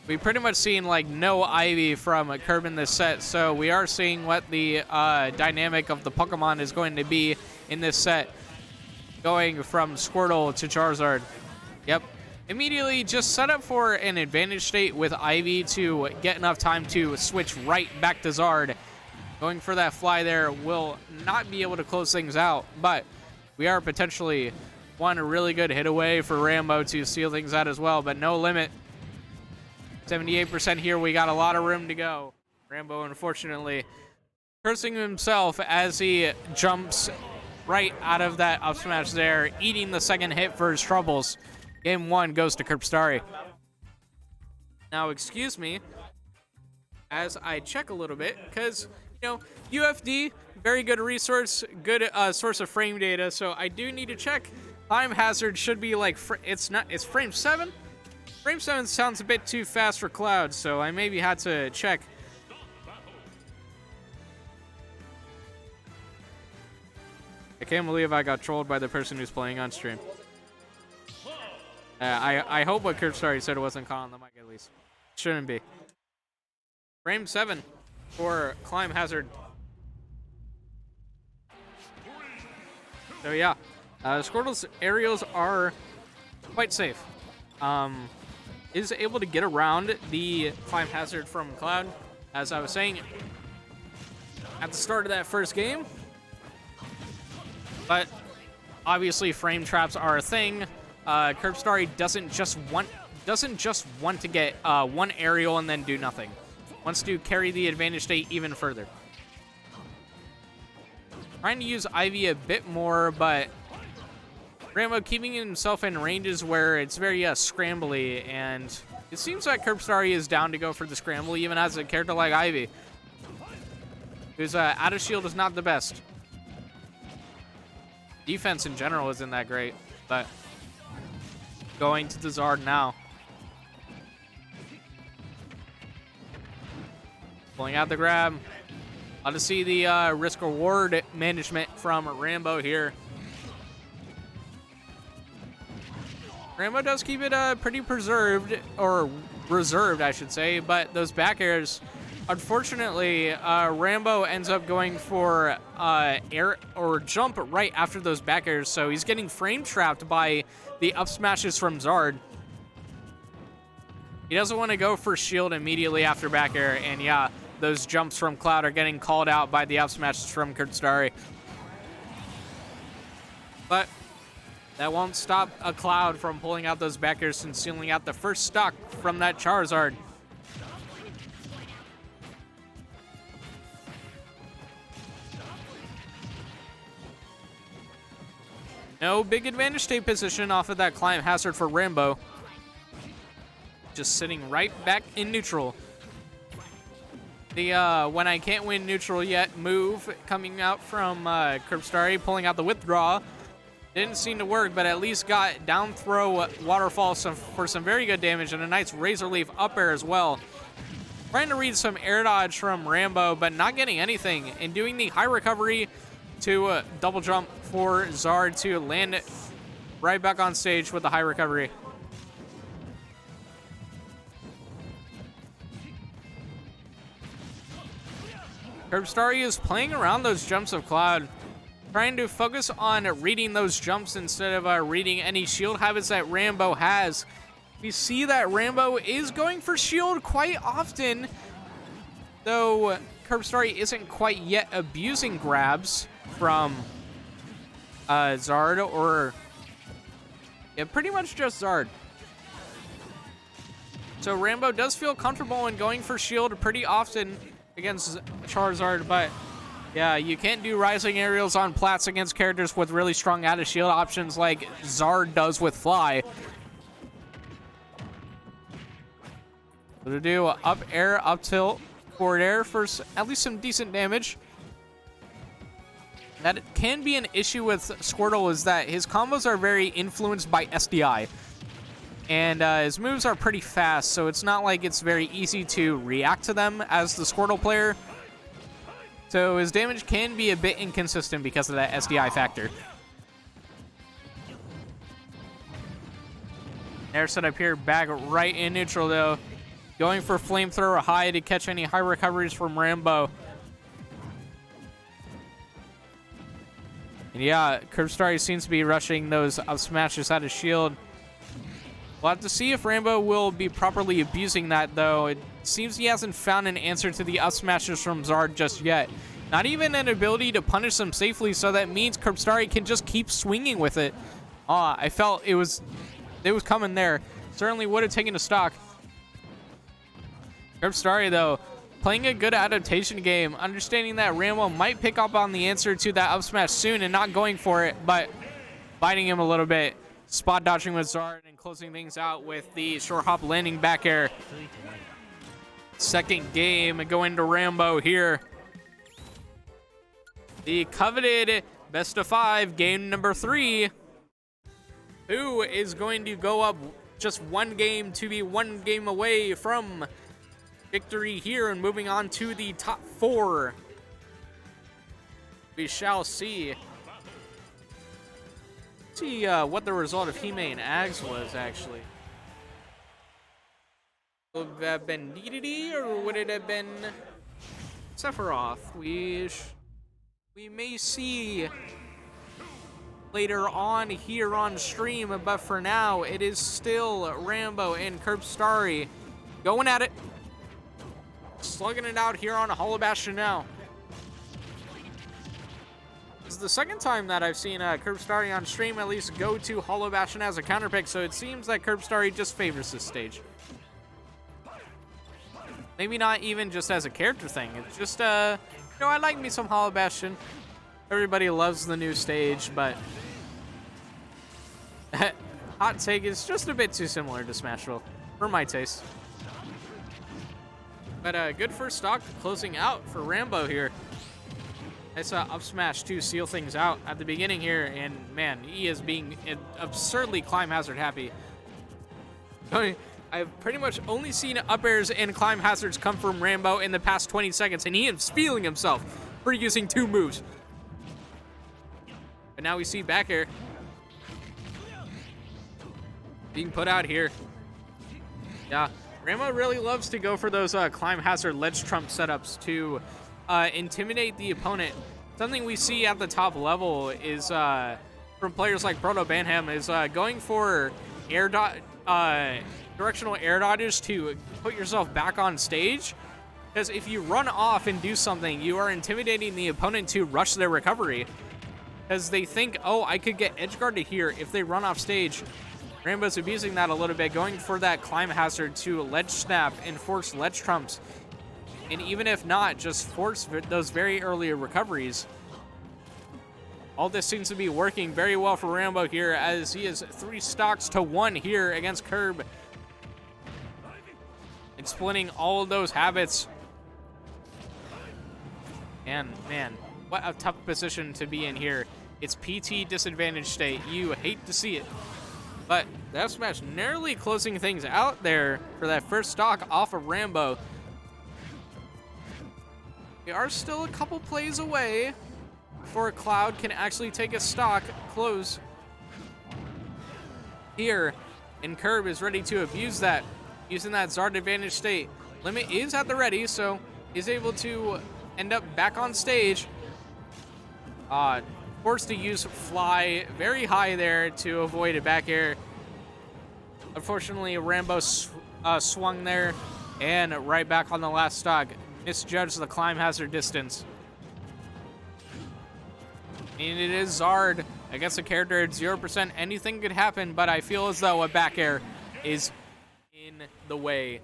We've pretty much seen like no Ivy from Curb in this set, so we are seeing what the dynamic of the Pokemon is going to be in this set, going from Squirtle to Charizard. Yep, immediately just set up for an advantage state with Ivy to get enough time to switch right back to Zard. Going for that fly there will not be able to close things out, but we are potentially one really good hit away for Rambo to seal things out as well, but no Limit. 78% here, we got a lot of room to go. Rambo, unfortunately, cursing himself as he jumps right out of that up smash there, eating the second hit for his troubles. Game 1 goes to Curbstari. Now, excuse me, as I check a little bit, because, you know, UFD, very good resource, good source of frame data, so I do need to check. Climb Hazard should be like, it's frame 7? Frame 7 sounds a bit too fast for Cloud, so I maybe had to check. I can't believe I got trolled by the person who's playing on stream. I hope what Curb Story said wasn't caught on the mic at least. Shouldn't be. Frame 7 for Climb Hazard. So yeah, Squirtle's aerials are quite safe. Is able to get around the Climb Hazard from Cloud, as I was saying at the start of that first game. But obviously frame traps are a thing. Curb Story doesn't just want to get one aerial and then do nothing. Wants to carry the advantage state even further. Trying to use Ivy a bit more, but Rambo keeping himself in ranges where it's very scrambly, and it seems like Curb Story is down to go for the scramble, even as a character like Ivy, whose out of shield is not the best. Defense in general isn't that great, but going to the Zard now. Pulling out the grab. Love to see the risk-reward management from Rambo here. Rambo does keep it pretty preserved, or reserved, I should say, but those back airs, unfortunately, Rambo ends up going for air or jump right after those back airs, so he's getting frame trapped by the up smashes from Zard. He doesn't want to go for shield immediately after back air, and yeah, those jumps from Cloud are getting called out by the up smashes from Curb Story. But that won't stop a Cloud from pulling out those back airs and sealing out the first stock from that Charizard. No big advantage state position off of that Climb Hazard for Rambo. Just sitting right back in neutral. The when I can't win neutral yet move coming out from Curb Story, pulling out the withdraw. Didn't seem to work, but at least got down throw waterfall for some very good damage and a nice Razor Leaf up air as well. Trying to read some air dodge from Rambo, but not getting anything. And doing the high recovery to double jump for Zard to land it right back on stage with the high recovery. Curb Story is playing around those jumps of Cloud, trying to focus on reading those jumps instead of reading any shield habits that Rambo has. We see that Rambo is going for shield quite often, though Curb Story isn't quite yet abusing grabs from Zard, or yeah, pretty much just Zard. So Rambo does feel comfortable in going for shield pretty often against Charizard, but yeah, you can't do rising aerials on plats against characters with really strong out of shield options like Zard does with Fly. So to do up air, up tilt, forward air for at least some decent damage. That can be an issue with Squirtle, is that his combos are very influenced by SDI. And his moves are pretty fast, so it's not like it's very easy to react to them as the Squirtle player. So his damage can be a bit inconsistent because of that SDI factor. Air set up here, back right in neutral though. Going for Flamethrower high to catch any high recoveries from Rambo. And yeah, Curb Story seems to be rushing those up smashes out of shield. We'll have to see if Rambo will be properly abusing that, though. It seems he hasn't found an answer to the up smashes from Zard just yet. Not even an ability to punish them safely, so that means Curb Story can just keep swinging with it. I felt it was coming there. Certainly would have taken a stock. Curb Story, though, playing a good adaptation game, understanding that Rambo might pick up on the answer to that up smash soon and not going for it, but biting him a little bit. Spot dodging with Zard and closing things out with the short hop landing back air. Second game going to Rambo here. The coveted best of 5, game number 3. Who is going to go up just one game to be one game away from victory here and moving on to the top 4? We shall see. see what the result of Hime and Ags was, actually. Would it have been DDD, or would it have been Sephiroth? We may see later on here on stream, but for now, it is still Rambo and Curbstari going at it. Slugging it out here on Hollow Bastion now. This is the second time that I've seen Curbstari on stream at least go to Hollow Bastion as a counter pick, so it seems that Curbstari just favors this stage. Maybe not even just as a character thing. It's just, I like me some Hollow Bastion. Everybody loves the new stage, but hot take is just a bit too similar to Smashville, for my taste. But good first stock closing out for Rambo here. Nice up smash to seal things out at the beginning here, and man, he is being absurdly climb hazard happy. I've pretty much only seen up airs and climb hazards come from Rambo in the past 20 seconds, and he is feeling himself for using 2 moves. But now we see back air being put out here. Yeah, Rambo really loves to go for those climb hazard ledge trump setups to intimidate the opponent. Something we see at the top level is from players like Proto Banham is going for directional air dodges to put yourself back on stage. Because if you run off and do something, you are intimidating the opponent to rush their recovery. Because they think, oh, I could get edge guarded here if they run off stage. Rambo's abusing that a little bit, going for that climb hazard to ledge snap and force ledge trumps. And even if not, just force those very early recoveries. All this seems to be working very well for Rambo here, as he is 3 stocks to 1 here against Curb. Exploiting all of those habits. And man, what a tough position to be in here. It's PT disadvantage state. You hate to see it. But that smash narrowly closing things out there for that first stock off of Rambo. We are still a couple plays away before Cloud can actually take a stock close here. And Curb is ready to abuse that, using that Zard advantage state. Limit is at the ready, so is able to end up back on stage. Forced to use Fly very high there to avoid a back air. Unfortunately, Rambo swung there and right back on the last stock. Misjudged the climb hazard distance. And it is Zard against a character at 0%. Anything could happen, but I feel as though a back air is in the way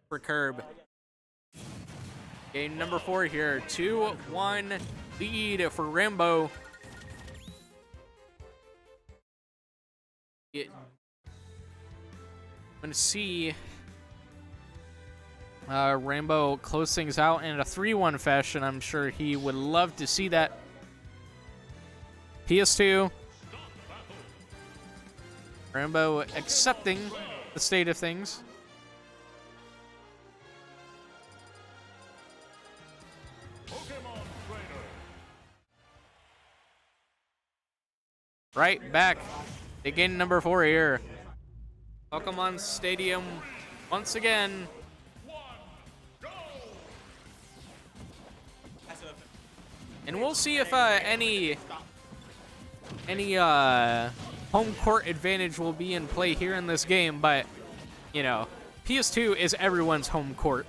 for Curb. Game number 4 here. 2-1 lead for Rambo. I'm going to see Rambo close things out in a 3-1 fashion. I'm sure he would love to see that. PS2. Rambo accepting the state of things. Right back. Again, number 4 here. Pokemon Stadium once again. And we'll see if any home court advantage will be in play here in this game, but you know, PS2 is everyone's home court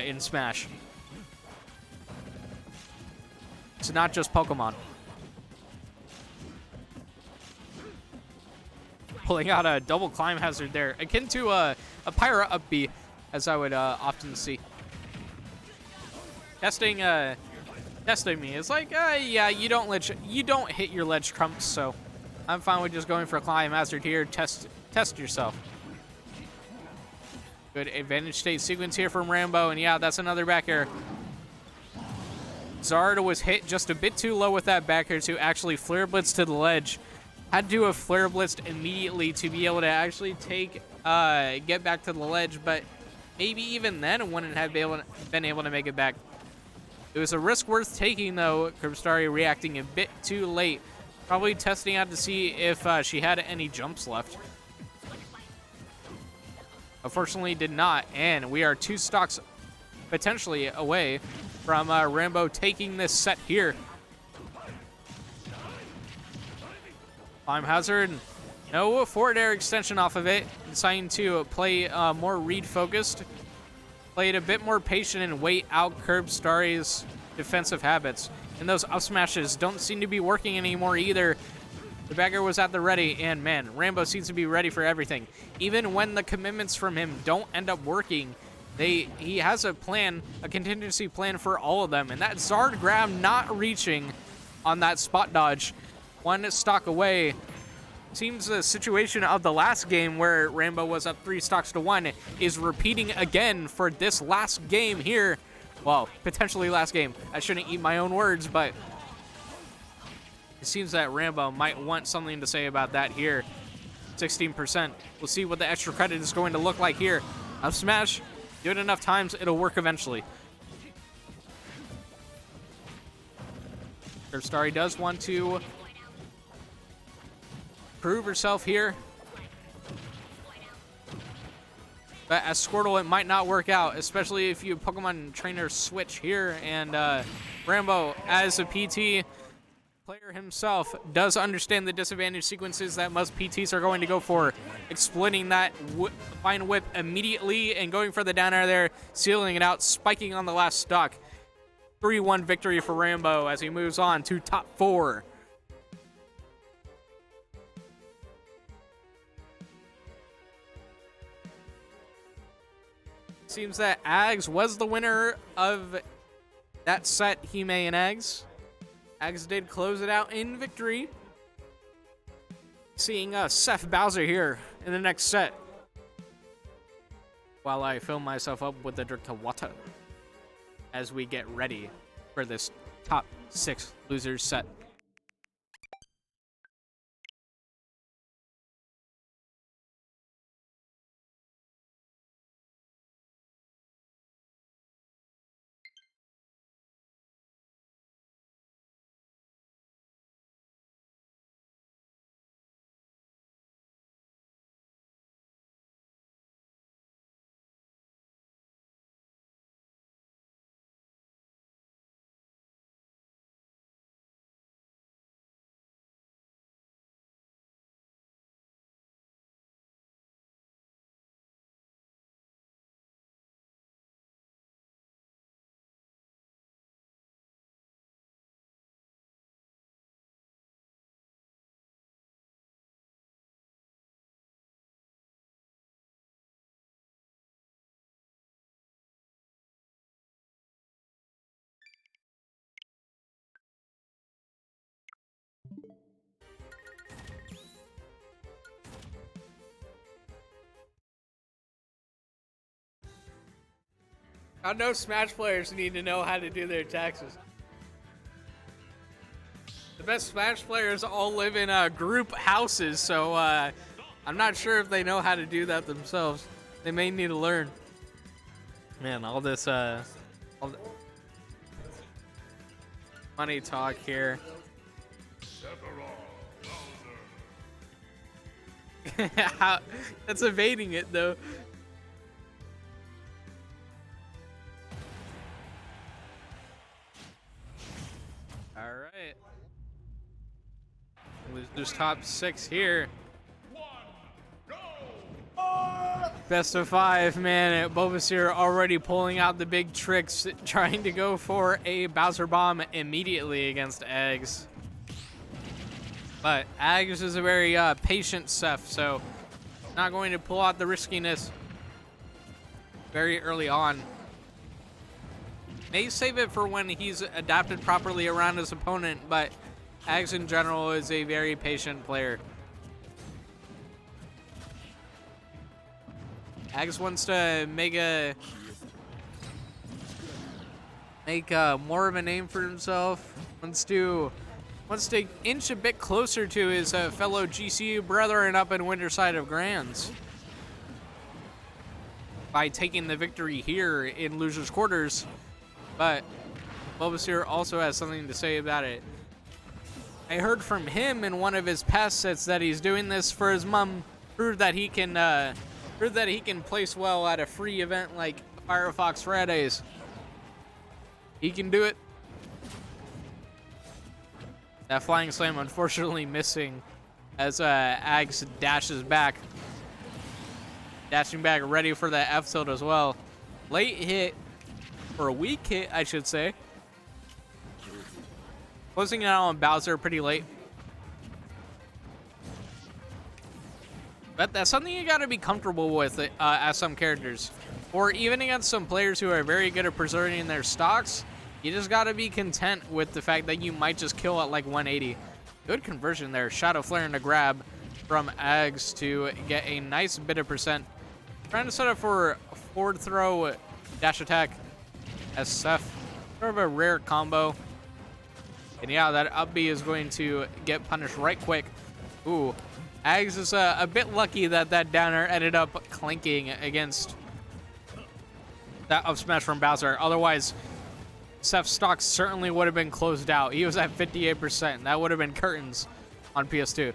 in Smash. It's not just Pokemon. Pulling out a double climb hazard there, akin to a Pyra up B, as I would often see. Testing me. It's like, yeah, you don't hit your ledge trumps, so I'm fine with just going for a climb hazard here. Test yourself. Good advantage state sequence here from Rambo, and yeah, that's another back air. Zard was hit just a bit too low with that back air to actually flare blitz to the ledge. Had to have flare blitzed immediately to be able to actually get back to the ledge, but maybe even then wouldn't have been able to make it back. It was a risk worth taking, though. Curbstari reacting a bit too late. Probably testing out to see if she had any jumps left. Unfortunately, did not, and we are 2 stocks potentially away from Rambo taking this set here. Climb hazard, no forward air extension off of it. Deciding to play more read focused. Played a bit more patient and wait out Curb Starry's defensive habits. And those up smashes don't seem to be working anymore either. The bagger was at the ready, and man, Rambo seems to be ready for everything. Even when the commitments from him don't end up working, he has a plan, a contingency plan for all of them. And that Zard grab not reaching on that spot dodge, 1 stock away. Seems the situation of the last game where Rambo was up 3 stocks to 1 is repeating again for this last game here. Well, potentially last game. I shouldn't eat my own words, but it seems that Rambo might want something to say about that here. 16%. We'll see what the extra credit is going to look like here. Up smash, do it enough times, it'll work eventually. Curb Starry does want to prove herself here. But as Squirtle, it might not work out, especially if you Pokemon trainer switch here. And Rambo, as a PT player himself, does understand the disadvantage sequences that most PTs are going to go for. Exploiting that Vine Whip immediately and going for the down air there, sealing it out, spiking on the last stock. 3-1 victory for Rambo as he moves on to top 4. Seems that Ags was the winner of that set, Hime and Ags. Ags did close it out in victory. Seeing Seth Bowser here in the next set. While I fill myself up with the drink to water as we get ready for this top 6 losers set. I know Smash players need to know how to do their taxes. The best Smash players all live in group houses, so I'm not sure if they know how to do that themselves. They may need to learn. Man, all this money talk here. That's evading it, though. All right. Losers top 6 here. Best of 5, man. Bulbasaur already pulling out the big tricks, trying to go for a Bowser Bomb immediately against Eggs. But Eggs is a very patient Seth, so not going to pull out the riskiness very early on. May save it for when he's adapted properly around his opponent, but Eggs in general is a very patient player. Eggs wants to make more of a name for himself. Wants to inch a bit closer to his fellow GCU brethren up in Winterside of Grands by taking the victory here in losers quarters. But Bulbasaur also has something to say about it. I heard from him in one of his past sets that he's doing this for his mom, prove that he can place well at a free event like Firefox Fridays. He can do it. That flying slam unfortunately missing as Ags dashes back. Dashing back, ready for that F tilt as well. Late hit, or a weak hit, I should say. Closing it out on Bowser pretty late. But that's something you gotta be comfortable with as some characters. Or even against some players who are very good at preserving their stocks, you just gotta be content with the fact that you might just kill at like 180. Good conversion there. Shadow Flare and a grab from Ags to get a nice bit of percent. Trying to set up for a forward throw dash attack as Seth. Sort of a rare combo. And yeah, that up B is going to get punished right quick. Ooh, Ags is a bit lucky that that downer ended up clinking against that up smash from Bowser. Otherwise, Seth's stock certainly would have been closed out. He was at 58%. That would have been curtains on PS2.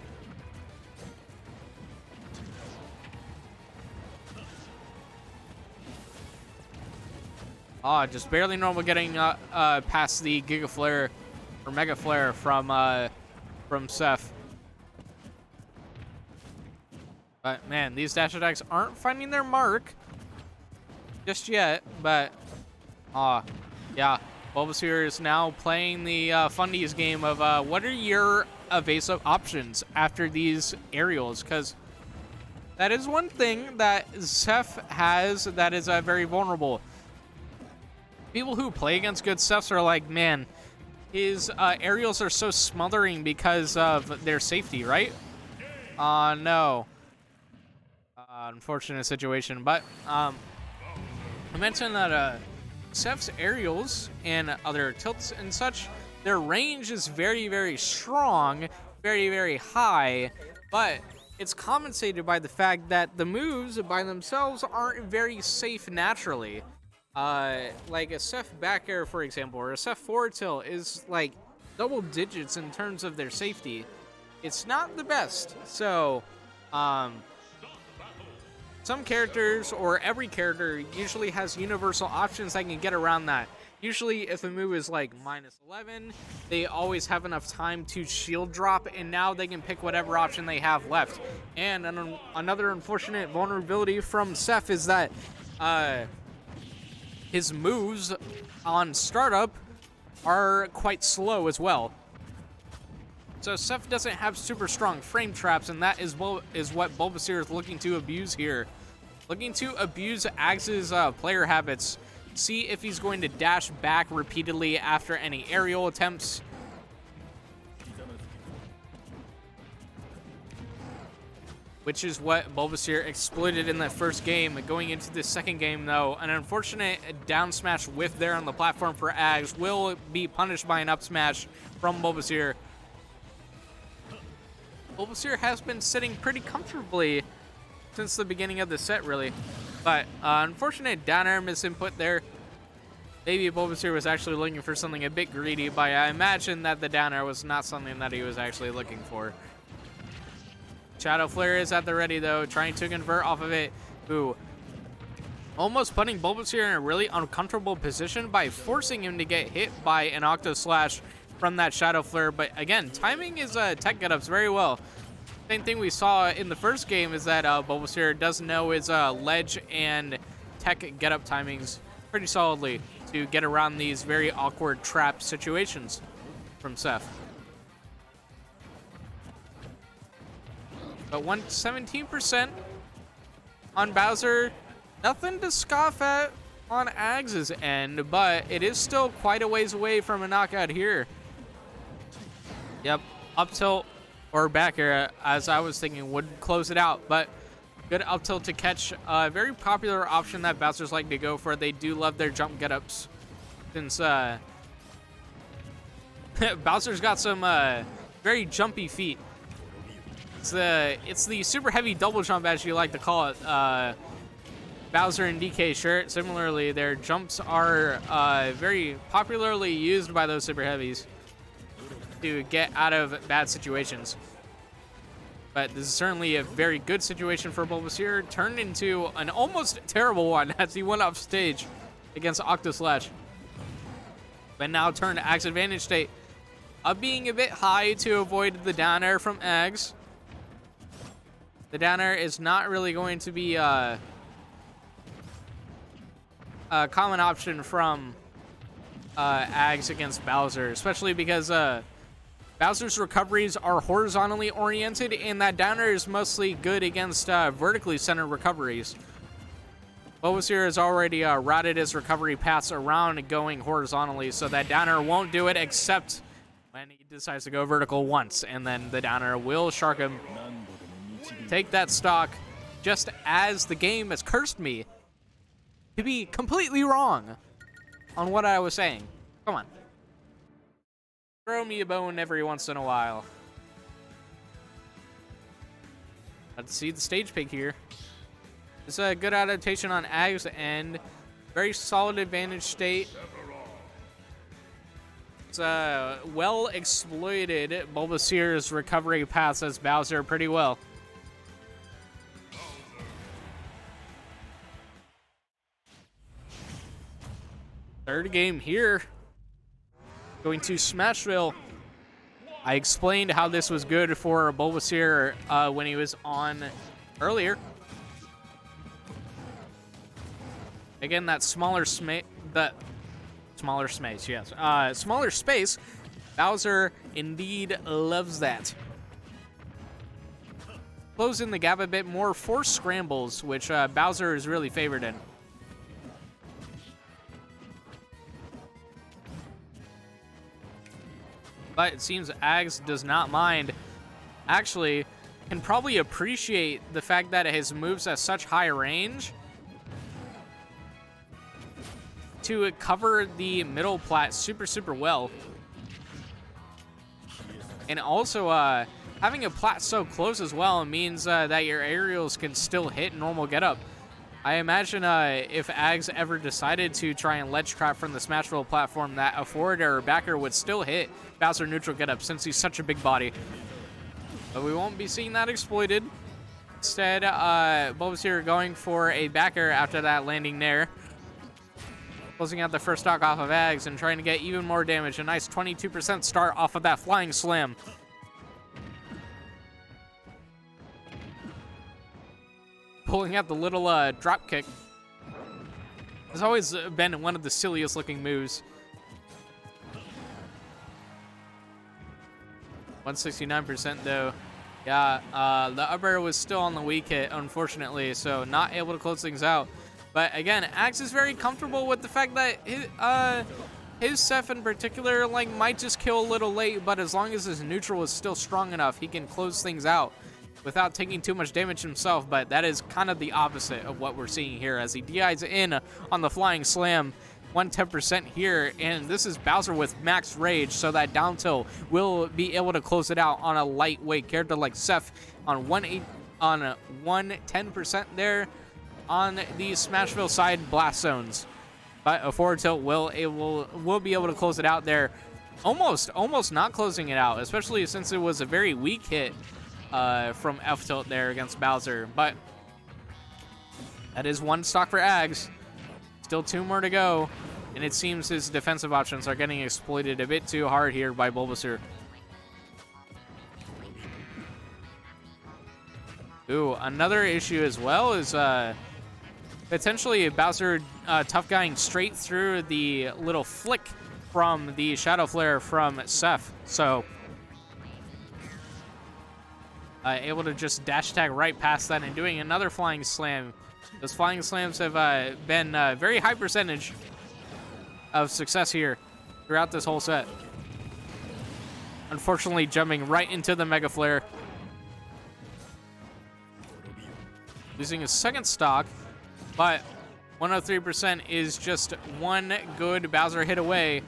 Just barely normal getting past the Giga Flare or Mega Flare from Seth. But man, these dash attacks aren't finding their mark just yet. But yeah, Bulbasaur is now playing the Fundies game of what are your evasive options after these aerials? Because that is one thing that Seth has that is very vulnerable. People who play against good Seths are like, man, his aerials are so smothering because of their safety, right? No. Unfortunate situation. But I mentioned that Seth's aerials and other tilts and such, their range is very, very strong, very, very high, but it's compensated by the fact that the moves by themselves aren't very safe naturally. Like a Seth back air, for example, or a Seth forward tilt is like double digits in terms of their safety. It's not the best. So, some characters, or every character, usually has universal options that can get around that. Usually, if a move is like -11, they always have enough time to shield drop, and now they can pick whatever option they have left. And another unfortunate vulnerability from Seth is that, his moves on startup are quite slow as well. So Seth doesn't have super strong frame traps, and that is what Bulbasaur is looking to abuse here. Looking to abuse Ags's player habits. See if he's going to dash back repeatedly after any aerial attempts. Which is what Bulbasaur exploited in that first game. Going into the second game, though, an unfortunate down smash whiff there on the platform for Ags will be punished by an up smash from Bulbasaur. Bulbasaur has been sitting pretty comfortably since the beginning of the set, really. But unfortunate down air misinput there. Maybe Bulbasaur was actually looking for something a bit greedy, but I imagine that the down air was not something that he was actually looking for. Shadow Flare is at the ready, though, trying to convert off of it. Ooh. Almost putting Bulbasaur in a really uncomfortable position by forcing him to get hit by an Octo Slash from that Shadow Flare. But again, timing his tech get-ups very well. Same thing we saw in the first game is that Bulbasaur does know his ledge and tech get-up timings pretty solidly to get around these very awkward trap situations from Seth. But 117% on Bowser, nothing to scoff at on Ags' end, but it is still quite a ways away from a knockout here. Yep, up tilt or back air, as I was thinking, would close it out, but good up tilt to catch a very popular option that Bowser's like to go for. They do love their jump get-ups, since Bowser's got some very jumpy feet. It's the super heavy double jump, as you like to call it. Bowser and DK shirt. Similarly, their jumps are very popularly used by those super heavies. to get out of bad situations. But this is certainly a very good situation for Bulbasaur, turned into an almost terrible one as he went off stage against Octoslash. But now turned to Ag's advantage state, up being a bit high to avoid the down air from Ags. The down air is not really going to be a common option from Ags against Bowser, especially because Bowser's recoveries are horizontally oriented, and that down air is mostly good against vertically centered recoveries. Bulbasaur has already routed his recovery paths around going horizontally, so that down air won't do it except when he decides to go vertical once, and then the down air will shark him. Take that stock, just as the game has cursed me to be completely wrong on what I was saying. Come on. Throw me a bone every once in a while. Let's see the stage pick here. It's a good adaptation on Ag's end. Very solid advantage state. It's well exploited Bulbasaur's recovery paths as Bowser pretty well. Third game here. Going to Smashville. I explained how this was good for Bulbasaur when he was on earlier. Again, that smaller space, yes. Smaller space, Bowser indeed loves that. Closing the gap a bit more, force scrambles, which Bowser is really favored in. But it seems Ags does not mind. Actually, can probably appreciate the fact that his moves at such high range to cover the middle plat super well. And also, having a plat so close as well means that your aerials can still hit normal getup. I imagine if Ags ever decided to try and ledge trap from the Smashville platform, that a forward air or backer would still hit Bowser neutral getup since he's such a big body. But we won't be seeing that exploited. Instead, Bulbasaur going for a backer after that landing there. Closing out the first stock off of Ags and trying to get even more damage. A nice 22% start off of that flying slam. Pulling out the little drop kick. It's always been one of the silliest looking moves. 169% though. Yeah, the up air was still on the weak hit, unfortunately, so not able to close things out. But again, Ags is very comfortable with the fact that his Seth in particular might just kill a little late, but as long as his neutral is still strong enough, he can close things out without taking too much damage himself. But that is kind of the opposite of what we're seeing here as he DIs in on the flying slam. 110% here, and this is Bowser with max rage, so that down tilt will be able to close it out on a lightweight character like Seth on 110% there on the Smashville side blast zones. But a forward tilt will be able to close it out there. Almost not closing it out, especially since it was a very weak hit from F tilt there against Bowser. But that is one stock for Ags. Still 2 more to go, and it seems his defensive options are getting exploited a bit too hard here by Bulbasaur. Ooh, another issue as well is potentially Bowser tough guying straight through the little flick from the Shadow Flare from Seth. So able to just dash attack right past that and doing another flying slam. Those flying slams have been very high percentage of success here throughout this whole set. Unfortunately, jumping right into the Mega Flare. Losing his second stock, but 103% is just one good Bowser hit away.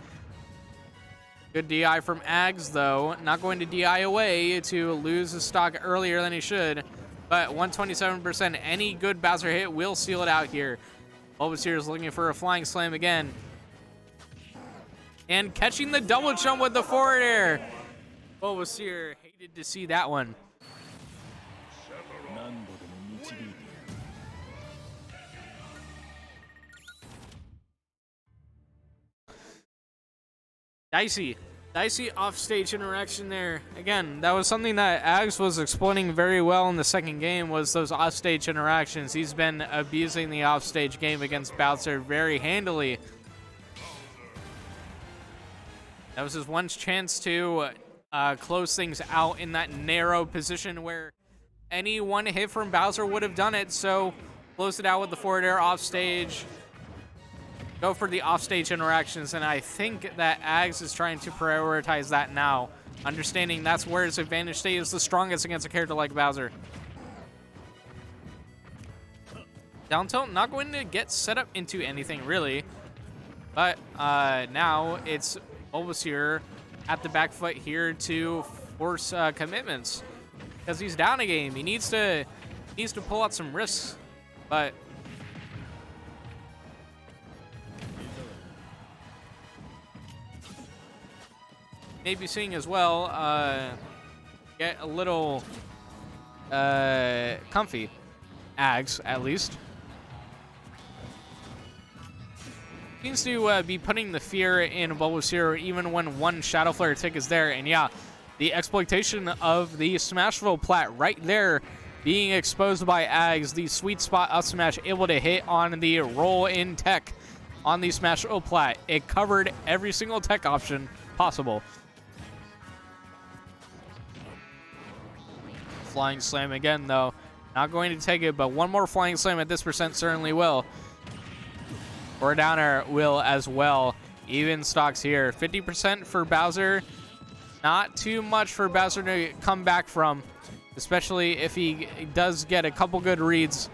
Good DI from Ags, though. Not going to DI away to lose his stock earlier than he should. But 127%, any good Bowser hit will seal it out here. Bulbasaur is looking for a flying slam again. And catching the double jump with the forward air. Bulbasaur hated to see that one. Dicey offstage interaction there. Again, that was something that Ags was exploiting very well in the second game, was those offstage interactions. He's been abusing the offstage game against Bowser very handily. That was his one chance to close things out in that narrow position where any one hit from Bowser would have done it. So close it out with the forward air offstage. Go for the offstage interactions, and I think that Ags is trying to prioritize that now, understanding that's where his advantage state is the strongest against a character like Bowser. Down tilt, not going to get set up into anything really, but now it's Bulbasaur at the back foot here to force commitments because he's down a game. He needs to pull out some risks, but maybe seeing as well get a little comfy. Ags, at least. Seems to be putting the fear in Bulbasaur even when one Shadow Flare tick is there. And yeah, the exploitation of the Smashville plat right there being exposed by Ags, the sweet spot up smash able to hit on the roll in tech on the Smashville plat. It covered every single tech option possible. Flying Slam again, though. Not going to take it, but one more Flying Slam at this percent certainly will. Or downer will as well. Even stocks here. 50% for Bowser. Not too much for Bowser to come back from, especially if he does get a couple good reads.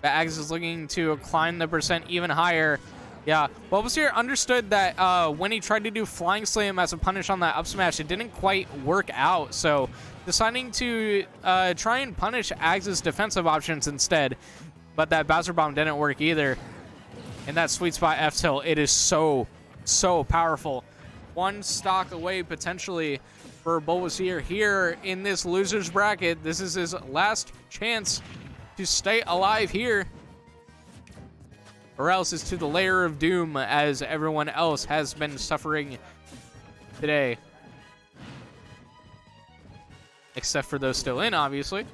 But Ags is looking to climb the percent even higher. Yeah, Bulbasaur understood that when he tried to do Flying Slam as a punish on that up smash, it didn't quite work out. So deciding to try and punish Ags' defensive options instead. But that Bowser Bomb didn't work either. And that sweet spot F-tilt, it is so powerful. One stock away potentially for Bulbasaur here in this loser's bracket. This is his last chance to stay alive here, or else it's to the layer of doom as everyone else has been suffering today. Except for those still in, obviously.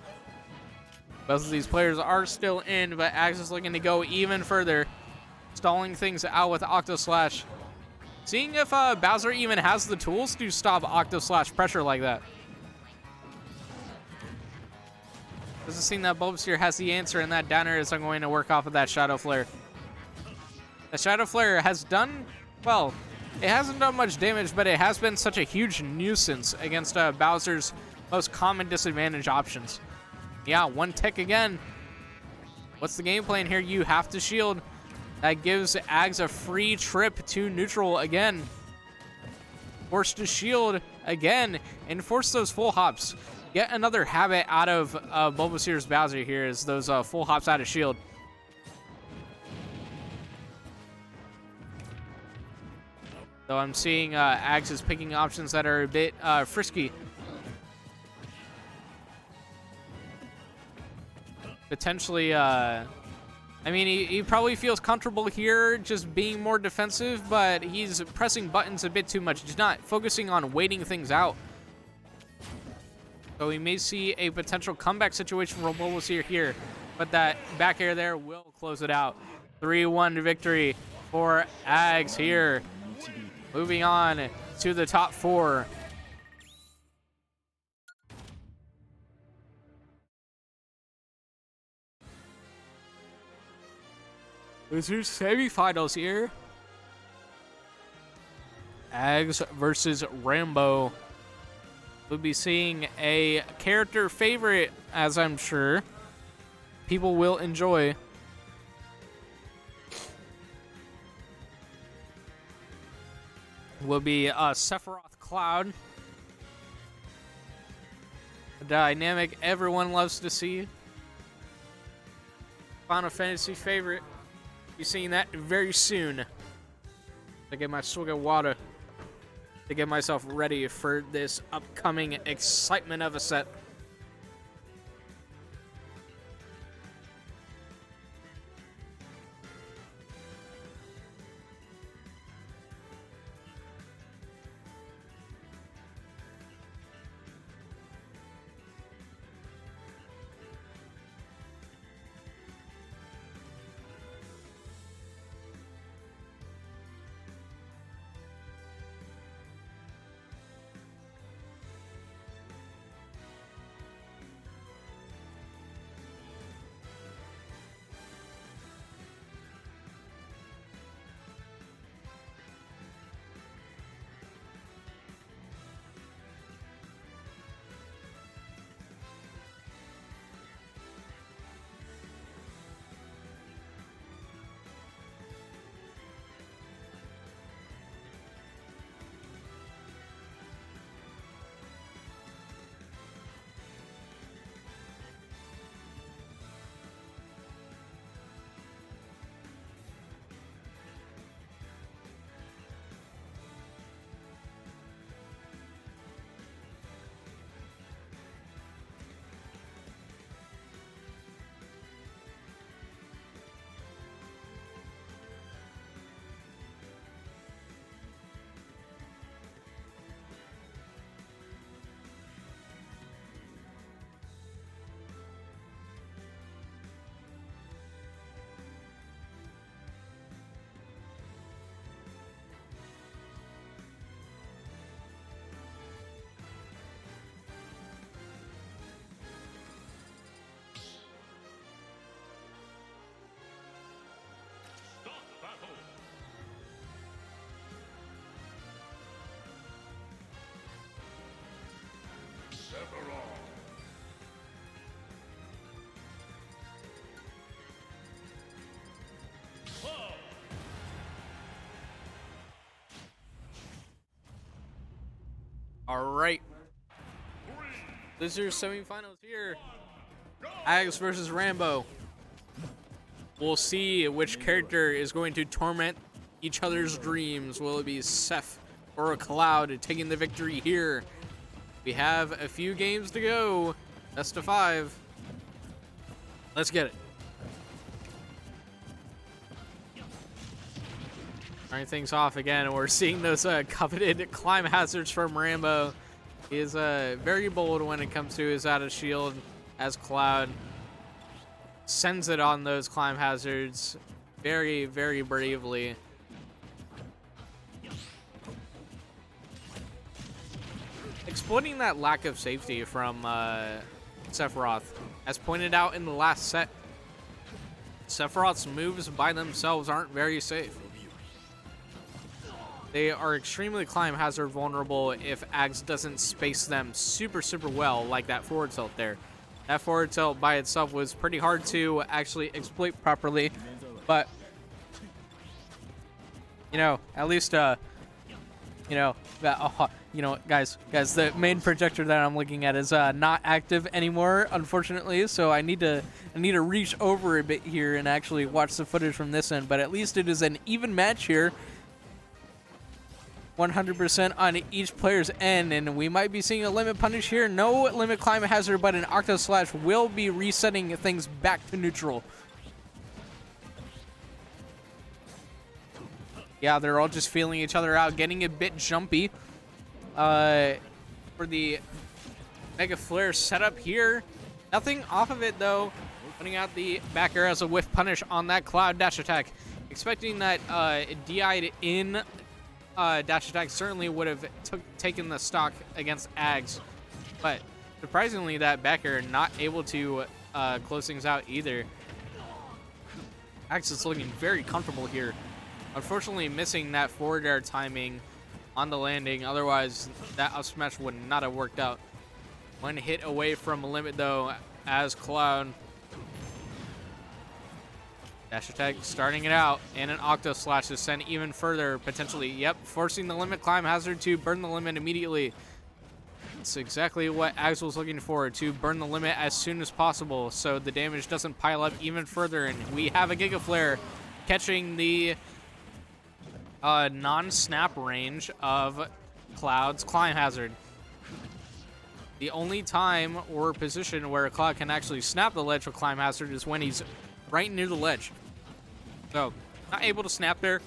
Both of these players are still in, but Ags is looking to go even further, stalling things out with Octo Slash. Seeing if Bowser even has the tools to stop Octo Slash pressure like that. Doesn't seem that Bulbasaur has the answer, and that downer is going to work off of that Shadow Flare. The Shadow Flare has done, well, it hasn't done much damage, but it has been such a huge nuisance against Bowser's most common disadvantage options. Yeah, one tick again. What's the game plan here? You have to shield. That gives Ags a free trip to neutral again. Forced to shield again and force those full hops. Get another habit out of Bulbasaur's Bowser here is those full hops out of shield. Though I'm seeing Ags is picking options that are a bit frisky. Potentially, I mean, he probably feels comfortable here just being more defensive, but he's pressing buttons a bit too much. He's not focusing on waiting things out. So we may see a potential comeback situation from Bulbasaur here, but that back air there will close it out. 3-1 victory for Ags here. Moving on to the top four. This is semifinals here. Ags versus Rambo. We'll be seeing a character favorite, as I'm sure people will enjoy. Will be Sephiroth Cloud. A dynamic everyone loves to see. Final Fantasy favorite. Be seeing that very soon. I get my swig of water. to get myself ready for this upcoming excitement of a set. All right. Losers semifinals here. Ags versus Rambo. We'll see which character is going to torment each other's dreams. Will it be Seth or Cloud taking the victory here? We have a few games to go. Best of 5. Let's get it. Starting things off again, we're seeing those coveted climb hazards from Rambo. He is very bold when it comes to his out of shield, as Cloud sends it on those climb hazards very, very bravely. Exploiting that lack of safety from Sephiroth. As pointed out in the last set, Sephiroth's moves by themselves aren't very safe. They are extremely climb hazard vulnerable if Ags doesn't space them super, super well, like that forward tilt there. That forward tilt by itself was pretty hard to actually exploit properly, but, you know, at least, guys, the main projector that I'm looking at is not active anymore, unfortunately, so I need to reach over a bit here and actually watch the footage from this end, but at least it is an even match here. 100% on each player's end, and we might be seeing a limit punish here. No limit climb hazard, but an Octo Slash will be resetting things back to neutral. Yeah, they're all just feeling each other out, getting a bit jumpy. For the Mega Flare setup here. Nothing off of it, though. Putting out the back air as a whiff punish on that Cloud dash attack. Expecting that DI'd in dash attack certainly would have taken the stock against Ags, but surprisingly that back air not able to close things out either. Ags is looking very comfortable here. Unfortunately missing that forward air timing on the landing, otherwise that up smash would not have worked out. One hit away from a limit though as Cloud. Dash attack starting it out, and an Octo Slash to send even further, potentially, yep, forcing the limit climb hazard to burn the limit immediately. It's exactly what Ags was looking for, to burn the limit as soon as possible so the damage doesn't pile up even further, and we have a Giga Flare catching the non-snap range of Cloud's Climb Hazard. The only time or position where Cloud can actually snap the ledge with Climb Hazard is when he's right near the ledge. So, not able to snap there.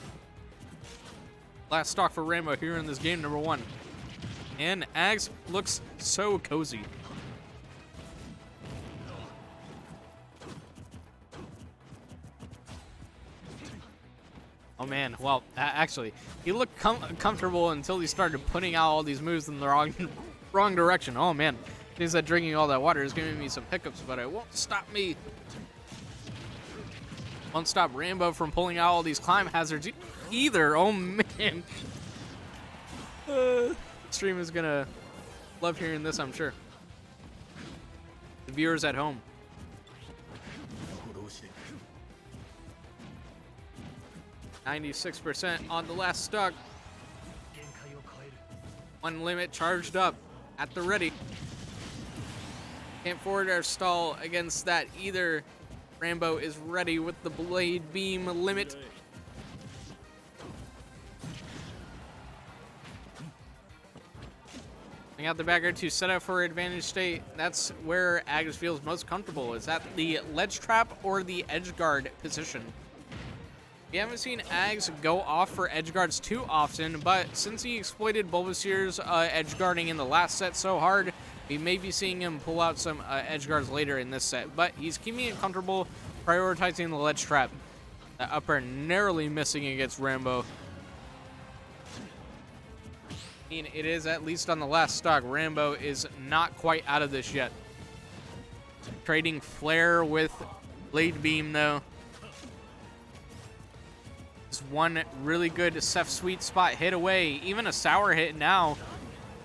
Last stock for Rainbow here in this game, number 1. And Ags looks so cozy. Oh man, well, actually, he looked comfortable until he started putting out all these moves in the wrong direction. Oh man, seems that drinking all that water is giving me some hiccups, but it won't stop me. Won't stop Rainbow from pulling out all these climb hazards either. Oh man. Stream is gonna love hearing this, I'm sure. The viewers at home. 96% on the last stock. One limit charged up at the ready. Can't forward our stall against that either. Rambo is ready with the blade beam limit. Bring out the backer to set up for advantage state. That's where Ags feels most comfortable. Is that the ledge trap or the edge guard position? We haven't seen Ags go off for edge guards too often, but since he exploited Bulbasaur's edge guarding in the last set so hard, we may be seeing him pull out some edge guards later in this set. But he's keeping it comfortable, prioritizing the ledge trap. The upper narrowly missing against Rambo. I mean, it is at least on the last stock. Rambo is not quite out of this yet. Trading Flare with Blade Beam though. Just one really good Seth sweet spot hit away. Even a sour hit now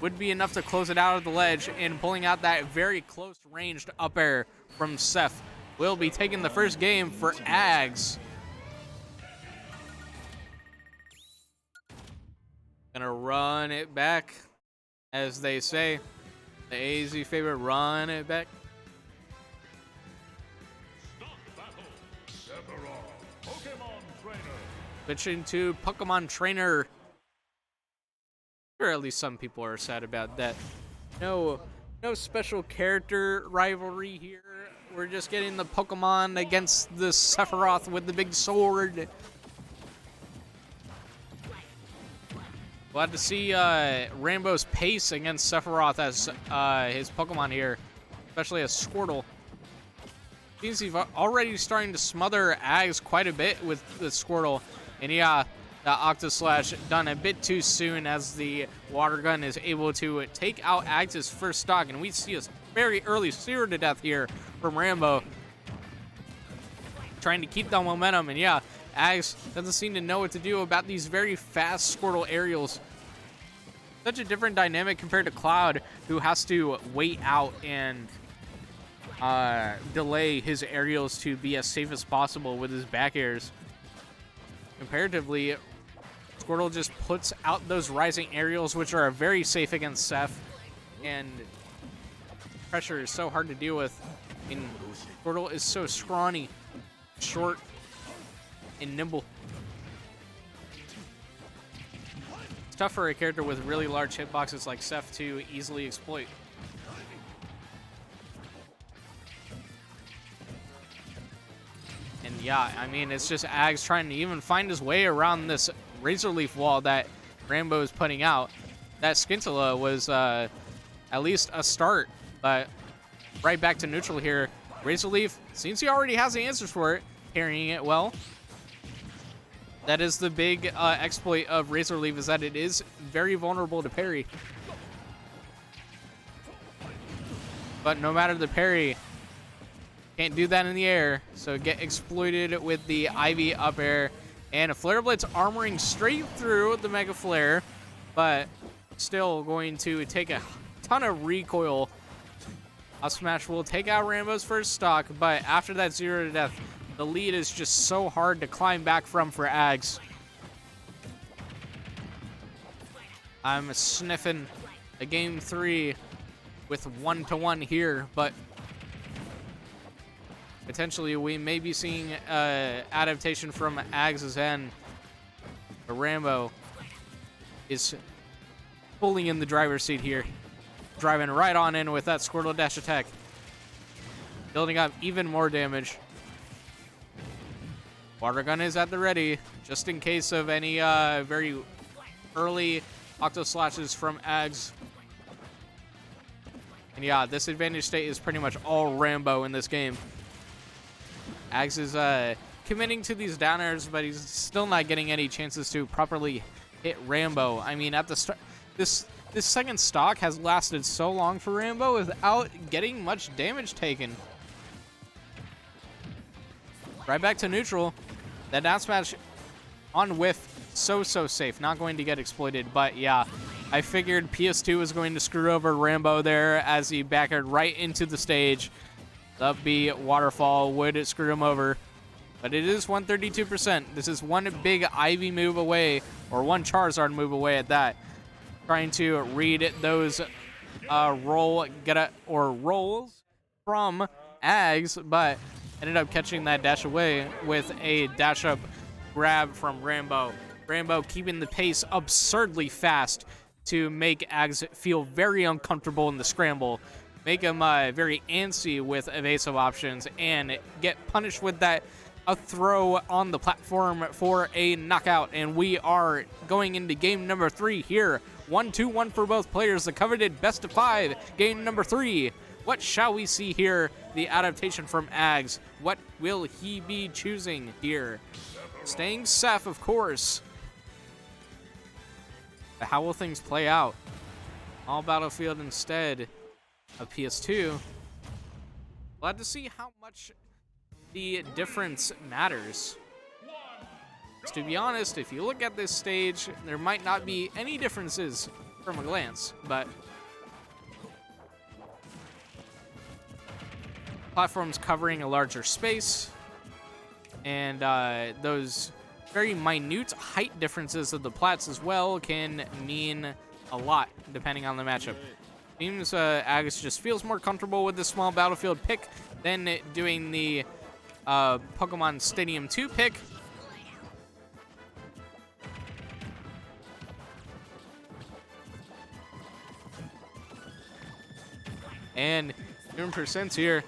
would be enough to close it out of the ledge, and pulling out that very close ranged up air from Seth will be taking the first game for Ags. Gonna run it back, as they say. The AZ favorite, run it back. Switching to Pokemon Trainer. Or at least some people are sad about that. No special character rivalry here. We're just getting the Pokemon against the Sephiroth with the big sword. Glad to see Rambo's pace against Sephiroth as his Pokemon here, especially as Squirtle. Seems he's already starting to smother Ags quite a bit with the Squirtle. And yeah, the Octoslash done a bit too soon as the Water Gun is able to take out Ags' first stock. And we see a very early Sear to death here from Rambo. Trying to keep the momentum. And yeah, Ags doesn't seem to know what to do about these very fast Squirtle aerials. Such a different dynamic compared to Cloud, who has to wait out and delay his aerials to be as safe as possible with his back airs. Comparatively, Squirtle just puts out those rising aerials, which are very safe against Seth, and pressure is so hard to deal with. And Squirtle is so scrawny, short, and nimble. It's tough for a character with really large hitboxes like Seth to easily exploit. And yeah, I mean, it's just Ags trying to even find his way around this Razor Leaf wall that Rambo is putting out. That Scintilla was at least a start, but right back to neutral here. Razor Leaf, seems he already has the answers for it, carrying it well. That is the big exploit of Razor Leaf, is that it is very vulnerable to parry. But no matter the parry, can't do that in the air, so get exploited with the Ivy up air. And a Flare Blitz armoring straight through the Mega Flare, but still going to take a ton of recoil. Up Smash will take out Rambo's first stock, but after that 0 to death, the lead is just so hard to climb back from for Ags. I'm sniffing a game 3 with 1-1 here, but potentially we may be seeing adaptation from Ags' end. But Rambo is fully in the driver's seat here. Driving right on in with that Squirtle dash attack. Building up even more damage. Water gun is at the ready, just in case of any very early Octo Slashes from Ags. And yeah, this advantage state is pretty much all Rambo in this game. Ags is committing to these down airs, but he's still not getting any chances to properly hit Rambo. I mean, at the start, this second stock has lasted so long for Rambo without getting much damage taken. Right back to neutral. That down smash on whiff, so safe. Not going to get exploited, but yeah. I figured PS2 was going to screw over Rambo there as he backered right into the stage. The up B waterfall would screw him over. But it is 132%. This is one big Ivy move away, or one Charizard move away at that. Trying to read those rolls from Ags, but ended up catching that dash away with a dash up grab from Rambo. Rambo keeping the pace absurdly fast to make Ags feel very uncomfortable in the scramble. Make him very antsy with evasive options and get punished with that a throw on the platform for a knockout. And we are going into game number 3 here. 1-2-1 for both players. The coveted best of 5. Game number 3. What shall we see here? The adaptation from Ags. What will he be choosing here? Staying Seth, of course. But how will things play out? All Battlefield instead of PS2. Glad to see how much the difference matters. To be honest, if you look at this stage, there might not be any differences from a glance, but platforms covering a larger space, and those very minute height differences of the plats as well can mean a lot depending on the matchup. Seems Ags just feels more comfortable with the small battlefield pick than doing the Pokemon Stadium 2 pick. And doing percents here.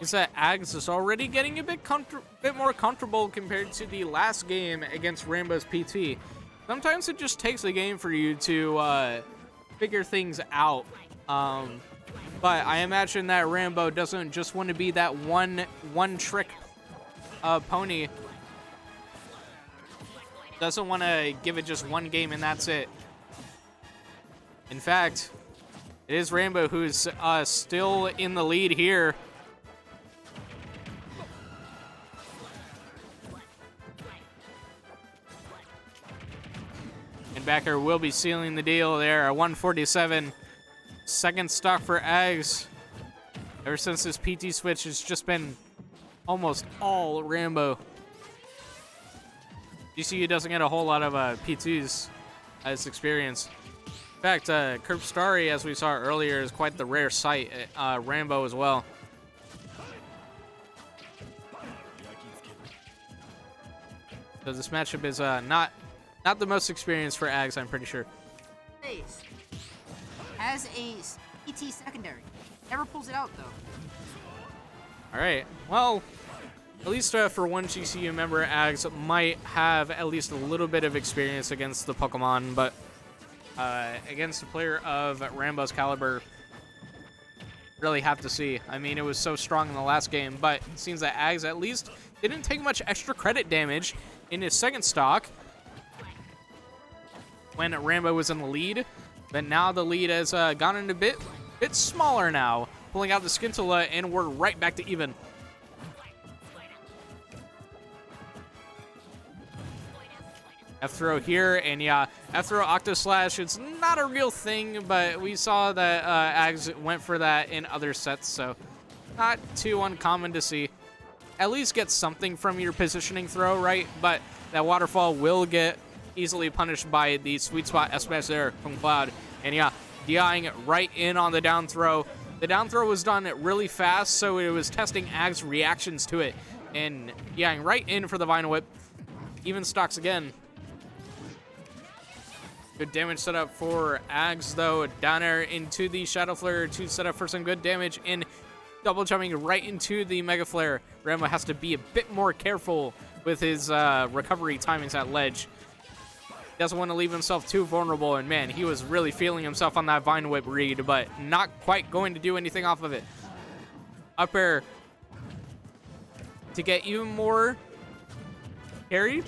Is that Ags is already getting a bit more comfortable compared to the last game against Rambo's PT. Sometimes it just takes a game for you to figure things out. But I imagine that Rambo doesn't just want to be that one trick pony. Doesn't want to give it just one game and that's it. In fact, it is Rambo who's still in the lead here. And Backer will be sealing the deal there at 147. Second stock for Ags. Ever since this PT switch, it's just been almost all Rambo. GCU doesn't get a whole lot of P2s as experience. In fact, Kirpstari, as we saw earlier, is quite the rare sight at Rambo as well. So this matchup is not the most experienced for Ags, I'm pretty sure. Face has a PT secondary. Never pulls it out though. All right. Well, at least for one GCU member, Ags might have at least a little bit of experience against the Pokemon, but against a player of Rambo's caliber, really have to see. I mean, it was so strong in the last game, but it seems that Ags at least didn't take much extra credit damage in his second stock when Rambo was in the lead. But now the lead has gotten a bit smaller now, pulling out the Scintilla, and we're right back to even. F-throw here, and yeah, F-throw Octo Slash, it's not a real thing, but we saw that Ags went for that in other sets, so not too uncommon to see. At least get something from your positioning throw, right? But that waterfall will get easily punished by the sweet spot S-smash there from Cloud. And yeah, DIing right in on the down throw. The down throw was done really fast, so it was testing Ags' reactions to it. And DIing right in for the Vinyl Whip. Even stocks again. Good damage setup for Ags, though. Down air into the Shadow Flare to set up for some good damage, and double jumping right into the Mega Flare. Rambo has to be a bit more careful with his recovery timings at ledge. Doesn't want to leave himself too vulnerable, and man, he was really feeling himself on that Vine Whip read, but not quite going to do anything off of it. Up air to get even more carry.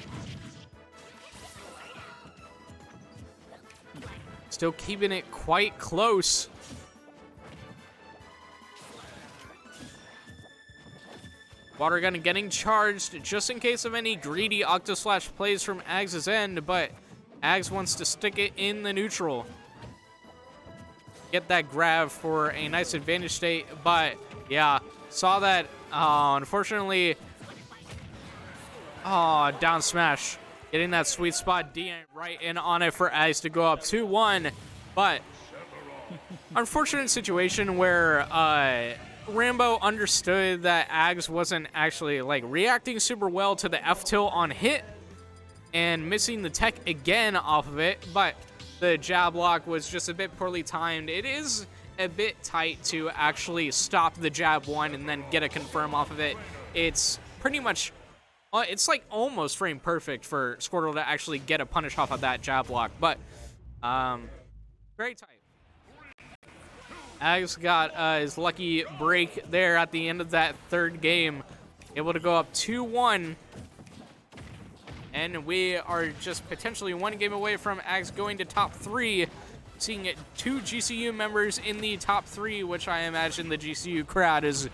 Still keeping it quite close. Water gun getting charged just in case of any greedy Octo Slash plays from Ags' end, but Ags wants to stick it in the neutral. Get that grab for a nice advantage state, but yeah, saw that. Unfortunately, down smash. Getting that sweet spot D right in on it for Ags to go up 2-1, but unfortunate situation where Rambo understood that Ags wasn't actually like reacting super well to the F tilt on hit and missing the tech again off of it, but the jab lock was just a bit poorly timed. It is a bit tight to actually stop the jab one and then get a confirm off of it. It's pretty much, it's like almost frame perfect for Squirtle to actually get a punish off of that jab block, but very tight. Ags got his lucky break there at the end of that third game, able to go up 2-1. And we are just potentially one game away from Ags going to top 3, seeing it 2 GCU members in the top 3, which I imagine the GCU crowd is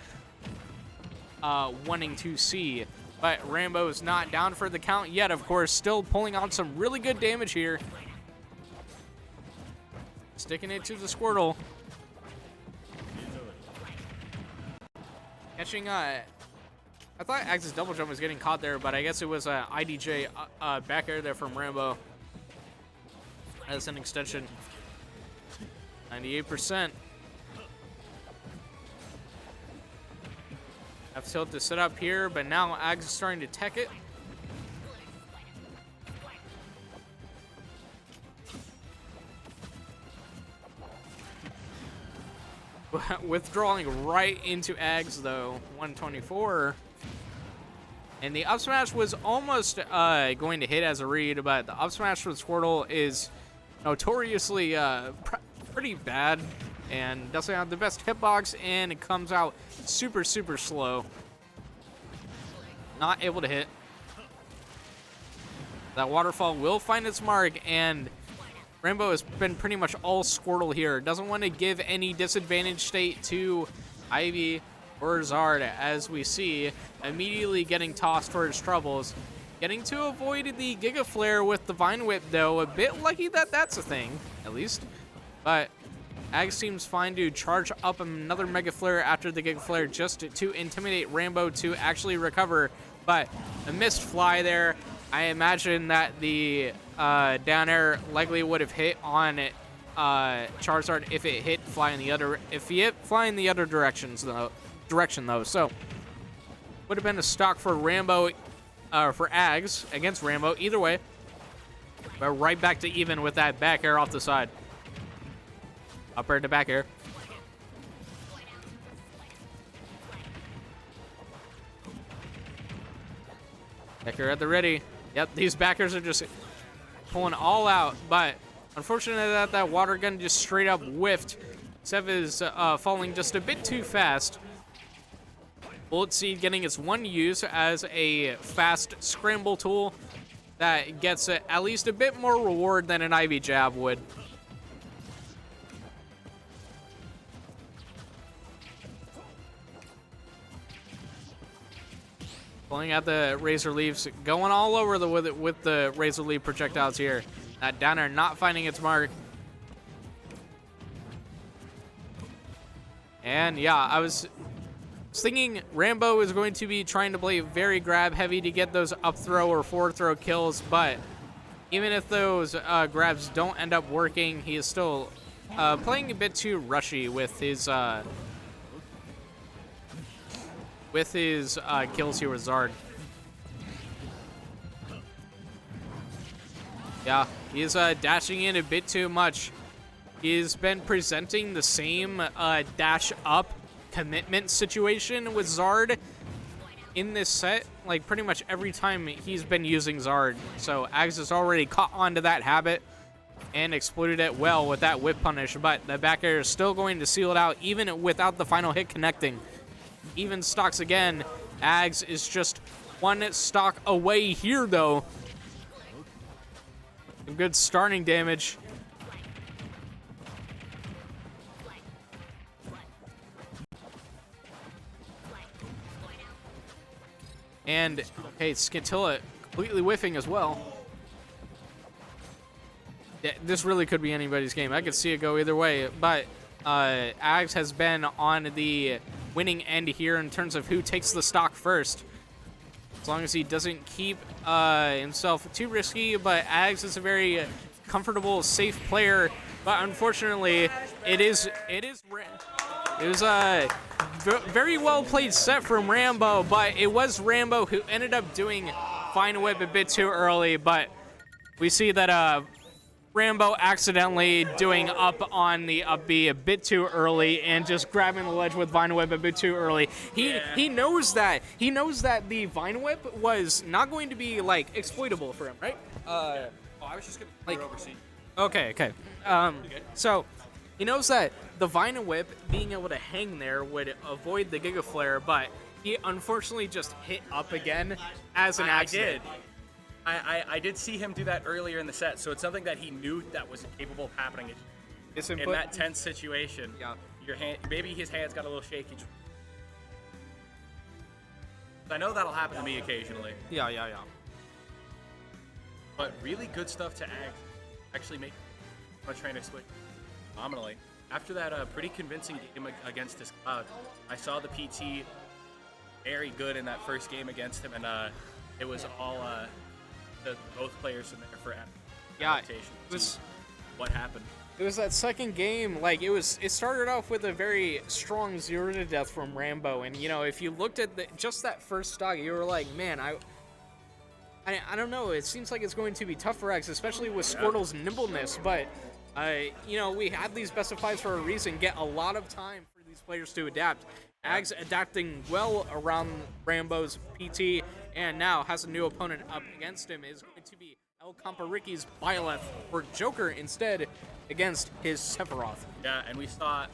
wanting to see. But Rambo is not down for the count yet, of course, still pulling out some really good damage here. Sticking it to the Squirtle. Catching, I thought Ags' double jump was getting caught there, but I guess it was IDJ back air there from Rambo. As an extension. 98%. F tilt to set up here, but now Ags is starting to tech it. Withdrawing right into Ags, though. 124. And the up smash was almost going to hit as a read, but the up smash with Squirtle is notoriously pretty bad and doesn't have the best hitbox, and it comes out super, super slow. Not able to hit. That waterfall will find its mark, and Rambo has been pretty much all Squirtle here. Doesn't want to give any disadvantage state to Ivy or Zard, as we see, immediately getting tossed for his troubles. Getting to avoid the Giga Flare with the Vine Whip, though. A bit lucky that that's a thing, at least. But Ags seems fine to charge up another Mega Flare after the Giga Flare just to intimidate Rambo to actually recover. But a missed fly there. I imagine that the down air likely would have hit on Charizard if it hit fly in the other, direction though. So would have been a stock for Rambo, for Ags against Rambo. Either way, but right back to even with that back air off the side. Up air to back air. Back air at the ready. Yep, these backers are just pulling all out, but unfortunately that water gun just straight up whiffed. Sev is falling just a bit too fast. Bullet Seed getting its one use as a fast scramble tool that gets at least a bit more reward than an Ivy Jab would. Pulling out the Razor Leaves, going all over with the Razor Leaf projectiles here. That down air not finding its mark. And yeah, I was thinking Rambo is going to be trying to play very grab heavy to get those up throw or forward throw kills, but even if those grabs don't end up working, he is still playing a bit too rushy with his kills here with Zard. Yeah, he's dashing in a bit too much. He's been presenting the same dash up commitment situation with Zard in this set, like pretty much every time he's been using Zard. So Ags has already caught on to that habit and exploited it well with that whip punish, but the back air is still going to seal it out even without the final hit connecting. Even stocks again. Ags is just one stock away here though. Some good starting damage. And, hey, Scintilla completely whiffing as well. Yeah, this really could be anybody's game. I could see it go either way. But Ags has been on the winning end here in terms of who takes the stock first. As long as he doesn't keep himself too risky. But Ags is a very comfortable, safe player. But unfortunately, it was a very well played set from Rambo, but it was Rambo who ended up doing Fine Whip a bit too early. But we see that Rambo accidentally doing up on the up B a bit too early and just grabbing the ledge with Vine Whip a bit too early. He knows that. He knows that the Vine Whip was not going to be like exploitable for him, right? I was just gonna like oversee. Okay. So he knows that the Vine Whip being able to hang there would avoid the Giga Flare, but he unfortunately just hit up again as an accident. I did see him do that earlier in the set, so it's something that he knew that was capable of happening. In that tense situation, your hand, maybe his hands got a little shaky. I know that'll happen to me occasionally. Yeah. But really good stuff to actually make my trainer switch phenomenally. After that pretty convincing game against this Cloud, I saw the PT very good in that first game against him, and it was all both players in there for adaptation. It was what happened. It was that second game, like it started off with a very strong 0 to death from Rambo, and if you looked at just that first stock, you were like, man, I don't know, it seems like it's going to be tough for X, especially with Squirtle's nimbleness, but we had these best of fives for a reason, get a lot of time for these players to adapt. Ags adapting well around Rambo's PT, and now has a new opponent up against him, is going to be El Comparicki's Byleth, or Joker instead, against his Sephiroth. Yeah, and we saw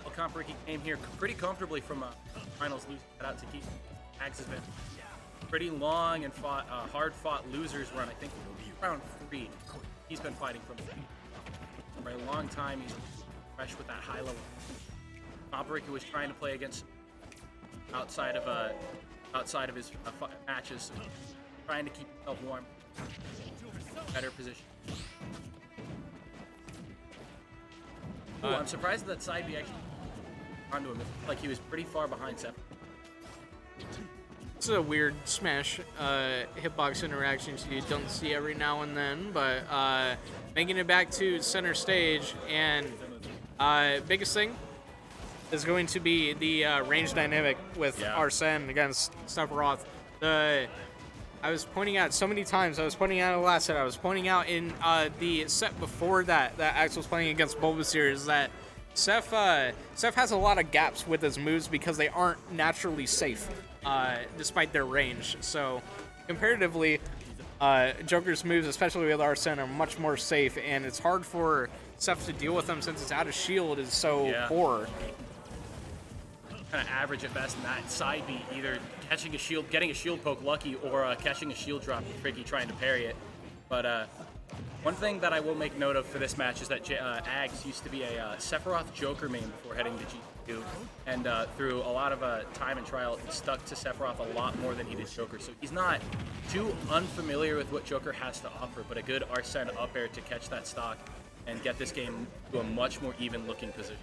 El Comparicki came here pretty comfortably from finals lose out to keep Ags has been pretty long and hard-fought losers run. I think round 3 he's been fighting for a long time. He's fresh with that high level. Comparicki was trying to play against outside of his matches, trying to keep himself warm. Better position. Ooh, I'm surprised that side B actually onto him. Like he was pretty far behind Seth. It's a weird smash hitbox interactions you don't see every now and then, but making it back to center stage, and biggest thing is going to be the range dynamic with Arsene against Sephiroth. I was pointing out so many times, I was pointing out in the last set, I was pointing out in the set before that Axe was playing against Bulbasaur, is that Seth has a lot of gaps with his moves because they aren't naturally safe, despite their range. So, comparatively, Joker's moves, especially with Arsene, are much more safe, and it's hard for Seth to deal with them since its out of shield is so poor. Kind of average at best in that side B, either catching a shield, getting a shield poke lucky, or catching a shield drop tricky, trying to parry it. But one thing that I will make note of for this match is that Ags used to be a Sephiroth Joker main before heading to G2, and through a lot of time and trial, he stuck to Sephiroth a lot more than he did Joker. So he's not too unfamiliar with what Joker has to offer, but a good Arsene up air to catch that stock and get this game to a much more even-looking position.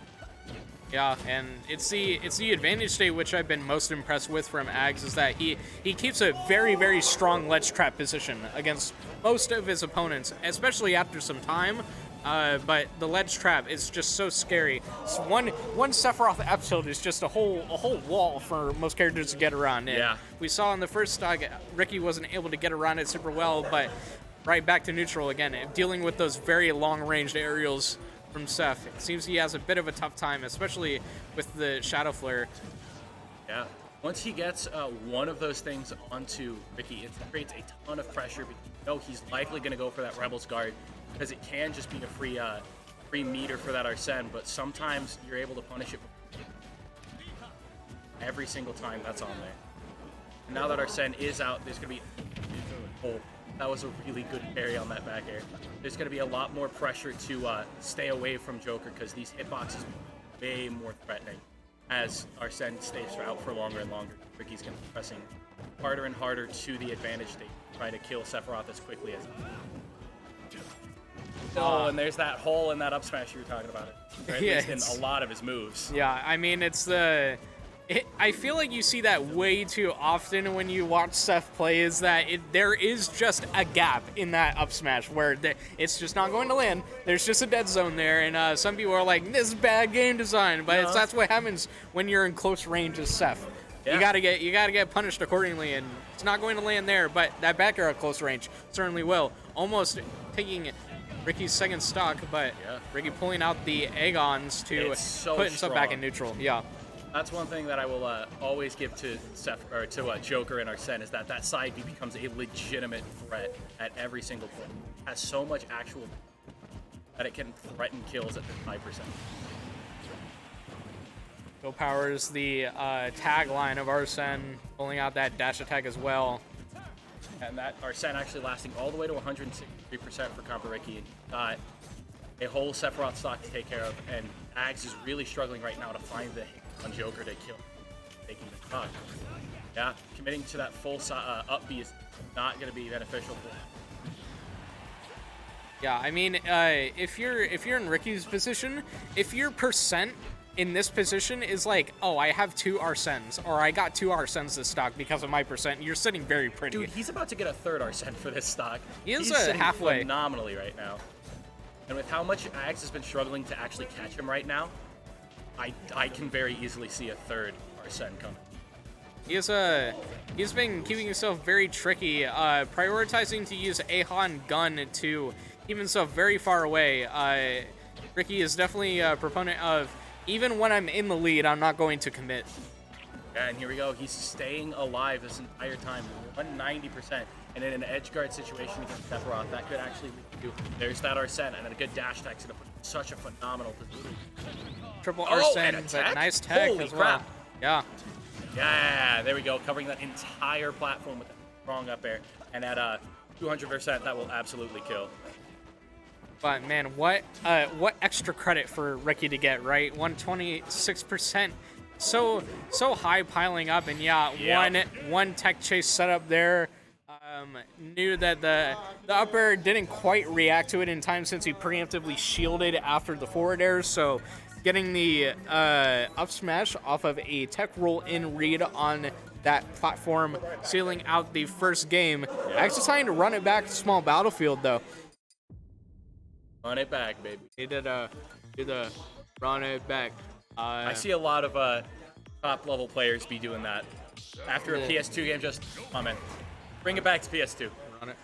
Yeah, and it's the advantage state which I've been most impressed with from Ags is that he keeps a very, very strong ledge trap position against most of his opponents, especially after some time. But the ledge trap is just so scary. So one Sephiroth up tilt is just a whole wall for most characters to get around. And we saw in the first stock, Ricky wasn't able to get around it super well, but right back to neutral again, dealing with those very long-ranged aerials from Seth. It seems he has a bit of a tough time, especially with the Shadow Flare. Yeah. Once he gets one of those things onto Ricky, it creates a ton of pressure because you know he's likely going to go for that Rebel's Guard because it can just be a free meter for that Arsene, but sometimes you're able to punish it every single time that's on there. And now that Arsene is out, there's going to be... Oh, that was a really good parry on that back air. There's going to be a lot more pressure to stay away from Joker because these hitboxes are way more threatening. As Arsene stays out for longer and longer, Ricky's going to be pressing harder and harder to the advantage state, trying to kill Sephiroth as quickly as Oh, and there's that hole in that up smash you were talking about. Or at least in a lot of his moves. Yeah, I mean, it's the... I feel like you see that way too often when you watch Seth play, is that there is just a gap in that up smash where it's just not going to land. There's just a dead zone there, and some people are like, this is bad game design, but that's what happens when you're in close range as Seth. Yeah. You gotta get punished accordingly, and it's not going to land there, but that back air at close range certainly will. Almost taking Ricky's second stock, but Ricky pulling out the Aegons to put himself back in neutral. Yeah. That's one thing that I will always give to Joker and Arsene, is that side B becomes a legitimate threat at every single point. It has so much actual that it can threaten kills at the 5%. Go powers the tagline of Arsene, pulling out that dash attack as well. And that Arsene actually lasting all the way to 163% for Compa Ricky. And got a whole Sephiroth stock to take care of, and Ags is really struggling right now to find the hit on Joker to kill, taking the stock. Yeah, committing to that full up B is not going to be beneficial for him. Yeah, I mean, if you're in Ricky's position, if your percent in this position is like, oh, I have 2 Arsenes, or I got 2 Arsenes this stock because of my percent, you're sitting very pretty. Dude, he's about to get a 3rd Arsene for this stock. He's sitting halfway. Phenomenally right now. And with how much Ags has been struggling to actually catch him right now, I can very easily see a 3rd Arsene coming. He's been keeping himself very tricky, prioritizing to use Ahan Gun to keep himself very far away. Ricky is definitely a proponent of, even when I'm in the lead, I'm not going to commit. Yeah, and here we go. He's staying alive this entire time, 190%. And in an edge guard situation against Sephiroth, that could actually lead to, there's that Arsene, and then a good dash attack's gonna put him in such a phenomenal position. Triple Arsene, but nice tech Holy as crap. well. Yeah. Yeah, there we go, covering that entire platform with a strong up air. And at 200%, that will absolutely kill. But man, what extra credit for Ricky to get, right? 126%. So high piling up, and one tech chase setup there. Knew that the up air didn't quite react to it in time since he preemptively shielded after the forward air, so getting the up smash off of a tech roll in read on that platform, sealing out the first game. Actually deciding to run it back to small battlefield though. Run it back, baby. He did the run it back. I see a lot of top level players be doing that. After a PS2 game, just, oh man, bring it back to PS2. Run it.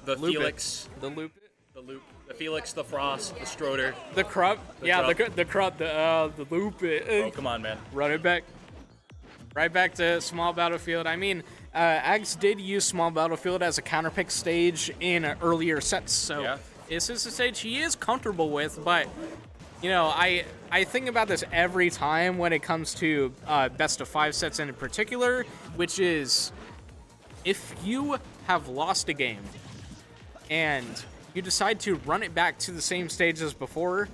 The Felix. The loop. The loop. The Felix, the Frost, the Stroder. The Krupp. The Krupp. The loop. Oh, come on, man. Run it back. Right back to small battlefield. I mean, Ags did use small battlefield as a counterpick stage in earlier sets, so this is a stage he is comfortable with, but you know, I think about this every time when it comes to best of 5 sets in particular, which is if you have lost a game and you decide to run it back to the same stage as before,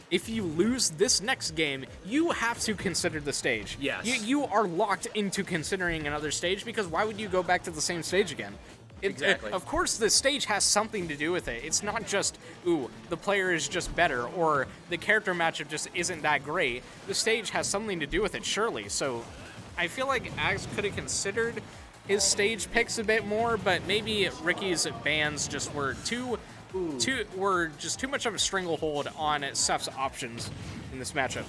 if you lose this next game, you have to consider the stage. Yes. You are locked into considering another stage, because why would you go back to the same stage again? Exactly. Of course, the stage has something to do with it. It's not just, ooh, the player is just better, or the character matchup just isn't that great. The stage has something to do with it, surely. So I feel like Ags could have considered his stage picks a bit more, but maybe Ricky's bans just were too much of a stranglehold on Seth's options in this matchup.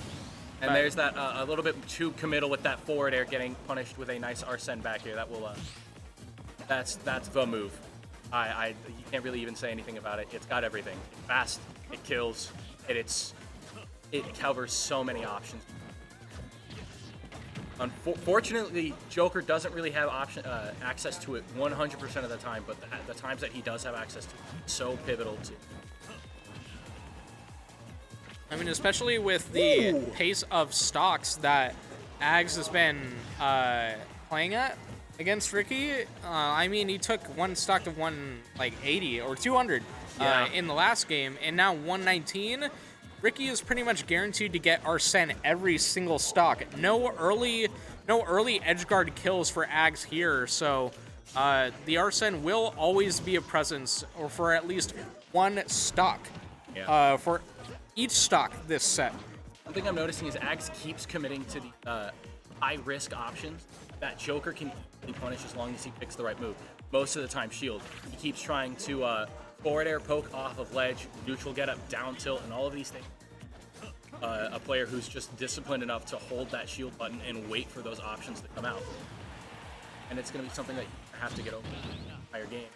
And there's that a little bit too committal with that forward air, getting punished with a nice Arsene back here. That will, that's the move. You can't really even say anything about it. It's got everything. It's fast. It kills. It covers so many options. Unfortunately, Joker doesn't really have access to it 100% of the time, but the times that he does have access to it, it's so pivotal to. I mean, especially with the pace of stocks that Ags has been playing at against Ricky. I mean, he took one stock to 180 or 200 in the last game, and now 119. Ricky is pretty much guaranteed to get Arsene every single stock. No early edgeguard kills for Ags here, so the Arsene will always be a presence, or for at least one stock for each stock this set. One thing I'm noticing is Ags keeps committing to the high-risk options that Joker can punish as long as he picks the right move. Most of the time, shield. He keeps trying to forward air poke off of ledge, neutral get up, down tilt, and all of these things. A player who's just disciplined enough to hold that shield button and wait for those options to come out. And it's going to be something that you have to get over the entire game.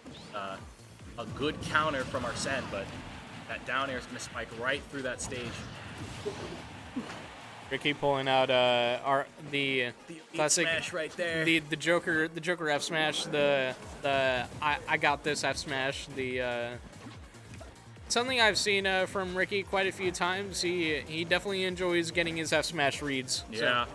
A good counter from Arsene, but that down air is going to spike right through that stage. Ricky pulling out the classic smash right there. The Joker F smash, the I got this F smash, something I've seen from Ricky quite a few times. He definitely enjoys getting his F smash reads. Yeah. So.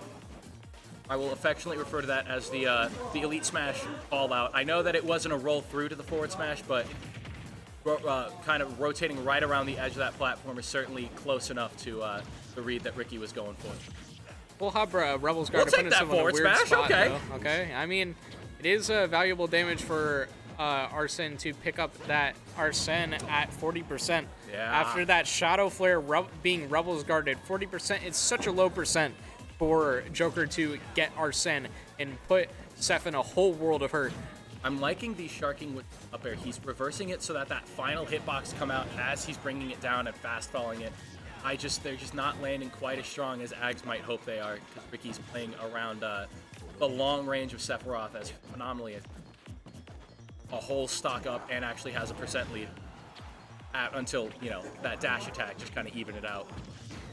I will affectionately refer to that as the elite smash call out. I know that it wasn't a roll through to the forward smash, but kind of rotating right around the edge of that platform is certainly close enough to the read that Ricky was going for. We'll have Rebels Guard to punish him in a weird smash. spot, Okay. though. Okay. I mean, it is valuable damage for Arsene to pick up that Arsene at 40%. Yeah. After that Shadow Flare being Rebels Guarded, 40%, it's such a low percent for Joker to get Arsene and put Seth in a whole world of hurt. I'm liking the sharking with up air. He's reversing it so that final hitbox come out as he's bringing it down and fast falling it. They're just not landing quite as strong as Ags might hope they are, because Ricky's playing around the long range of Sephiroth as phenomenally as a whole stock up and actually has a percent lead until, that dash attack just kind of even it out.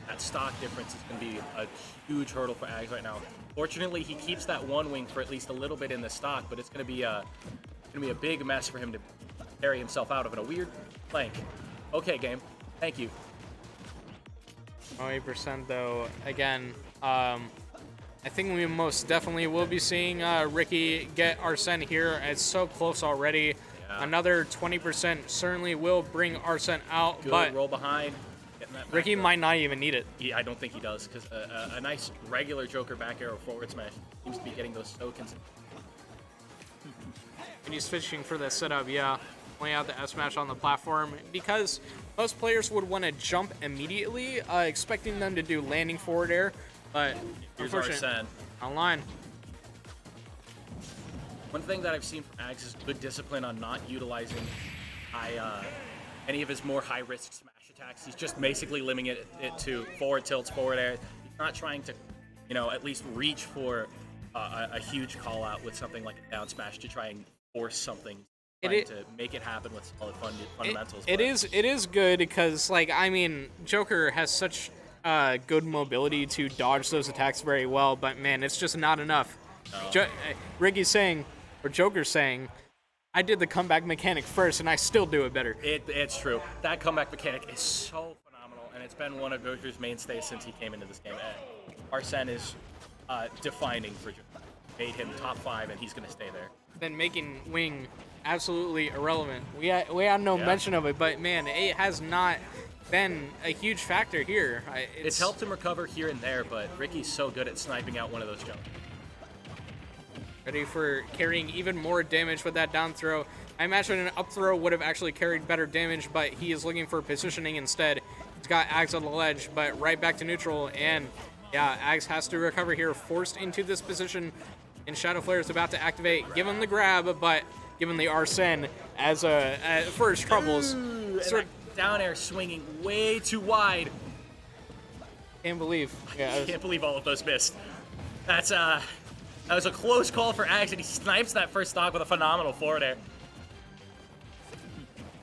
That stock difference is going to be a huge hurdle for Ags right now. Fortunately, he keeps that one wing for at least a little bit in the stock, but it's going to be a big mess for him to carry himself out of in a weird flank. Okay, game. Thank you. 8% though. Again, I think we most definitely will be seeing Ricky get Arsene here. It's so close already. Yeah. Another 20% certainly will bring Arsene out. Good but roll behind. Ricky might not even need it. I don't think he does, because a nice regular Joker back arrow forward smash seems to be getting those so consistent. And he's fishing for the setup, yeah. Playing out the F smash on the platform, because most players would want to jump immediately, expecting them to do landing forward air, but unfortunately, online. One thing that I've seen from Ags is good discipline on not utilizing any of his more high-risk smash attacks. He's just basically limiting it to forward tilts, forward air. He's not trying to, at least reach for a huge call-out with something like a down smash to try and force something, to make it happen with solid fundamentals. It is good because, Joker has such good mobility to dodge those attacks very well, but man, it's just not enough. No. Ricky's saying, or Joker's saying, I did the comeback mechanic first, and I still do it better. It's true. That comeback mechanic is so phenomenal, and it's been one of Joker's mainstays since he came into this game. Arsene is defining for Joker. Made him top 5, and he's going to stay there. Then making Wing absolutely irrelevant. We had no mention of it, but man, it has not been a huge factor here. It's helped him recover here and there, but Ricky's so good at sniping out one of those jumps. Ready for carrying even more damage with that down throw. I imagine an up throw would have actually carried better damage, but he is looking for positioning instead. He's got Ags on the ledge, but right back to neutral, and yeah, Ags has to recover here, forced into this position, and Shadow Flare is about to activate. Give him the grab, but give him the Arsene as for his troubles. Down air swinging way too wide. Can't believe. Yeah, I can't believe all of those missed. That was a close call for Ags, and he snipes that first stock with a phenomenal forward air.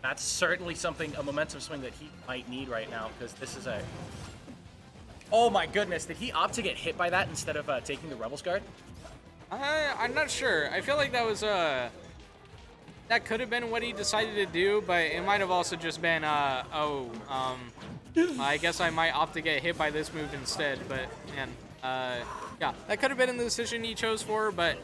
That's certainly a momentum swing that he might need right now, because this is a... Oh my goodness, did he opt to get hit by that instead of taking the Rebel's Guard? I'm not sure. I feel like that was that could have been what he decided to do, but it might have also just been I guess I might opt to get hit by this move instead. But man, yeah, that could have been the decision he chose for, but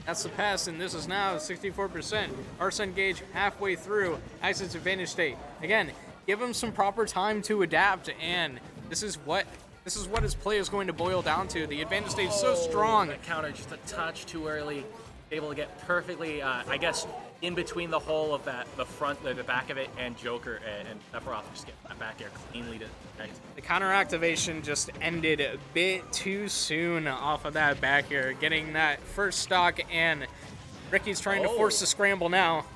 that's the pass, and this is now 64%. Arsene Gage halfway through Axe's advantage state. Again, give him some proper time to adapt, and this is what his play is going to boil down to. The advantage state is so strong. The counter just a touch too early. Able to get perfectly, I guess, in between the hole of the back of it, and Joker and Sephiroth just get that back air cleanly to connect. The counter activation just ended a bit too soon off of that back air, getting that first stock, and Ricky's trying to force the scramble now.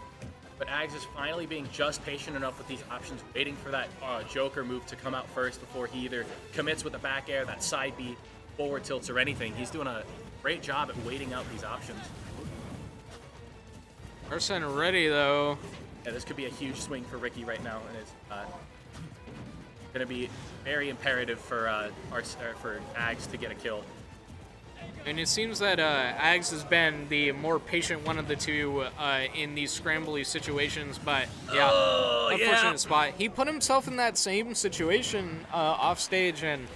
But Ags is finally being just patient enough with these options, waiting for that Joker move to come out first before he either commits with the back air, that side B, forward tilts, or anything. He's doing a great job at waiting out these options. Arsene ready, though. Yeah, this could be a huge swing for Ricky right now, and it's going to be very imperative for Ags to get a kill. And it seems that Ags has been the more patient one of the two in these scrambly situations, but yeah, unfortunate spot. He put himself in that same situation off stage, and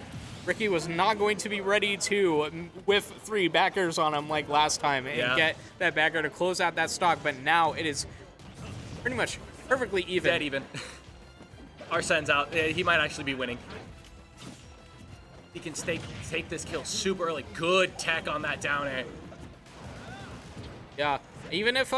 Ricky was not going to be ready to whiff 3 backers on him like last time and get that backer to close out that stock, but now it is pretty much perfectly even. Dead even. Arsene's out. He might actually be winning. He can take this kill super early. Good tech on that down air. Yeah, even if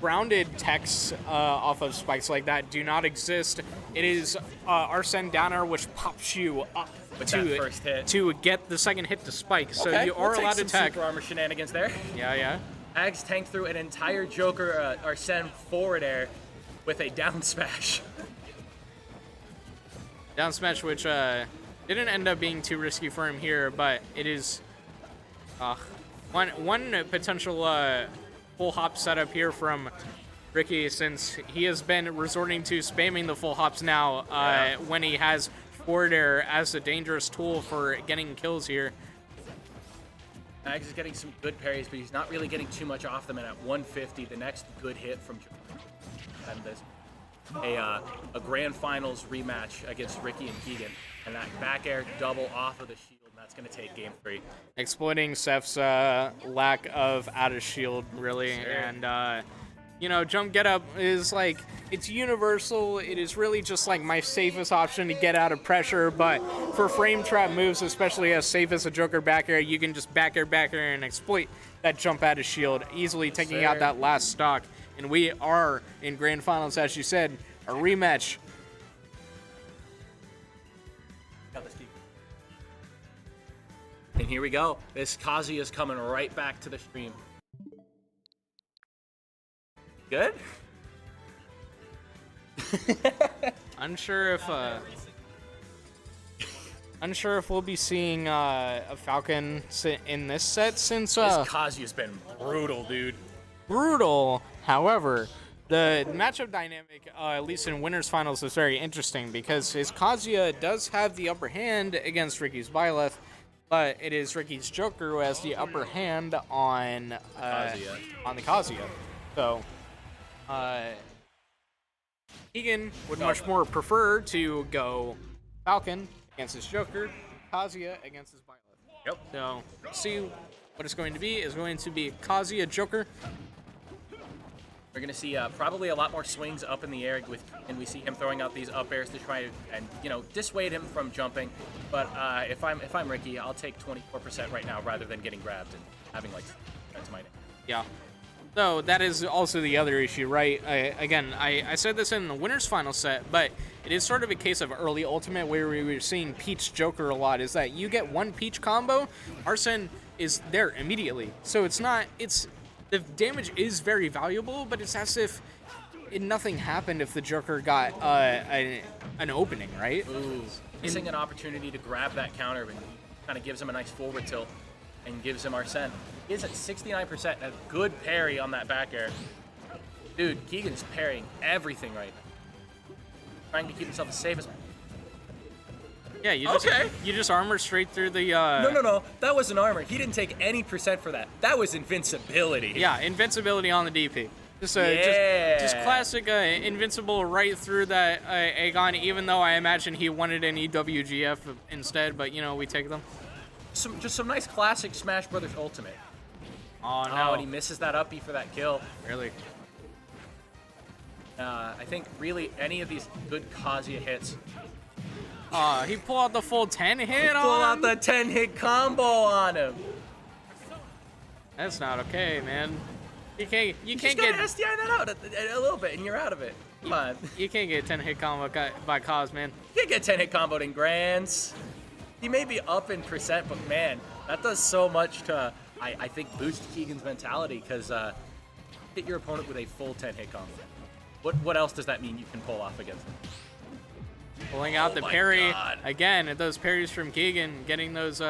grounded techs off of spikes like that do not exist, it is Arsene down air which pops you up with that first hit to get the second hit to spike. So okay, you are we'll allowed to tech. Super armor shenanigans there. Yeah. Ags tanked through an entire Joker Arsene forward air with a down smash. Down smash, which didn't end up being too risky for him here, but it is one potential full hop setup here from Ricky, since he has been resorting to spamming the full hops now when he has forward air as a dangerous tool for getting kills here. Ags is getting some good parries, but he's not really getting too much off them, and at 150, the next good hit from Joker, and this a grand finals rematch against Ricky and Keegan, and that back air double off of the shield, and that's going to take game 3. Exploiting Seph's lack of out of shield, really, and you know, jump get up is like, it's universal. It is really just like my safest option to get out of pressure, but for frame trap moves, especially as safe as a Joker back air, you can just back air and exploit that jump out of shield, easily taking out that last stock. And we are in grand finals, as you said, a rematch. And here we go. This Kazuya is coming right back to the stream. Good? Unsure if we'll be seeing a Falcon in this set, since this Kazuya's been brutal, dude. Brutal. However, the matchup dynamic, at least in winners finals, is very interesting because his Kazuya does have the upper hand against Ricky's Byleth, but it is Ricky's Joker who has the upper hand on the Kazuya. So Keegan would much more prefer to go Falcon against his Joker, Kazuya against his Byleth. Yep. So see what it's going to be. Is going to be Kazuya Joker. We're going to see probably a lot more swings up in the air, and we see him throwing out these up airs to try and dissuade him from jumping. But if I'm Ricky, I'll take 24% right now rather than getting grabbed and having like to my name. Yeah. So that is also the other issue, right? I said this in the winners final set, but it is sort of a case of early ultimate where we were seeing Peach Joker a lot. Is that you get one Peach combo, Arsene is there immediately. So the damage is very valuable, but it's as if nothing happened if the Joker got an opening, right? Ooh, missing an opportunity to grab that counter and kind of gives him a nice forward tilt and gives him Arsene. He is at 69%, a good parry on that back air. Dude, Keegan's parrying everything right now. Trying to keep himself as safe as. Yeah, you just armor straight through the. No. That wasn't armor. He didn't take any percent for that. That was invincibility. Yeah, invincibility on the DP. Just classic invincible right through that Aegon. Even though I imagine he wanted an EWGF instead, but we take them. Just some nice classic Smash Brothers Ultimate. Oh no! Oh, and he misses that up B for that kill. Really? I think really any of these good Kazuya hits. He pulled out the full 10 hit on him? Pull out the 10 hit combo on him. That's not okay, man. You can't just get SDI that out a little bit and you're out of it. Come on. You can't get 10 hit combo by Kaz, man. You can't get 10 hit comboed in Grands. He may be up in percent, but man, that does so much to I think boost Keegan's mentality because hit your opponent with a full 10 hit combo. What else does that mean you can pull off against him? Pulling out the parry again. Those parries from Keegan, getting those,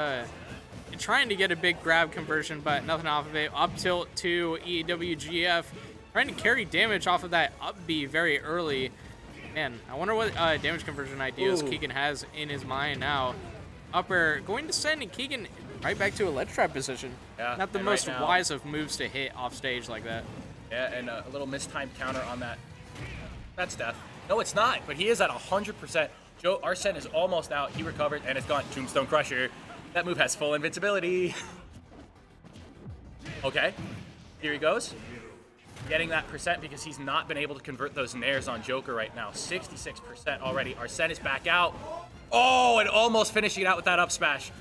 trying to get a big grab conversion, but nothing off of it. Up tilt to EWGF, trying to carry damage off of that up B very early. Man, I wonder what damage conversion ideas Keegan has in his mind now. Up air going to send Keegan right back to a ledge trap position. Yeah, not the most wise of moves to hit off stage like that. Yeah, and a little mistimed counter on that. That's death. No, it's not, but he is at 100%. Arsene is almost out. He recovered, and it's gone. Tombstone Crusher. That move has full invincibility. Okay, here he goes. Getting that percent because he's not been able to convert those nairs on Joker right now. 66% already. Arsene is back out. Oh, and almost finishing it out with that up smash.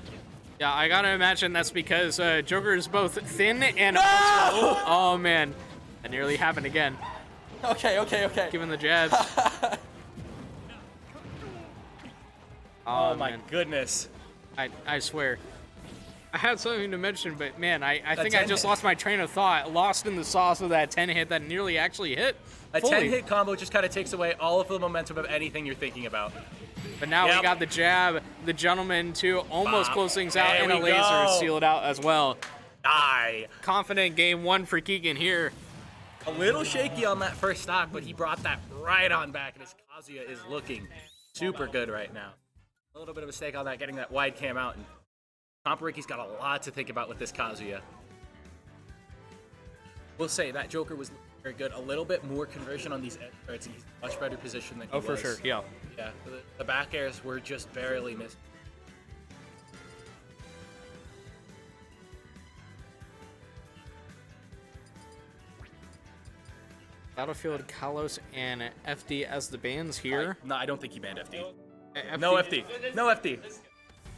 Yeah, I gotta imagine that's because Joker is both thin and oh man, that nearly happened again. Okay. Giving the jabs. Oh my goodness. I swear. I had something to mention, but man, I think I just lost my train of thought. Lost in the sauce of that 10 hit that nearly actually hit. A 10 hit combo just kind of takes away all of the momentum of anything you're thinking about. But now we got the jab, the gentleman to almost close things out, and a laser seal it out as well. Die. Confident game one for Keegan here. A little shaky on that first stock, but he brought that right on back, and his Kazuya is looking super good right now. A little bit of a mistake on that, getting that wide cam out, and Tompariki's got a lot to think about with this Kazuya. We'll say that Joker was very good. A little bit more conversion on these edge threats, and he's in a much better position than he was. For sure, yeah. Yeah, the back airs were just barely missed. Battlefield, Kalos, and FD as the bans here. No, I don't think he banned FD. No FD. No FD.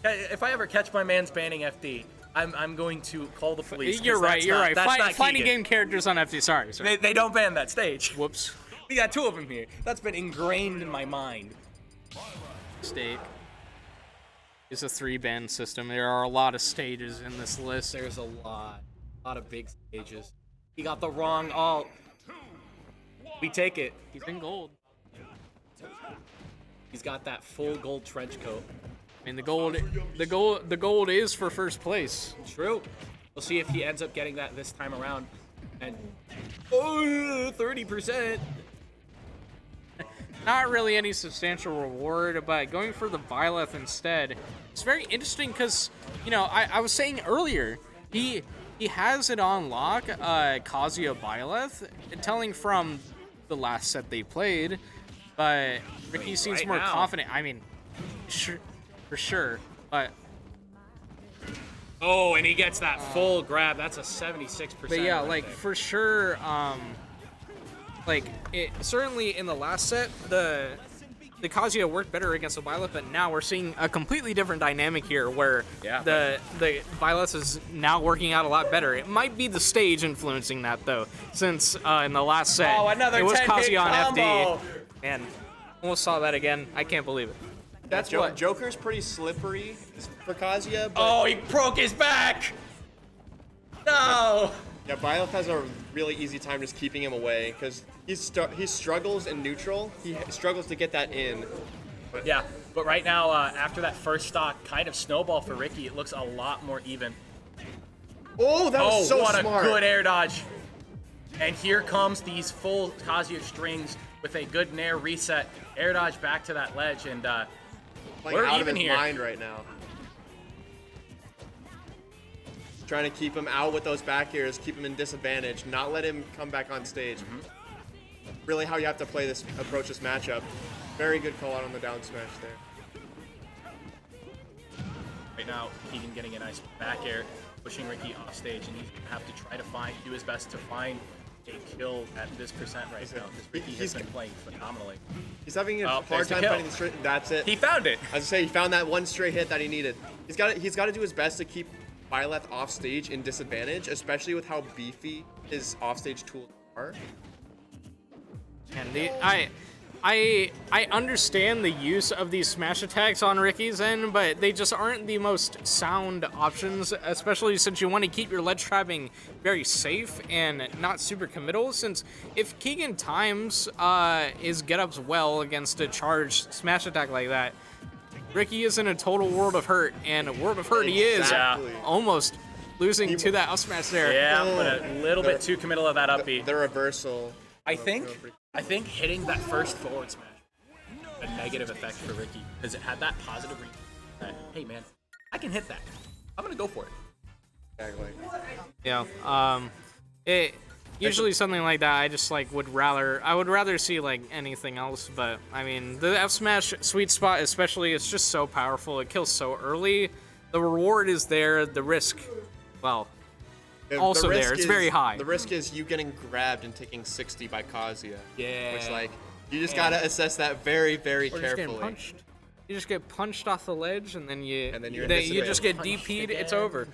If I ever catch my man's banning FD, I'm going to call the police. You're right. That's not Fighting Keegan. game characters on FD. Sorry. They don't ban that stage. Whoops. We got two of them here. That's been ingrained in my mind. Mistake. It's a 3-ban system. There are a lot of stages in this list. There's a lot of big stages. He got the wrong alt. We take it. He's in gold. He's got that full gold trench coat. I mean, the gold is for first place. True. We'll see if he ends up getting that this time around. And 30%. Not really any substantial reward, but going for the Byleth instead. It's very interesting because, I was saying earlier, he has it on lock, Kazuya Byleth, telling from the last set they played, but Ricky seems more confident. I mean, sure, for sure, but... Oh, and he gets that full grab. That's a 76%. But yeah, right like, there. for sure, certainly in the last set, the Kazuya worked better against the Byleth, but now we're seeing a completely different dynamic here where the Byleth is now working out a lot better. It might be the stage influencing that, though, since in the last set, another it was 10 hit Kazuya on combo. FD. And almost saw that again. I can't believe it. That's what Joker's pretty slippery for Kazuya. But Oh, he broke his back! No! Yeah, Byleth has a really easy time just keeping him away because he struggles in neutral. He struggles to get that in. Yeah, but right now, after that first stock kind of snowball for Ricky, it looks a lot more even. Oh, that was so what smart. A good air dodge. And here comes these full Kazuya strings with a good Nair reset. Air dodge back to that ledge, and Playing we're out even of his here. mind right now. Trying to keep him out with those back airs, keep him in disadvantage, not let him come back on stage. Really how you have to approach this matchup. Very good call out on the down smash there. Right now, Keegan getting a nice back air, pushing Ricky off stage, and he's gonna have to try to do his best to find a kill at this percent right now, because Ricky has been playing phenomenally. He's having a hard there's the time kill. finding the straight. That's it. He found it. As I say, he found that one straight hit that he needed. He's got to do his best to keep Byleth off stage in disadvantage, especially with how beefy his offstage tools are. And I understand the use of these smash attacks on Ricky's end, but they just aren't the most sound options, especially since you want to keep your ledge trapping very safe and not super committal, since if Keegan times his get-ups well against a charged smash attack like that, Ricky is in a total world of hurt, and a world of hurt he is, almost losing to that up smash there. Yeah, but a little bit too committal of that up B. The reversal. I think hitting that first forward smash a negative effect for Ricky, because it had that positive read that, hey man, I can hit that. I'm gonna go for it. Exactly. Yeah. Usually something like that, I just like would rather see like anything else. But I mean, the F smash sweet spot especially, it's just so powerful. It kills so early. The reward is there. The risk, well, also there. It's very high. The risk is you getting grabbed and taking 60 by Kazuya. Yeah. Which like you just gotta assess that very, very Or carefully. just getting punched. You just get punched off the ledge, and then you you're just get DP'd. It's over.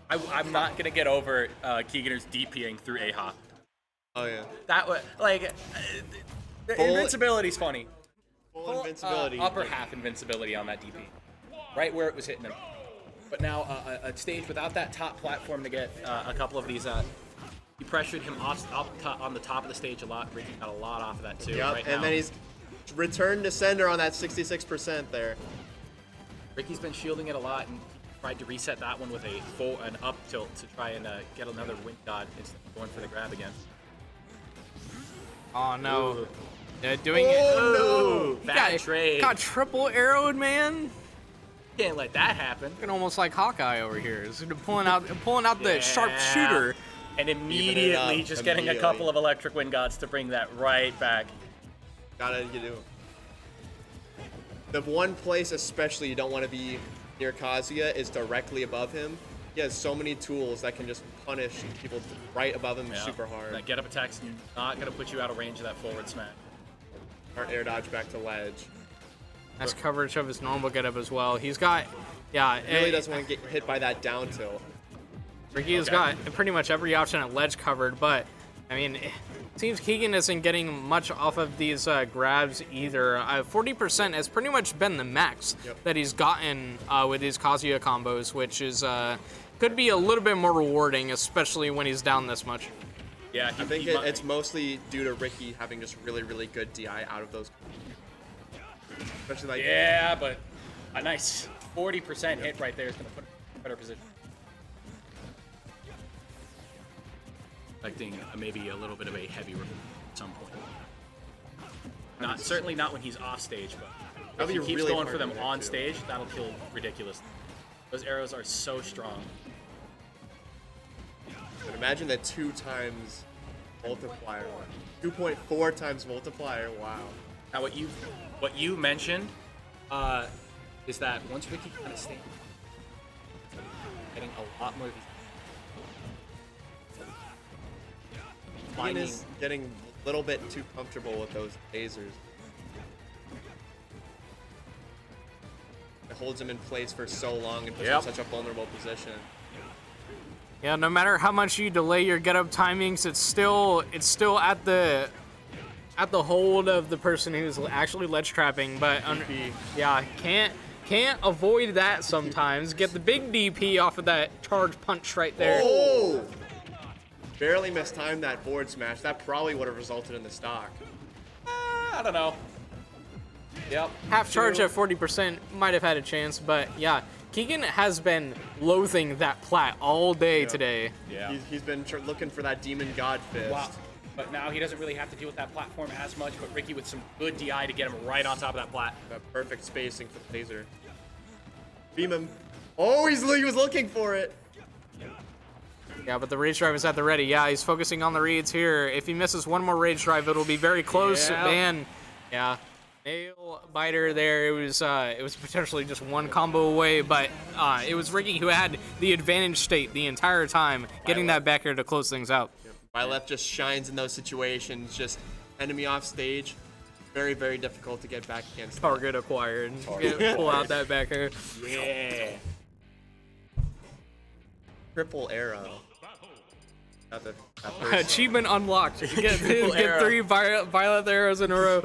I'm not gonna get over Keeganer's DPing through A-Hop. Oh yeah. That was like the invincibility's funny. Full invincibility. Upper half invincibility on that DP, right where it was hitting him. But now a stage without that top platform to get a couple of these. He pressured him on the top of the stage a lot. Ricky got a lot off of that too. Yep, Right and now. then he's returned to sender on that 66% there. Ricky's been shielding it a lot and tried to reset that one with an up tilt to try and get another wind god instead of going for the grab again. Oh no. Ooh. They're doing Oh, it. no. Bad trade. Got triple arrowed, man. Can't let that happen. Looking almost like Hawkeye over here. He's pulling out the sharpshooter. And immediately just getting a couple of electric wind gods to bring that right back. Gotta do. The one place especially you don't want to be near Kazuya is directly above him. He has so many tools that can just punish people right above him super hard. That get-up attack's not going to put you out of range of that forward smash. Or air dodge back to ledge. Nice coverage of his normal getup as well. He's got, He really doesn't want to get hit by that down tilt. Ricky has got pretty much every option at ledge covered, but I mean, it seems Keegan isn't getting much off of these grabs either. 40% has pretty much been the max that he's gotten with these Kazuya combos, which is could be a little bit more rewarding, especially when he's down this much. Yeah, I think it's mostly due to Ricky having just really, really good DI out of those. Especially like yeah, but a nice 40% hit right there is going to put him in a better position. Expecting maybe a little bit of a heavy reversal at some point. Certainly not when he's off stage, but if he keeps going for them on stage, that'll kill ridiculous. Those arrows are so strong. But imagine the 2 times multiplier one. 2.4 times multiplier, wow. Now what you mentioned is that once Ricky kind of stays, getting a lot more of these. Keegan is getting a little bit too comfortable with those lasers. It holds him in place for so long and puts him in such a vulnerable position. Yeah, no matter how much you delay your get-up timings, it's still at the hold of the person who's actually ledge trapping. But can't avoid that sometimes. Get the big DP off of that charge punch right there. Oh! barely mistimed that forward smash, that probably would have resulted in the stock. I don't know. Yep. Half charge at 40% might have had a chance, but yeah, Keegan has been loathing that plat all day today. Yeah. He's been looking for that Demon God Fist. Wow. But now he doesn't really have to deal with that platform as much, but Ricky with some good DI to get him right on top of that plat. That perfect spacing for the laser. Beam him. Oh, he was looking for it. Yeah, but the rage drive is at the ready. Yeah, he's focusing on the reads here. If he misses one more rage drive, it'll be very close. Yeah. Man, yeah. Nail biter there. It was potentially just one combo away, but it was Ricky who had the advantage state the entire time, getting that back air to close things out. Byleth just shines in those situations, just enemy off stage. Very, very difficult to get back against. Target acquired. Pull out that back air. Yeah. Triple arrow. Achievement unlocked. Get 3 violet arrows in a row.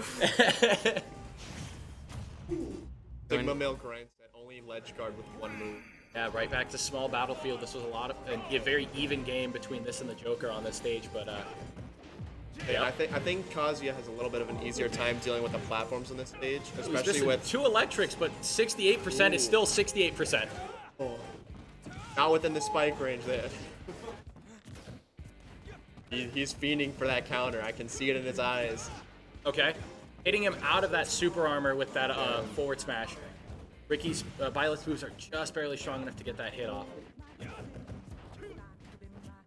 Sigma Milk Grind said only ledge guard with one move. Yeah, right back to small battlefield. This was a very even game between this and the Joker on this stage, but yeah, I think Kazuya has a little bit of an easier time dealing with the platforms on this stage, especially just with 2 electrics, but 68% is still 68%. Oh. Not within the spike range there. He's fiending for that counter. I can see it in his eyes. Okay. Hitting him out of that super armor with that forward smash. Ricky's Byleth's moves are just barely strong enough to get that hit off.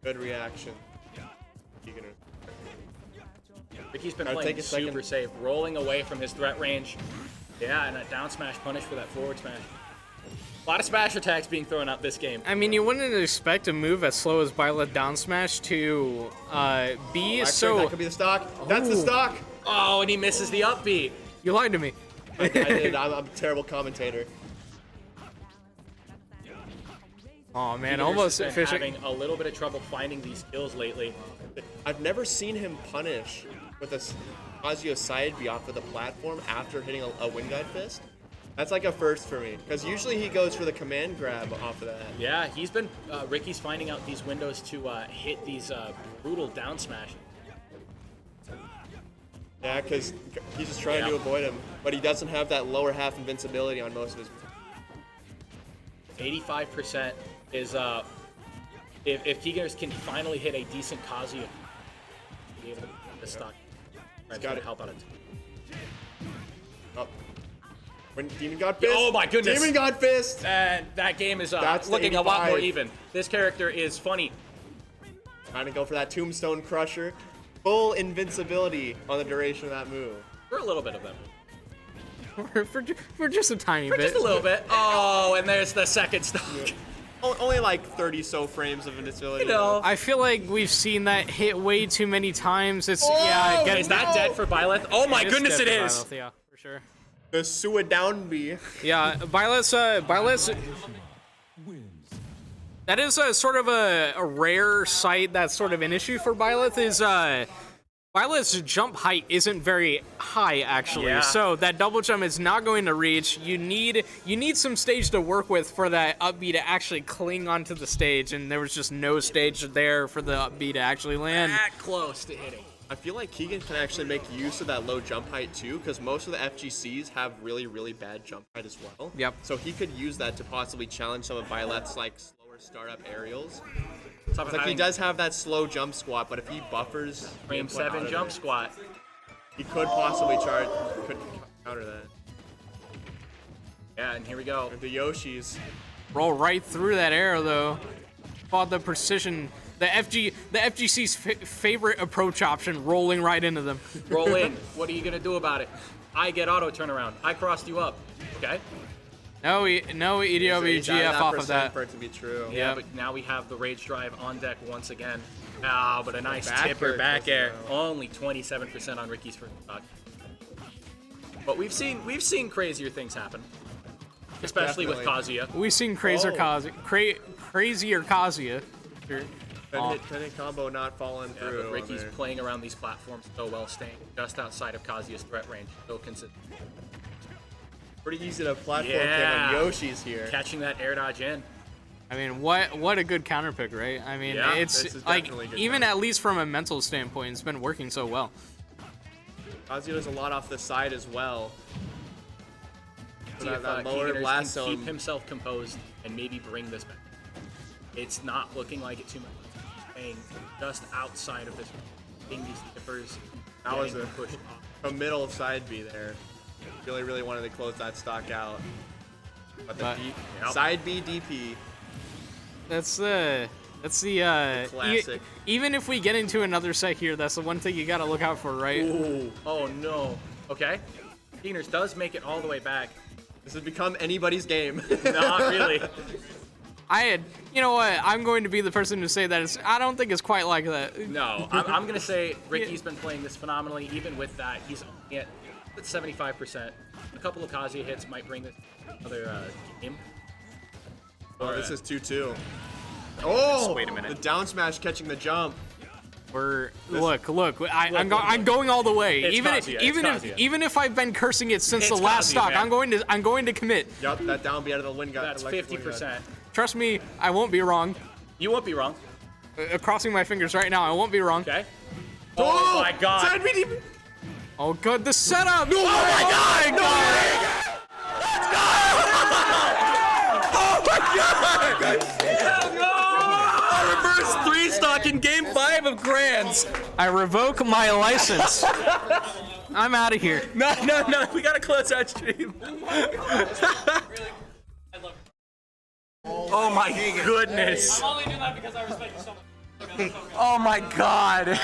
Good reaction. Ricky's been playing super safe, rolling away from his threat range. Yeah, and a down smash punish for that forward smash. A lot of smash attacks being thrown out this game. I mean, you wouldn't expect a move as slow as Byleth down smash to be so. That could be the stock. That's the stock. Oh, and he misses the up B. You lied to me. I did. I'm a terrible commentator. Oh man, Peter's almost been efficient. having a little bit of trouble finding these kills lately. I've never seen him punish with a Kazuya side B off of the platform after hitting a wind guide fist. That's like a first for me, because usually he goes for the command grab off of that. Yeah, he's been Ricky's finding out these windows to hit these brutal down smash. Yeah, because he's just trying to avoid him, but he doesn't have that lower half invincibility on most of his. 85% is if Keegan can finally hit a decent Kazuya, be able to the stock. He's got to help out a ton. Oh. When Demon God Fist. Oh my goodness. Demon God Fist. And that game is looking a lot more even. This character is funny. Trying to go for that Tombstone Crusher. Full invincibility on the duration of that move. For a little bit of them. For just a tiny bit. Just a little bit. Oh, and there's the second stock. Yeah. Only like 30 so frames of invincibility. You know, I feel like we've seen that hit way too many times. It's is that dead for Byleth? Oh my goodness, it is. Byleth, yeah, for sure. The Sua down B. Yeah, Byleth's. That is sort of a rare sight that's sort of an issue for Byleth is Byleth's jump height isn't very high actually. Yeah. So that double jump is not going to reach. You need some stage to work with for that up B to actually cling onto the stage, and there was just no stage there for the up B to actually land. That close to hitting. I feel like Keegan can actually make use of that low jump height too, because most of the FGCs have really, really bad jump height as well. Yep. So he could use that to possibly challenge some of Byleth's like slower startup aerials. Like he does have that slow jump squat, but if he buffers frame 7 jump squat, he could possibly counter that. Yeah, and here we go. The Yoshis roll right through that arrow though. Fought the precision. The FGC's favorite approach option, rolling right into them. Roll in. What are you gonna do about it? I get auto turnaround. I crossed you up. Okay. No EDWGF off of that. For it to be true. Yeah, but now we have the rage drive on deck once again. Ah, but a nice tipper back air. Only 27% on Ricky's first stock. But we've seen crazier things happen, especially with Kazuya. We've seen crazier Kazuya. Crazier Kazuya. Sure. 10-hit combo not falling through. But Ricky's playing around these platforms so well, staying just outside of Kazuya's threat range. So consistent. Pretty easy to platform him when Yoshi's here. Catching that air dodge in. I mean, what a good counter pick, right? I mean, Yeah, it's this is like definitely a good even counter. at least from a mental standpoint, it's been working so well. Kazuya does a lot off the side as well. See that, if that lower Keeganers blast can keep zone. himself composed and maybe bring this back. It's not looking like it too much. He's playing just outside of this, being these dippers. That was getting a, pushed off. a middle side B there. Really wanted to close that stock out. But the side B DP. That's the classic. even if we get into another set here, that's the one thing you gotta look out for, right? Ooh. Oh no. Okay. Keeganers does make it all the way back. This has become anybody's game. Not really. You know what? I'm going to be the person to say that I don't think it's quite like that. No, I'm gonna say Ricky's been playing this phenomenally. Even with that, he's only at 75%. A couple of Kazuya hits might bring this another game. Oh, this is 2-2. Oh! Wait a minute. The down smash catching the jump. Look. I'm going all the way. It's Kazuya, Even if I've been cursing it since It's the last Kazuya, stock, man. I'm going to commit. Yup, that down B out of the wind gun. That's 50%. Trust me, I won't be wrong. You won't be wrong. Crossing my fingers right now, I won't be wrong. Okay. Oh my god. Side B DP. Oh god, the setup! No, oh my god! No Reverse 3-stock in game 5 of Grands. I revoke my license. I'm out of here. No, we gotta close out stream. Oh my goodness. I'm only doing that because I respect you so much. Oh my god.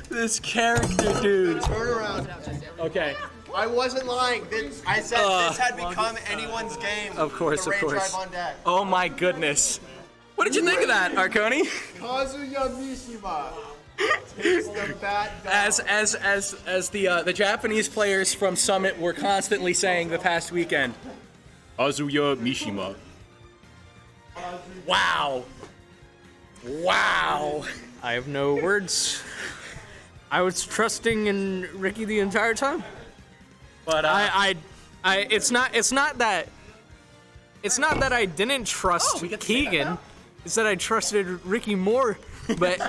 This character, dude. Turn around. Okay. I wasn't lying. I said this had become anyone's game. Of course, The of raid course. drive on deck. Oh my goodness. What did you think of that, Arconi? Kazuya Mishima takes the bat down. As the Japanese players from Summit were constantly saying the past weekend. Kazuya Mishima. Wow. Wow. I have no words. I was trusting in Ricky the entire time. But it's not that I didn't trust Keegan. It's that I trusted Ricky more. But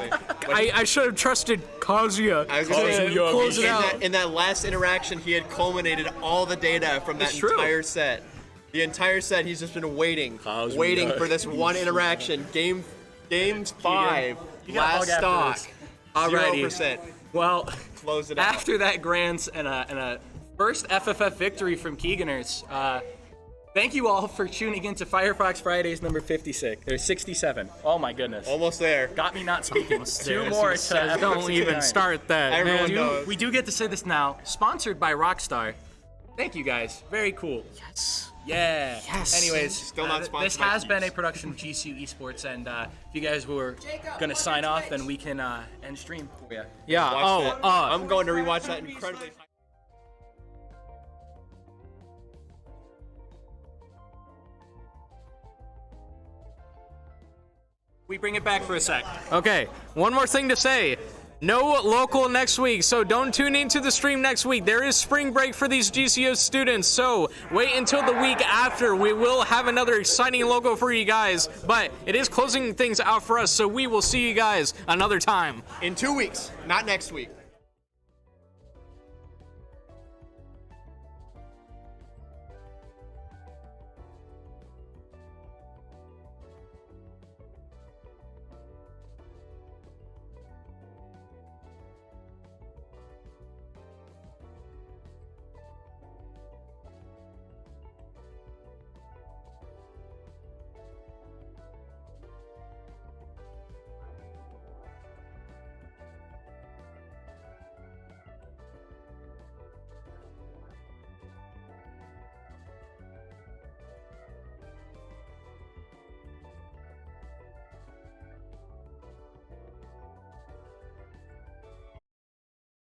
I should have trusted Kazuya. I was gonna say, close it out. in that last interaction, he had culminated all the data from that entire set. The entire set, he's just been waiting for this one interaction. Game 5, last stock, 0%. Well, close it out. After that Grands and a first FFF victory from Keeganers, thank you all for tuning in to Firefox Fridays number 56. There's 67. Oh my goodness. Almost there. Got me not speaking. Two more to FFF Don't 69. even start that. Everyone man. knows. We do get to say this now. Sponsored by Rockstar. Thank you guys. Very cool. Yes. Yeah. Yes. Anyways, Still not sponsored this by has been a Keys. production of GCU Esports, and if you guys were gonna sign off, then we can end stream. Yeah. Watch that. I'm going to rewatch that incredibly. We bring it back for a sec. Okay, one more thing to say. No local next week, so don't tune into the stream next week. There is spring break for these GCO students, so wait until the week after. We will have another exciting logo for you guys, but it is closing things out for us, so we will see you guys another time. In 2 weeks, not next week.